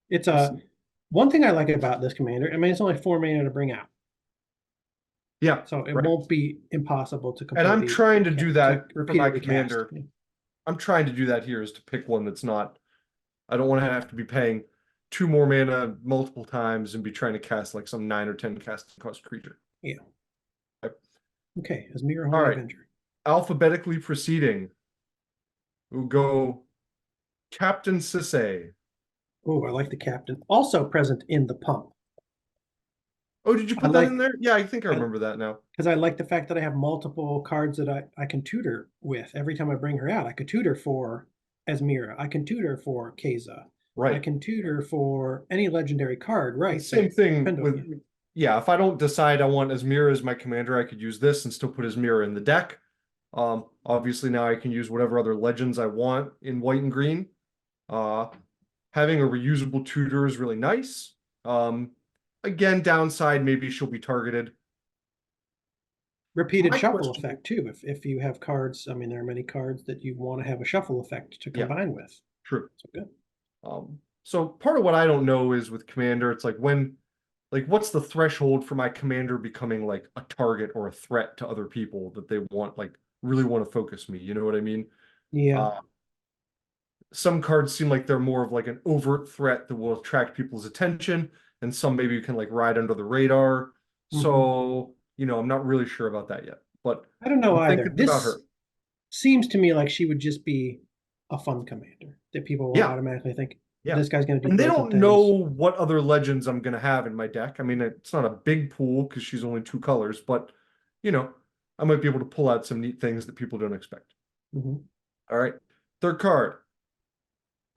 A: It's one thing I like about this commander. I mean, it's only 4 mana to bring out.
B: Yeah.
A: So it won't be impossible to
B: And I'm trying to do that for my
A: repeatedly
B: commander.
A: cast.
B: I'm trying to do that here is to pick one that's not. I don't want to have to be paying 2 more mana multiple times and be trying to cast like some 9 or 10 casting cost creature.
A: Yeah.
B: Okay.
A: Asmira
B: All
A: Holy
B: right.
A: Avenger.
B: Alphabetically proceeding. We'll go Captain Sisay.
A: Oh, I like the captain. Also present in the Pump.
B: Oh, did you put that in there? Yeah, I think I remember that now.
A: Because I like the fact that I have multiple cards that I can tutor with. Every time I bring her out, I could tutor for Asmira. I can tutor for Keza.
B: Right.
A: I can tutor for any legendary card, right?
B: Same thing with, yeah, if I don't decide I want Asmira as my commander, I could use this and still put Asmira in the deck. Obviously now I can use whatever other legends I want in white and green. Having a reusable tutor is really nice. Again, downside, maybe she'll be targeted.
A: Repeated shuffle effect too. If you have cards, I mean, there are many cards that you want to have a shuffle effect to combine with.
B: True.
A: So good.
B: So part of what I don't know is with commander, it's like what's the threshold for my commander becoming like a target or a threat to other people that they really want to focus me? You know what I mean?
A: Yeah.
B: Some cards seem like they're more of like an overt threat that will attract people's attention, and some maybe you can like ride under the radar. So, I'm not really sure about that yet, but
A: I don't know either.
B: Thinking about her.
A: Seems to me like she would just be a fun commander that people will automatically think this guy's going to do.
B: And they don't know what other legends I'm going to have in my deck. I mean, it's not a big pool because she's only 2 colors, but I might be able to pull out some neat things that people don't expect. All right. Third card.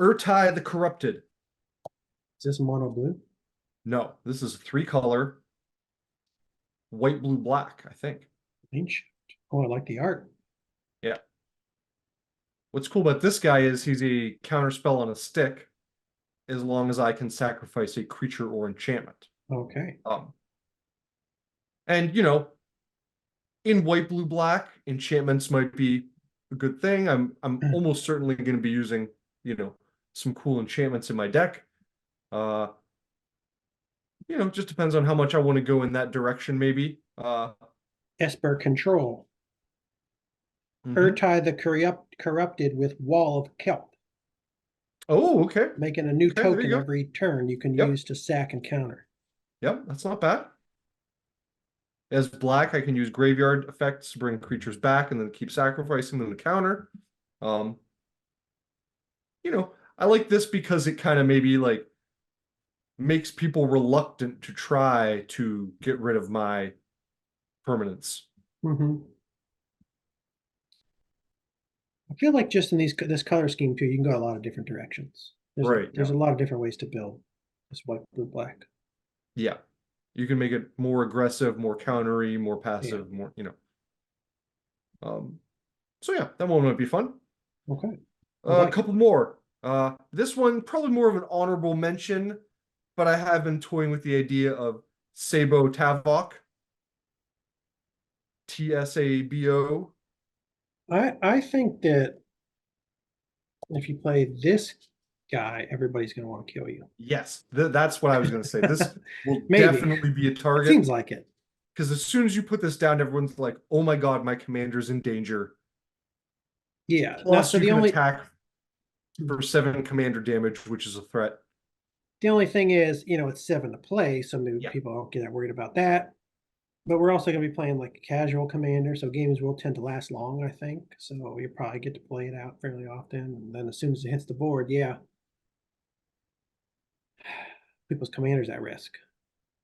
B: Urtai the Corrupted.
A: Is this mono blue?
B: No, this is 3-color white, blue, black, I think.
A: Ancient. Oh, I like the art.
B: Yeah. What's cool about this guy is he's a counterspell on a stick as long as I can sacrifice a creature or enchantment.
A: Okay.
B: And in white, blue, black, enchantments might be a good thing. I'm almost certainly going to be using, some cool enchantments in my deck. just depends on how much I want to go in that direction, maybe.
A: Esper Control.
B: Mhm.
A: Urtai the Corrupted with Wall of Kelp.
B: Oh, okay.
A: Making a new
B: Okay, there you
A: token
B: go.
A: every turn you can
B: Yep.
A: use to sack and counter.
B: Yep, that's not bad. As black, I can use graveyard effects to bring creatures back and then keep sacrificing them to counter. Um, I like this because it kind of maybe like makes people reluctant to try to get rid of my permanents.
A: Mm-hmm. I feel like just in this color scheme too, you can go a lot of different directions.
B: Right,
A: There's
B: yeah.
A: a lot of different ways to build this white, blue, black.
B: Yeah. You can make it more aggressive, more countery, more
A: Yeah.
B: passive, more. Um, so yeah, that one might be fun.
A: Okay. I
B: A
A: like it.
B: couple more. This one probably more of an honorable mention, but I have been toying with the idea of Sabo Tavok, Tsabo.
A: I think that if you play this guy, everybody's going to want to kill you.
B: Yes, that's what I was going to say. This will
A: Maybe.
B: definitely be a
A: It
B: target
A: seems like it.
B: because as soon as you put this down, everyone's like, "Oh my God, my commander's in danger."
A: Yeah. Now,
B: Plus,
A: so
B: you can attack for 7 commander damage, which is a threat.
A: the only thing is, it's 7 to play, so maybe
B: Yeah.
A: people don't get that worried about that. But we're also going to be playing like a casual commander, so games will tend to last long, I think. So you probably get to play it out fairly often. And then as soon as it hits the board, yeah, people's commanders at risk.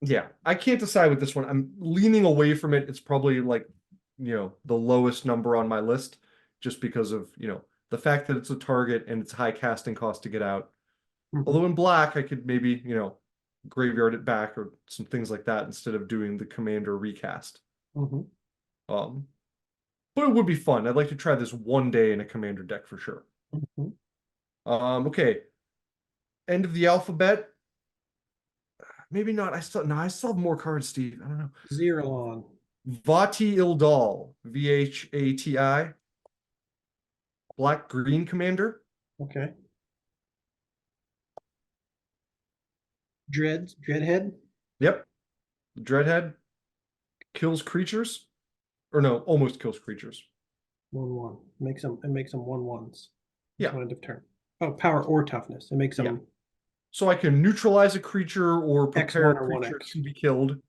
B: Yeah, I can't decide with this one. I'm leaning away from it. It's probably like, the lowest number on my list just because of, the fact that it's a target and it's high casting cost to get out.
A: Mm-hmm.
B: Although in black, I could maybe, graveyard it back or some things like that instead of doing the commander recast.
A: Mm-hmm.
B: Um, but it would be fun. I'd like to try this one day in a commander deck for sure.
A: Mm-hmm.
B: Okay. End of the alphabet. Maybe not. I still have more cards, Steve. I don't know.
A: Zeralon.
B: Vati Ildal, Vhati, Black Green Commander.
A: Okay. Dreadhead.
B: Yep. Dreadhead kills creatures. Or no, almost kills creatures.
A: 1/1. It makes them 1/1s.
B: Yeah.
A: Until end of turn. Oh, power or toughness. It makes
B: Yeah.
A: them
B: So I can neutralize a creature or prepare
A: X1
B: a
A: or
B: creature
A: 1X.
B: to be killed.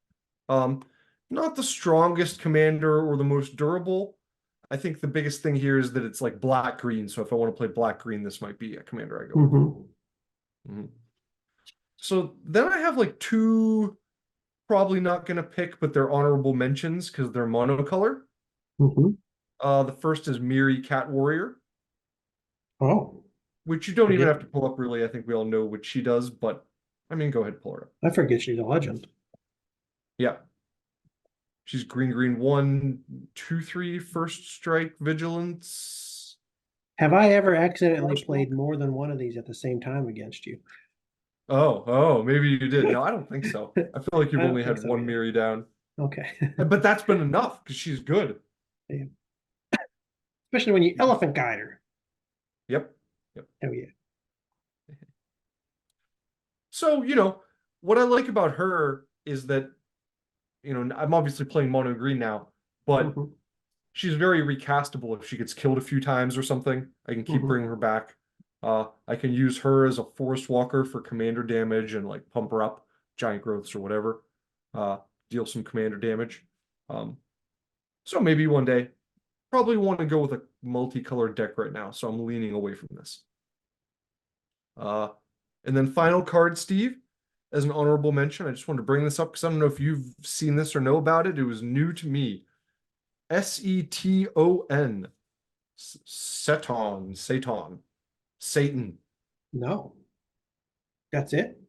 B: Not the strongest commander or the most durable. I think the biggest thing here is that it's like black green. So if I want to play black green, this might be a commander I go with.
A: Mm-hmm.
B: So then I have like 2 probably not going to pick, but they're honorable mentions because they're monocolor.
A: Mm-hmm.
B: The first is Miri Cat Warrior,
A: Oh,
B: which you don't even
A: forget.
B: have to pull up really. I think we all know what she does, but I mean, go ahead, pull her up.
A: I forget she's a legend.
B: Yeah. She's green, 1, 2, 3, first strike, vigilance.
A: Have I ever accidentally
B: Force
A: played
B: Walk.
A: more than one of these at the same time against you?
B: Oh, maybe you did. No, I don't think so. I feel like you've
A: I don't
B: only
A: think
B: had
A: so
B: one
A: either.
B: Miri down.
A: Okay.
B: But that's been enough because she's good.
A: Yeah. Especially when you elephant guide her.
B: Yep. Yep.
A: Oh yeah.
B: So, what I like about her is that, I'm obviously playing mono green now, but
A: Mm-hmm.
B: she's very recastable. If she gets killed a few times or something, I can keep
A: Mm-hmm.
B: bringing her back. I can use her as a forest walker for commander damage and like pump her up, giant growths or whatever. Deal some commander damage. So maybe one day. Probably want to go with a multicolored deck right now, so I'm leaning away from this. And then final card, Steve, as an honorable mention. I just wanted to bring this up because I don't know if you've seen this or know about it. It was new to me. Seton. Satan.
A: No. That's it?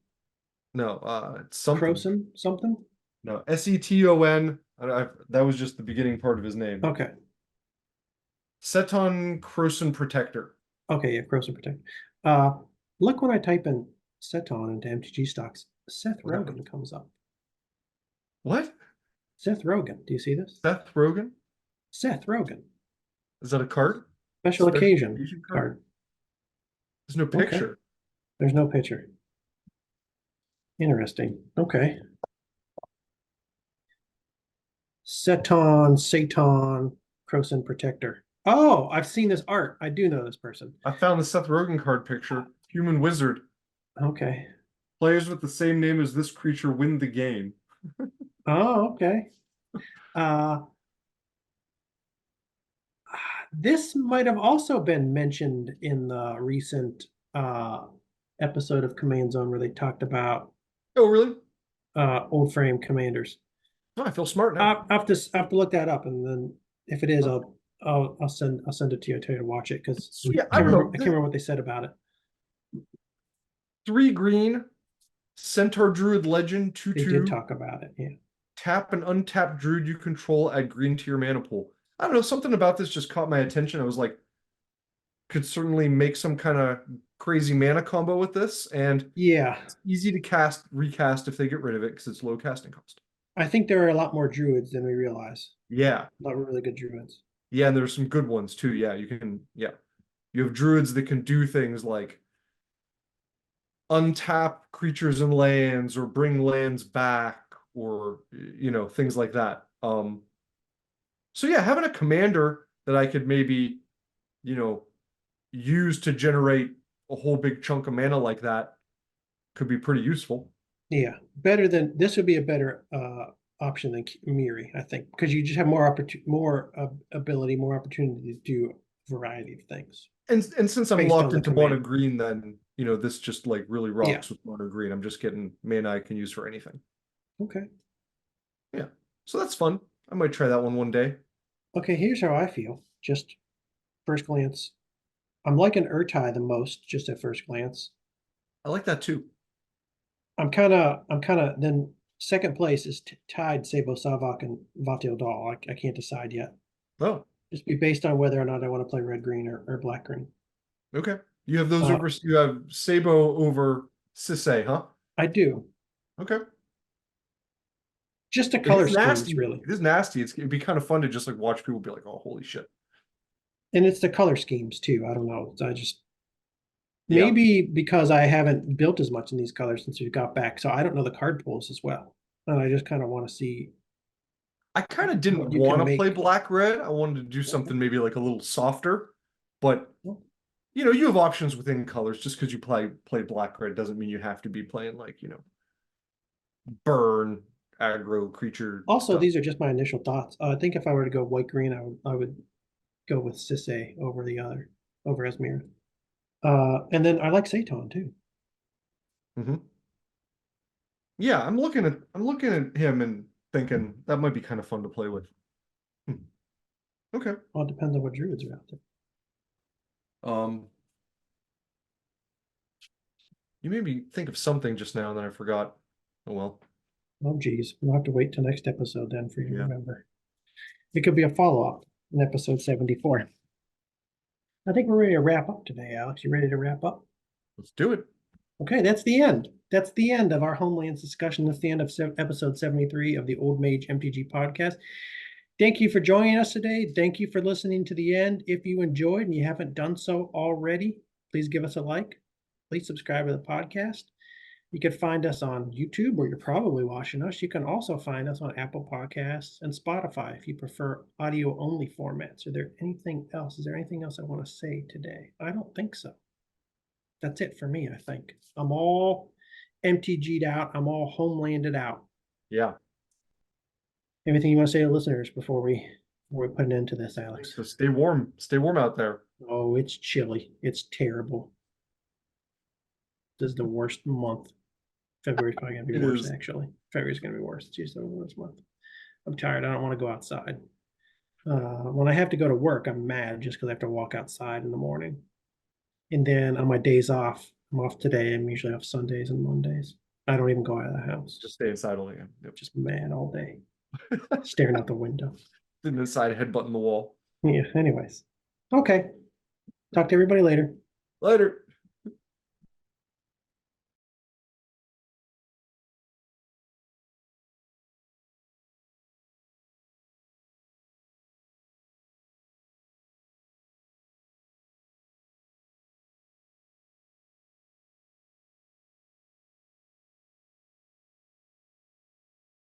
B: No, it's something.
A: Croson something?
B: No, Seton. That was just the beginning part of his name.
A: Okay.
B: Seton Croson Protector.
A: Okay, yeah, Croson Protect. Look when I type in Seton into MTG stocks, Seth
B: What
A: Rogen
B: happened?
A: comes up.
B: What?
A: Seth Rogen. Do you see this?
B: Seth Rogen?
A: Seth Rogen.
B: Is that a card?
A: Special occasion
B: card?
A: card.
B: There's no
A: Okay.
B: picture.
A: There's no picture. Interesting. Okay. Satan, Croson Protector. Oh, I've seen this art. I do know this person.
B: I found the Seth Rogen card picture. Human Wizard.
A: Okay.
B: Players with the same name as this creature win the game.
A: Oh, okay. Uh, this might have also been mentioned in the recent episode of Command Zone where they talked about
B: Oh, really?
A: old frame commanders.
B: Oh, I feel smart now.
A: I have to look that up, and then if it is,
B: Uh,
A: I'll send it to you. I'll tell you to watch it because
B: So yeah, I don't know.
A: I can't remember what they said about it.
B: 3 green, Centaur Druid Legend,
A: They did
B: 2/2.
A: talk about it. Yeah.
B: Tap an untapped Druid you control, add green to your mana pool. I don't know, something about this just caught my attention. I was like, could certainly make some kind of crazy mana combo with this, and
A: Yeah.
B: it's easy to recast if they get rid of it because it's low casting cost.
A: I think there are a lot more druids than we realize.
B: Yeah.
A: A lot of really good druids.
B: Yeah, and there's some good ones too. Yeah, you have druids that can do things like untap creatures and lands or bring lands back or things like that. So yeah, having a commander that I could maybe use to generate a whole big chunk of mana like that could be pretty useful.
A: Yeah, this would be a better option than Miri, I think, because you just have more ability, more opportunity to do a variety of things.
B: And since I'm
A: Based on
B: locked
A: the
B: into
A: command.
B: mono green, then this just like really rocks
A: Yeah.
B: with mono green. I'm just getting mana I can use for anything.
A: Okay.
B: Yeah, so that's fun. I might try that one day.
A: Okay, here's how I feel. Just first glance, I'm liking Urtai the most, just at first glance.
B: I like that too.
A: I'm kind of then second place is tied Sabo Savak and Vatil Dal. I can't decide yet.
B: Oh,
A: Just be based on whether or not I want to play red green or black green.
B: okay. You have those over. You have Sabo over Sisay, huh?
A: I do.
B: Okay.
A: Just the
B: It
A: color
B: is
A: schemes,
B: nasty.
A: really.
B: It is nasty. It'd be kind of fun to just like watch people be like, "Oh, holy shit!"
A: And it's the color schemes too. I don't know. I just
B: Yeah.
A: maybe because I haven't built as much in these colors since we got back, so I don't know the card pools as well, and I just kind of want to see.
B: I kind of didn't
A: what you can
B: want to play
A: make.
B: black red. I wanted to do something maybe like a little softer, but you have options within colors. Just because you play black red doesn't mean you have to be playing like burn aggro creature.
A: Also,
B: stuff.
A: these are just my initial thoughts. I think if I were to go white green, I would go with Sisay over Esmir. And then I like Satan too.
B: Yeah, I'm looking at him and thinking that might be kind of fun to play with. Okay.
A: Well, it depends on what druids are out there.
B: You made me think of something just now and then I forgot. Oh well.
A: Oh geez, we'll have to wait till next episode then for you to
B: Yeah.
A: remember. It could be a follow-up in episode 74. I think we're ready to wrap up today, Alex. You ready to wrap up?
B: Let's do it.
A: Okay, that's the end. That's the end of our Homelands discussion. That's the end of episode 73 of the Old Mage MTG podcast. Thank you for joining us today. Thank you for listening to the end. If you enjoyed and you haven't done so already, please give us a like. Please subscribe to the podcast. You can find us on YouTube, where you're probably watching us. You can also find us on Apple Podcasts and Spotify if you prefer audio-only formats. Is there anything else? Is there anything else I want to say today? I don't think so. That's it for me, I think. I'm all MTG'd out. I'm all homelanded out.
B: Yeah.
A: Anything you want to say to listeners before we put an end to this, Alex?
B: So stay warm. Stay warm out there.
A: Oh, it's chilly. It's terrible. This is the worst month. February's probably gonna be worse, actually. February's gonna be worse. It's usually the worst month. I'm tired. I don't want to go outside. When I have to go to work, I'm mad just because I have to walk outside in the morning. And then on my days off, I'm off today. I'm usually off Sundays and Mondays. I don't even go out of the house.
B: Just stay inside all day.
A: Yep. Just mad all day, staring out the window.
B: Sitting inside, headbutting the wall.
A: Yeah. Anyways, okay. Talk to everybody later.
B: Later.